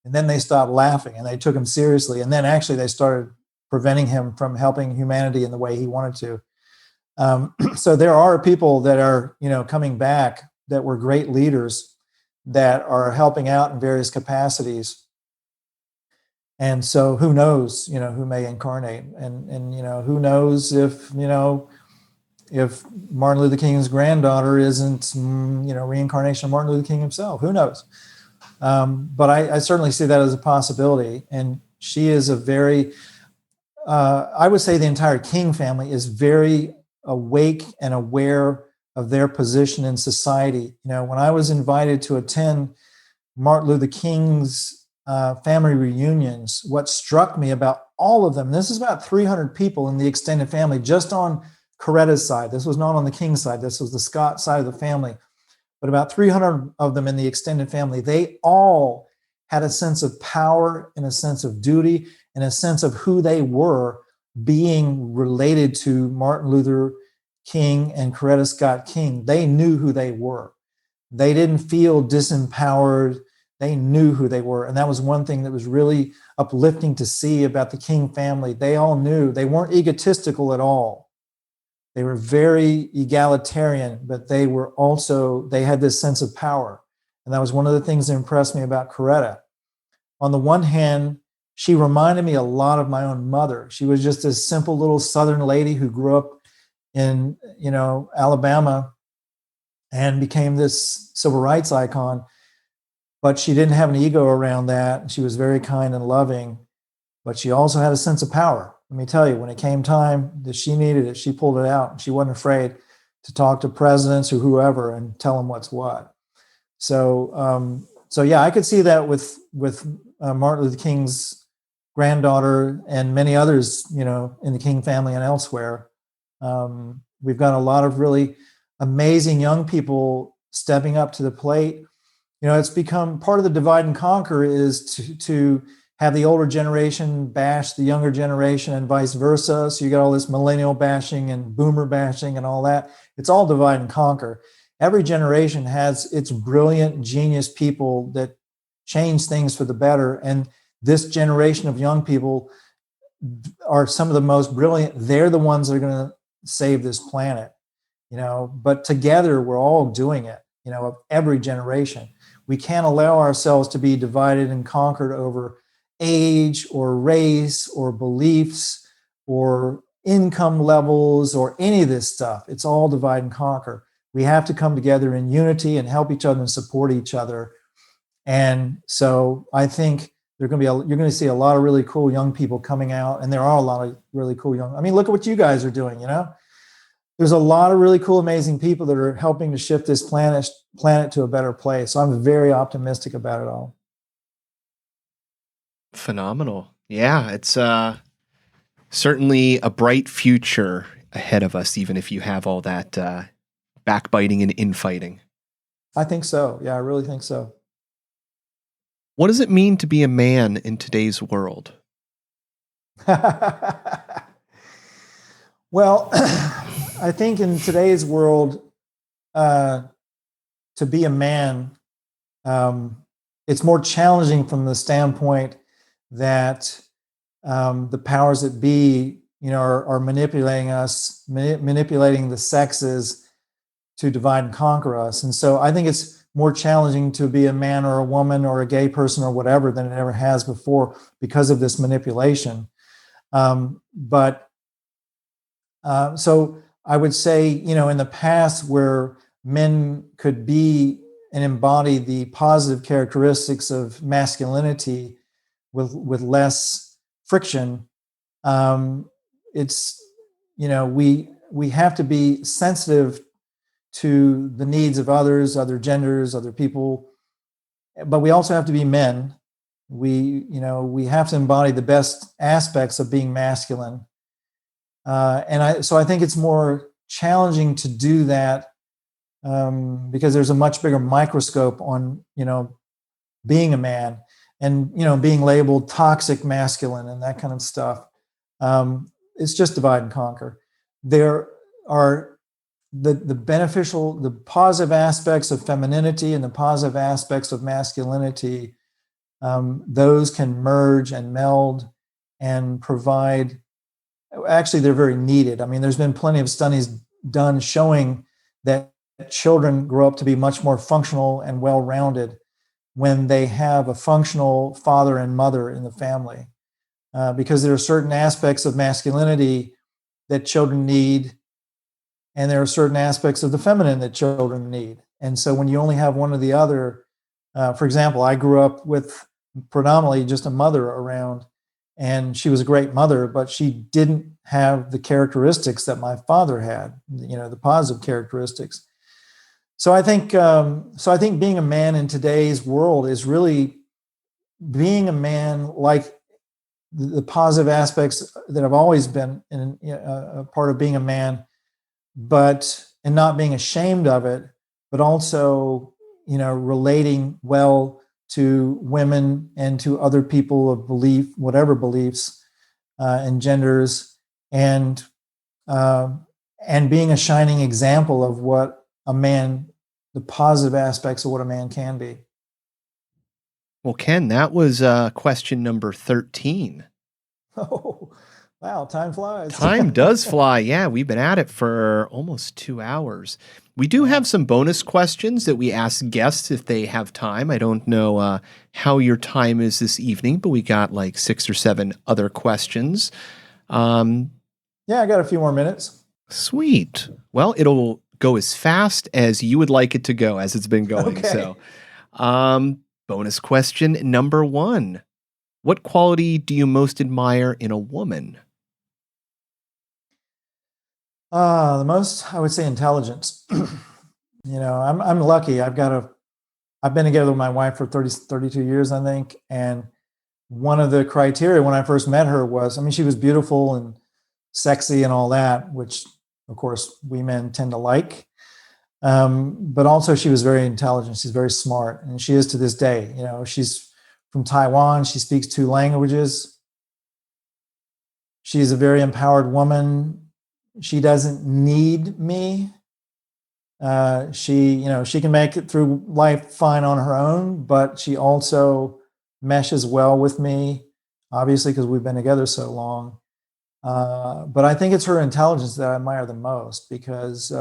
And then they stopped laughing and they took him seriously. And then actually they started preventing him from helping humanity in the way he wanted to. So there are people that are, coming back that were great leaders that are helping out in various capacities. And so who knows, who may incarnate, and who knows if Martin Luther King's granddaughter isn't, reincarnation of Martin Luther King himself. Who knows? But I certainly see that as a possibility. And she is a very, I would say the entire King family is very awake and aware of their position in society. When I was invited to attend Martin Luther King's family reunions, what struck me about all of them, this is about 300 people in the extended family, just on Coretta's side. This was not on the King side. This was the Scott side of the family. But about 300 of them in the extended family, they all had a sense of power and a sense of duty and a sense of who they were being related to Martin Luther King and Coretta Scott King. They knew who they were. They didn't feel disempowered. They knew who they were. And that was one thing that was really uplifting to see about the King family. They all knew. They weren't egotistical at all. They were very egalitarian, but they had this sense of power. And that was one of the things that impressed me about Coretta. On the one hand, she reminded me a lot of my own mother. She was just this simple little Southern lady who grew up in, Alabama and became this civil rights icon. But she didn't have an ego around that. She was very kind and loving, but she also had a sense of power. Let me tell you, when it came time that she needed it, she pulled it out. She wasn't afraid to talk to presidents or whoever and tell them what's what. So yeah, I could see that with Martin Luther King's granddaughter and many others, in the King family and elsewhere. We've got a lot of really amazing young people stepping up to the plate. It's become part of the divide and conquer is to have the older generation bash the younger generation and vice versa. So you got all this millennial bashing and boomer bashing and all that. It's all divide and conquer. Every generation has its brilliant, genius people that change things for the better. And this generation of young people are some of the most brilliant. They're the ones that are going to save this planet, But together, we're all doing it. of every generation. We can't allow ourselves to be divided and conquered over age or race or beliefs or income levels or any of this stuff. It's all divide and conquer. We have to come together in unity and help each other and support each other. And so I think you're going to see a lot of really cool young people coming out, and there are a lot of really cool young. I mean, look at what you guys are doing. There's a lot of really cool, amazing people that are helping to shift this planet to a better place. So I'm very optimistic about it all. Phenomenal. Yeah, it's certainly a bright future ahead of us, even if you have all that backbiting and infighting. I think so. Yeah, I really think so. What does it mean to be a man in today's world? Well, I think in today's world, to be a man, it's more challenging from the standpoint that the powers that be, are manipulating us, manipulating the sexes to divide and conquer us. And so I think it's more challenging to be a man or a woman or a gay person or whatever than it ever has before because of this manipulation. So I would say, in the past where men could be and embody the positive characteristics of masculinity with less friction, it's, we have to be sensitive to the needs of others, other genders, other people, but we also have to be men. We have to embody the best aspects of being masculine. So I think it's more challenging to do that because there's a much bigger microscope on, being a man and, being labeled toxic masculine and that kind of stuff. It's just divide and conquer. There are the beneficial, the positive aspects of femininity and the positive aspects of masculinity. Those can merge and meld and provide. Actually, they're very needed. I mean, there's been plenty of studies done showing that children grow up to be much more functional and well-rounded when they have a functional father and mother in the family, because there are certain aspects of masculinity that children need, and there are certain aspects of the feminine that children need. And so when you only have one or the other, for example, I grew up with predominantly just a mother around, and she was a great mother, but she didn't have the characteristics that my father had, the positive characteristics. So I think being a man in today's world is really being a man like the positive aspects that have always been a part of being a man, and not being ashamed of it, but also, relating well to women and to other people of belief, whatever beliefs and genders, and being a shining example of what a man, the positive aspects of what a man can be. Well, Ken, that was question number 13. Oh, wow, time flies. Time does fly. Yeah, we've been at it for almost 2 hours. We do have some bonus questions that we ask guests if they have time. I don't know how your time is this evening, but we got like 6 or 7 other questions. Yeah, I got a few more minutes. Sweet. Well, it'll go as fast as you would like it to go, as it's been going. Okay. So, bonus question number 1. What quality do you most admire in a woman? The most, I would say, intelligence. I'm lucky. I've been together with my wife for 32 years, I think. And one of the criteria when I first met her was, she was beautiful and sexy and all that, which of course we men tend to like. But also she was very intelligent. She's very smart, and she is to this day. She's from Taiwan. She speaks 2 languages. She's a very empowered woman. She doesn't need me. She can make it through life fine on her own, but she also meshes well with me, obviously, because we've been together so long. But I think it's her intelligence that I admire the most, because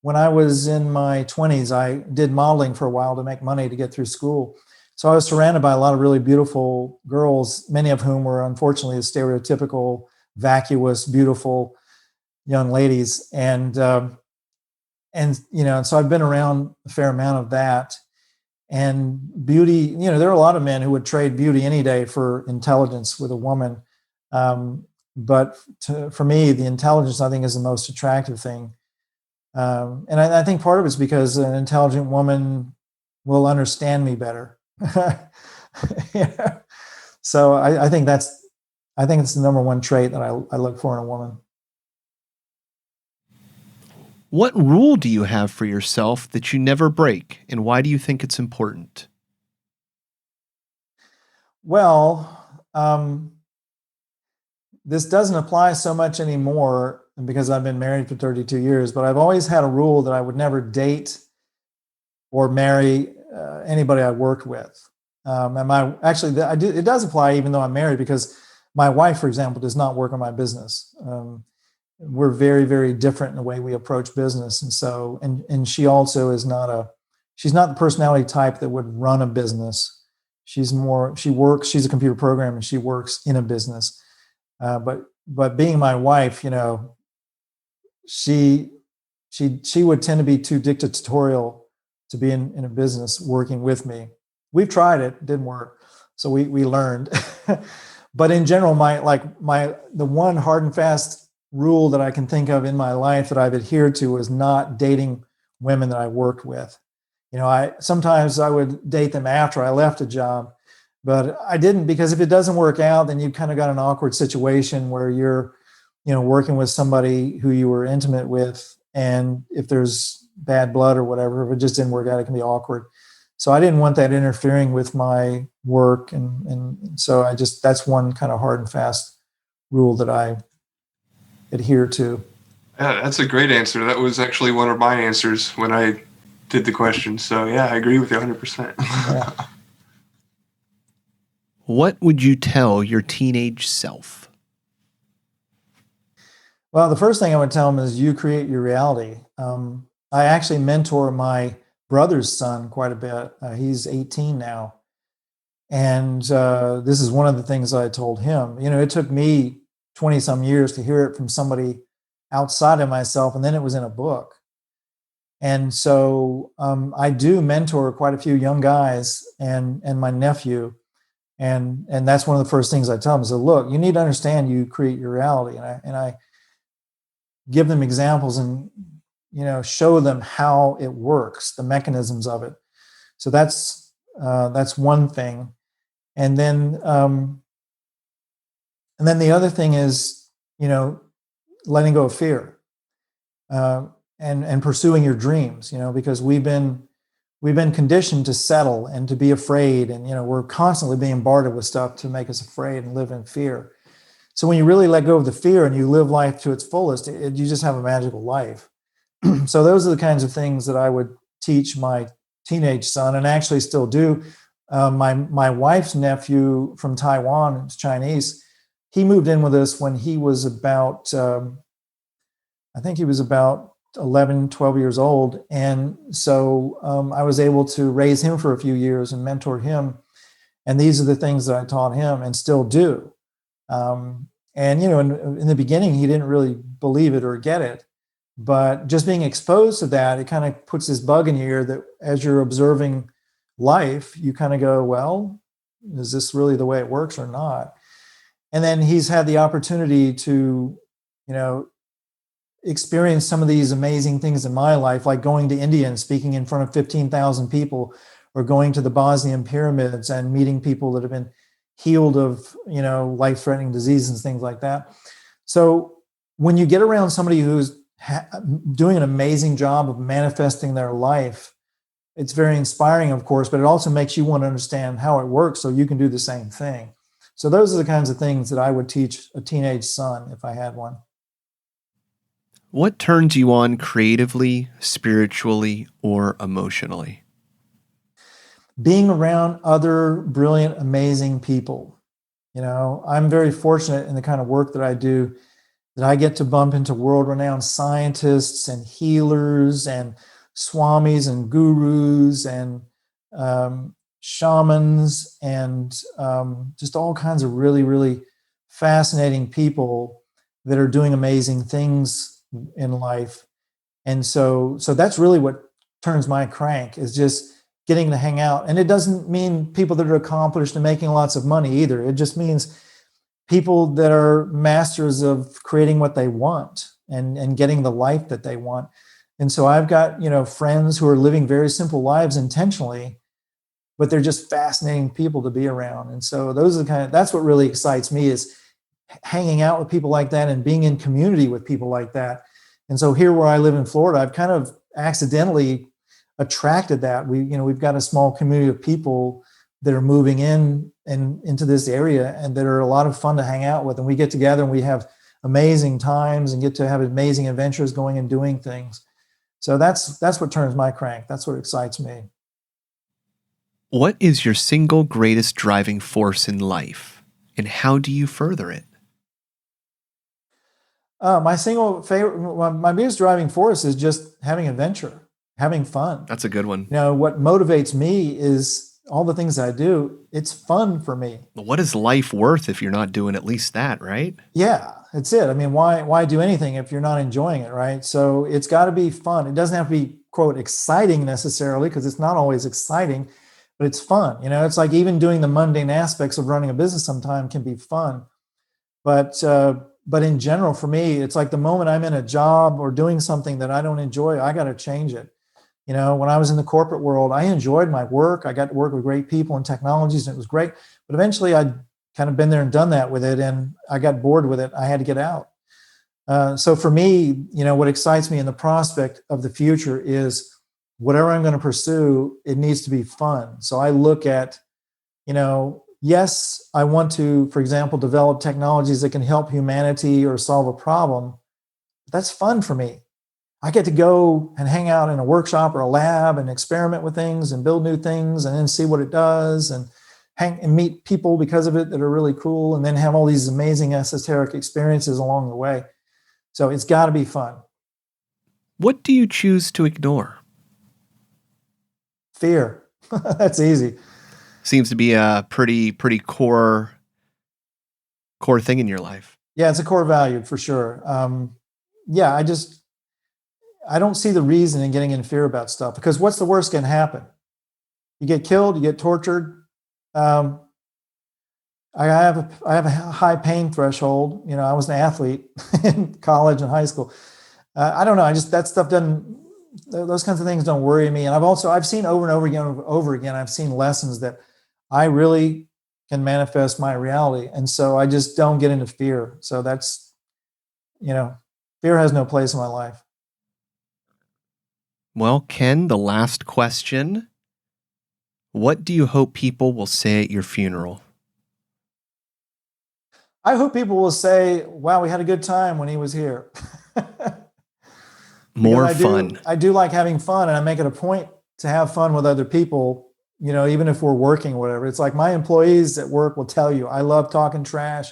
when I was in my 20s, I did modeling for a while to make money to get through school. So I was surrounded by a lot of really beautiful girls, many of whom were unfortunately the stereotypical, vacuous, beautiful young ladies. And so I've been around a fair amount of that. And beauty, there are a lot of men who would trade beauty any day for intelligence with a woman. But for me, the intelligence, I think, is the most attractive thing. And I think part of it's because an intelligent woman will understand me better. Yeah. So I think it's the number one trait that I look for in a woman. What rule do you have for yourself that you never break, and why do you think it's important? Well, this doesn't apply so much anymore because I've been married for 32 years, but I've always had a rule that I would never date or marry anybody I worked with. It does apply even though I'm married, because my wife, for example, does not work on my business. We're very, very different in the way we approach business. And so, and she also she's not the personality type that would run a business. She's a computer programmer and she works in a business. But being my wife, she would tend to be too dictatorial to be in a business working with me. We've tried it, didn't work. So we learned. But in general, the one hard and fast rule that I can think of in my life that I've adhered to is not dating women that I worked with. Sometimes I would date them after I left a job, but I didn't, because if it doesn't work out, then you've kind of got an awkward situation where you're, working with somebody who you were intimate with. And if there's bad blood or whatever, if it just didn't work out, it can be awkward. So I didn't want that interfering with my work. And so that's one kind of hard and fast rule that I adhere to. Yeah, that's a great answer. That was actually one of my answers when I did the question. So yeah, I agree with you 100%. Yeah. What would you tell your teenage self? Well, the first thing I would tell them is you create your reality. I actually mentor my brother's son quite a bit. He's 18 now. And this is one of the things I told him. It took me 20 some years to hear it from somebody outside of myself. And then it was in a book. And so I do mentor quite a few young guys and my nephew. And that's one of the first things I tell them is, look, you need to understand you create your reality. And I give them examples and, show them how it works, the mechanisms of it. So that's one thing. And then the other thing is, letting go of fear, and pursuing your dreams, because we've been conditioned to settle and to be afraid. And, we're constantly being bombarded with stuff to make us afraid and live in fear. So when you really let go of the fear and you live life to its fullest, you just have a magical life. So those are the kinds of things that I would teach my teenage son, and actually still do. My wife's nephew from Taiwan, it's Chinese, he moved in with us when he was about, I think he was about 11, 12 years old. And so I was able to raise him for a few years and mentor him. And these are the things that I taught him and still do. And, in the beginning, he didn't really believe it or get it. But just being exposed to that, it kind of puts this bug in your ear that as you're observing life, you kind of go, well, is this really the way it works or not? And then he's had the opportunity to, experience some of these amazing things in my life, like going to India and speaking in front of 15,000 people, or going to the Bosnian pyramids and meeting people that have been healed of, life-threatening diseases and things like that. So when you get around somebody who's doing an amazing job of manifesting their life, it's very inspiring, of course, but it also makes you want to understand how it works so you can do the same thing. So those are the kinds of things that I would teach a teenage son if I had one. What turns you on creatively, spiritually, or emotionally? Being around other brilliant, amazing people. I'm very fortunate in the kind of work that I do that I get to bump into world-renowned scientists and healers and swamis and gurus and shamans and just all kinds of really, really fascinating people that are doing amazing things in life. And so that's really what turns my crank, is just getting to hang out. And it doesn't mean people that are accomplished and making lots of money either. It just means people that are masters of creating what they want and getting the life that they want. And so I've got, friends who are living very simple lives intentionally, but they're just fascinating people to be around. And so that's what really excites me, is hanging out with people like that and being in community with people like that. And so here where I live in Florida, I've kind of accidentally attracted that. We've got a small community of people that are moving in and into this area and that are a lot of fun to hang out with. And we get together and we have amazing times and get to have amazing adventures going and doing things. So that's what turns my crank. That's what excites me. What is your single greatest driving force in life, and how do you further it? My single favorite, my biggest driving force is just having adventure, having fun. That's a good one. What motivates me is all the things I do. It's fun for me. What is life worth if you're not doing at least that, right? Yeah, that's it. I mean, why do anything if you're not enjoying it, right? So it's got to be fun. It doesn't have to be, quote, exciting necessarily, because it's not always exciting, but it's fun. It's like even doing the mundane aspects of running a business sometimes can be fun. But in general, for me, it's like the moment I'm in a job or doing something that I don't enjoy, I got to change it. When I was in the corporate world, I enjoyed my work. I got to work with great people and technologies, and it was great. But eventually I'd kind of been there and done that with it, and I got bored with it. I had to get out. So for me, what excites me in the prospect of the future is whatever I'm going to pursue, it needs to be fun. So I look at, yes, I want to, for example, develop technologies that can help humanity or solve a problem. That's fun for me. I get to go and hang out in a workshop or a lab and experiment with things and build new things and then see what it does and meet people because of it that are really cool, and then have all these amazing esoteric experiences along the way. So it's got to be fun. What do you choose to ignore? Fear. That's easy. Seems to be a pretty core thing in your life. Yeah, it's a core value for sure. I don't see the reason in getting in fear about stuff, because what's the worst can happen? You get killed, you get tortured. I have a high pain threshold. I was an athlete in college and high school. I don't know. That stuff those kinds of things don't worry me. And I've seen over and over again, I've seen lessons that I really can manifest my reality. And so I just don't get into fear. So that's, fear has no place in my life. Well, Ken, the last question. What do you hope people will say at your funeral? I hope people will say, wow, we had a good time when he was here. More fun. I do like having fun, and I make it a point to have fun with other people, even if we're working or whatever. It's like my employees at work will tell you, I love talking trash.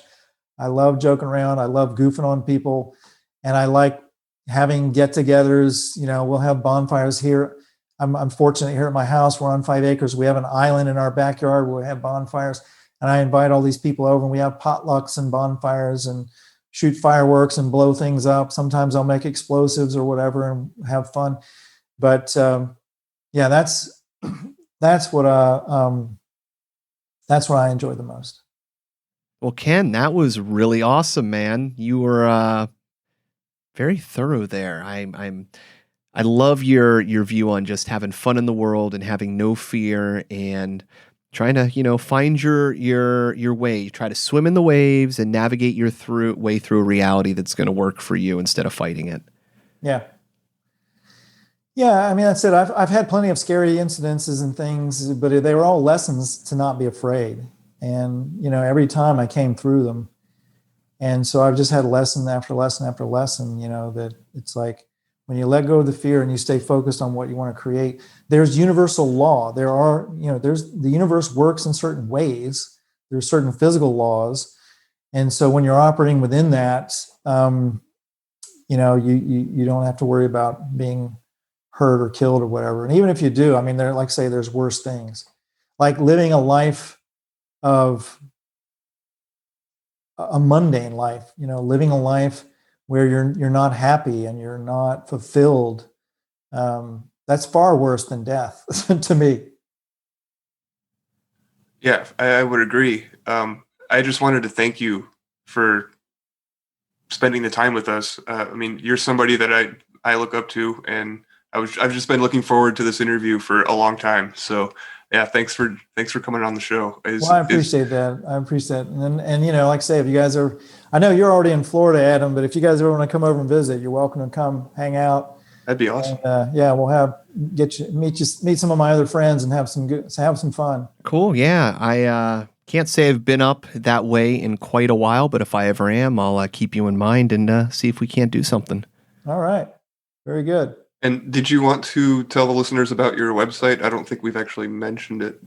I love joking around. I love goofing on people. And I like having get-togethers. We'll have bonfires here. I'm fortunate here at my house. We're on 5 acres. We have an island in our backyard where we have bonfires. And I invite all these people over, and we have potlucks and bonfires and shoot fireworks and blow things up. Sometimes I'll make explosives or whatever and have fun. But that's what I enjoy the most. Well, Ken, that was really awesome, man. You were very thorough there. I love your view on just having fun in the world and having no fear and trying to, find your way. You try to swim in the waves and navigate your way through a reality that's going to work for you instead of fighting it. Yeah. Yeah, I mean, that's it. I've had plenty of scary incidences and things, but they were all lessons to not be afraid. And, every time I came through them. And so I've just had lesson after lesson after lesson, that it's like when you let go of the fear and you stay focused on what you want to create, there's universal law. The universe works in certain ways. There's certain physical laws. And so when you're operating within that, you don't have to worry about being hurt or killed or whatever. And even if you do, I mean, there's worse things, like living a life of a mundane life, living a life where you're not happy and you're not fulfilled. That's far worse than death to me. Yeah, I would agree. I just wanted to thank you for spending the time with us. I mean, you're somebody that I look up to, and I've just been looking forward to this interview for a long time. So yeah, thanks for coming on the show. I appreciate that. I appreciate it. And like I say, if you guys I know you're already in Florida, Adam, but if you guys ever want to come over and visit, you're welcome to come hang out. That'd be awesome. And, we'll meet some of my other friends and have some fun. Cool. Yeah. I can't say I've been up that way in quite a while, but if I ever am, I'll keep you in mind and see if we can't do something. All right. Very good. And did you want to tell the listeners about your website? I don't think we've actually mentioned it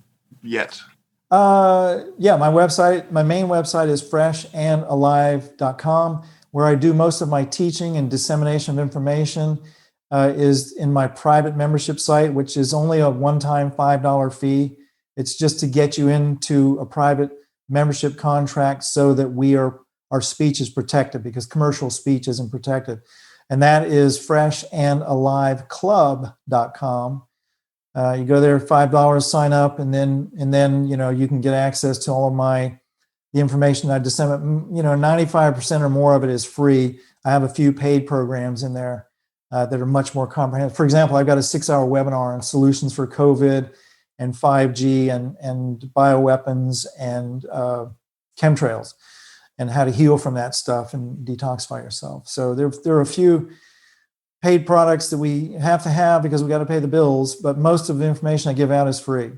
yet. My main website is freshandalive.com, where I do most of my teaching and dissemination of information is in my private membership site, which is only a one-time $5 fee. It's just to get you into a private membership contract so that our speech is protected, because commercial speech isn't protected. And that is freshandaliveclub.com. You go there, $5, sign up, and then you can get access to all of the information I disseminate. 95% or more of it is free. I have a few paid programs in there that are much more comprehensive. For example, I've got a 6-hour webinar on solutions for COVID and 5G and bioweapons and chemtrails, and how to heal from that stuff and detoxify yourself. So there are a few paid products that we have to have because we got to pay the bills, but most of the information I give out is free.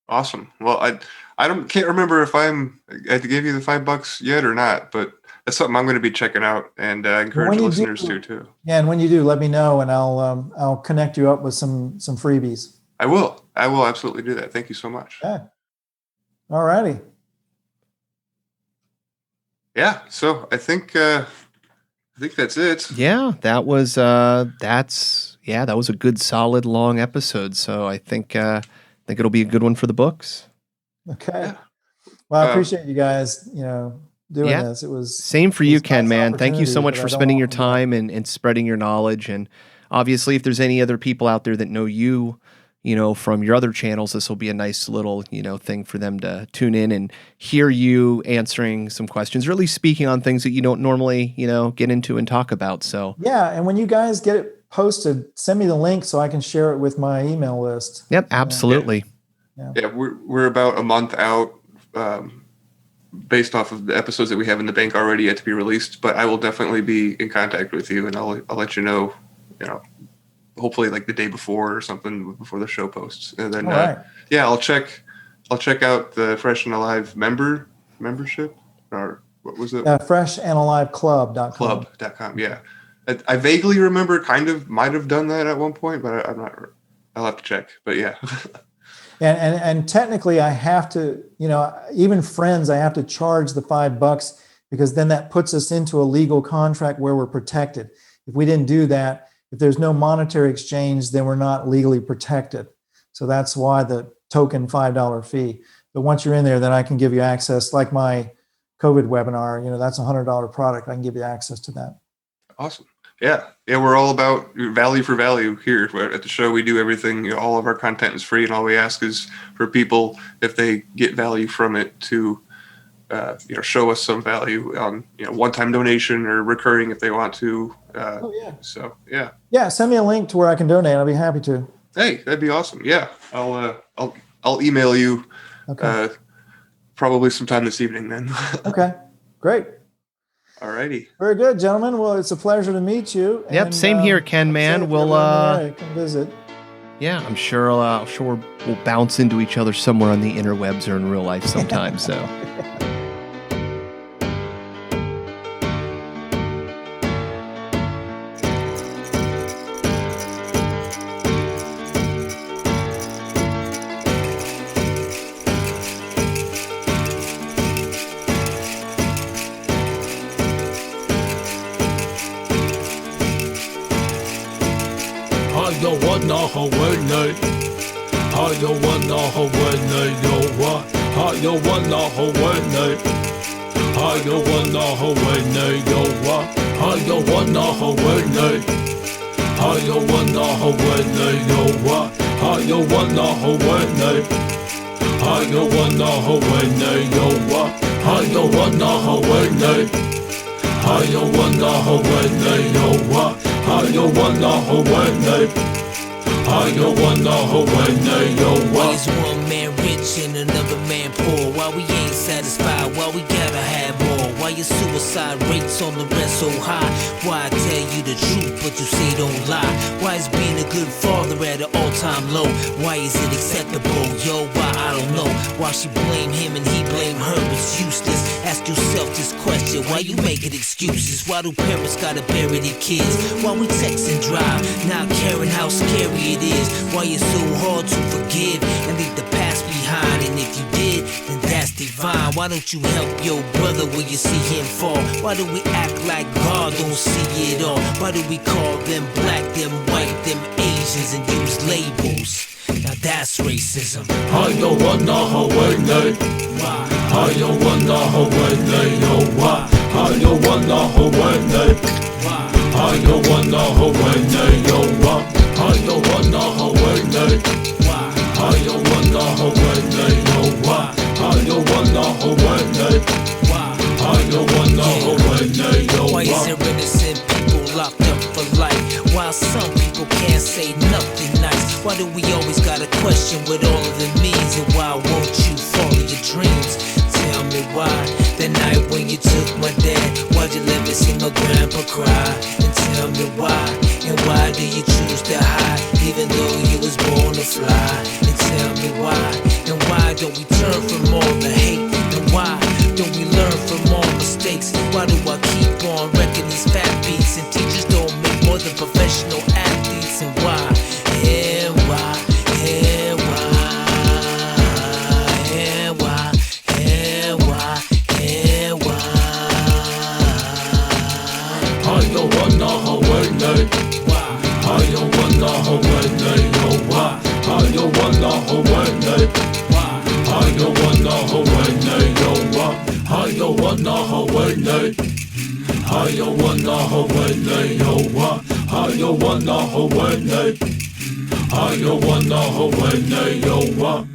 Awesome. Well, I can't remember if I gave you the $5 yet or not, but that's something I'm going to be checking out, and encourage listeners to too. Yeah, and when you do, let me know, and I'll connect you up with some freebies. I will absolutely do that. Thank you so much. Yeah. All righty. Yeah. So I think that's it. Yeah, that was that was a good, solid, long episode. So I think it'll be a good one for the books. Okay. Yeah. Well, I appreciate you guys, doing this. It was same for you, Ken, man. Thank you so much for spending your time and spreading your knowledge. And obviously, if there's any other people out there that know you, from your other channels, this will be a nice little, thing for them to tune in and hear you answering some questions, or at least speaking on things that you don't normally, get into and talk about. So yeah. And when you guys get it posted, send me the link so I can share it with my email list. Yep. Absolutely. Yeah. We're about a month out, based off of the episodes that we have in the bank already yet to be released, but I will definitely be in contact with you, and I'll let you know, hopefully like the day before or something, before the show posts. And then, I'll check out the Fresh and Alive membership, or what was it? Freshandaliveclub.com. Club.com. Yeah. I vaguely remember might have done that at one point, but I'm not, I'll have to check, but yeah. and technically I have to, even friends, I have to charge the $5 because then that puts us into a legal contract where we're protected. If we didn't do that, if there's no monetary exchange, then we're not legally protected. So that's why the token $5 fee. But once you're in there, then I can give you access, like my COVID webinar, that's a $100 product. I can give you access to that. Awesome. Yeah. Yeah. We're all about value for value here at the show. We do everything, all of our content is free, and all we ask is for people, if they get value from it, to show us some value on, one-time donation or recurring if they want to. So, yeah. Yeah. Send me a link to where I can donate. I'll be happy to. Hey, that'd be awesome. Yeah. I'll email you, probably sometime this evening then. Okay. Great. All righty. Very good, gentlemen. Well, it's a pleasure to meet you. Yep. Same here, Ken, man. We'll, come visit. Yeah, I'm sure we'll bounce into each other somewhere on the interwebs or in real life sometime. So. wanna holiday? How you wanna holiday? Yo what? How you wanna holiday? How you wanna holiday? Yo what? How you wanna holiday? How you wanna holiday? Yo what? How you wanna holiday? How you wanna holiday? Yo what? How you wanna holiday? How you wanna holiday? Yo what? How you wanna holiday? How you wanna holiday? Yo Why what? is one man rich and another man poor? Why we ain't satisfied? Why we gotta have more? Why your suicide rates on the rest so high? Why I tell you the truth but you say don't lie? Why is being a good father at an all-time low? Why is it acceptable? Yo, why? I don't know. Why she blame him and he blame her? It's useless. Ask yourself this question. Why you making excuses? Why do parents gotta bury their kids? Why we text and drive, not caring how scary it is? Why it's so hard to forgive and leave the past behind? And if you did, then that's divine. Why don't you help your brother when you see him fall? Why do we act like God don't see it all? Why do we call them black, them white, them Asians and use labels? Now that's racism. How you wanna holiday? Why? How you wanna holiday? Yo what? How you wanna holiday? Why? How you wanna holiday? Yo what? How you wanna holiday? Why? How you wanna holiday? Yo what? How you wanna holiday? Why? How you wanna holiday? Yo Why is what? there innocent people locked up for life? While some people can't say nothing nice. Why do we always gotta question what all of it means? And why won't you follow your dreams? Tell me why. The night when you took my dad, why'd you let me see my grandpa cry? And tell me why. And why do you choose to hide, even though you was born to fly? And tell me why. And why don't we turn from all the hate? And why don't we learn from all mistakes? Why do I keep on wrecking these fat beats? And teachers don't make more than professional athletes. And why? And why? And why? And why? And why? And why? How you wanna holiday? Why? How you wanna holiday? Yo what? How you wanna holiday? Why? How you wanna holiday? Yo what? How you wanna holiday? How you wanna holiday? Yo what? How you wanna holiday? How you wanna holiday? Yo what?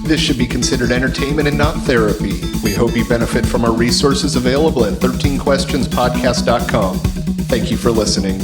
This should be considered entertainment and not therapy. We hope you benefit from our resources available at 13questionspodcast.com. Thank you for listening.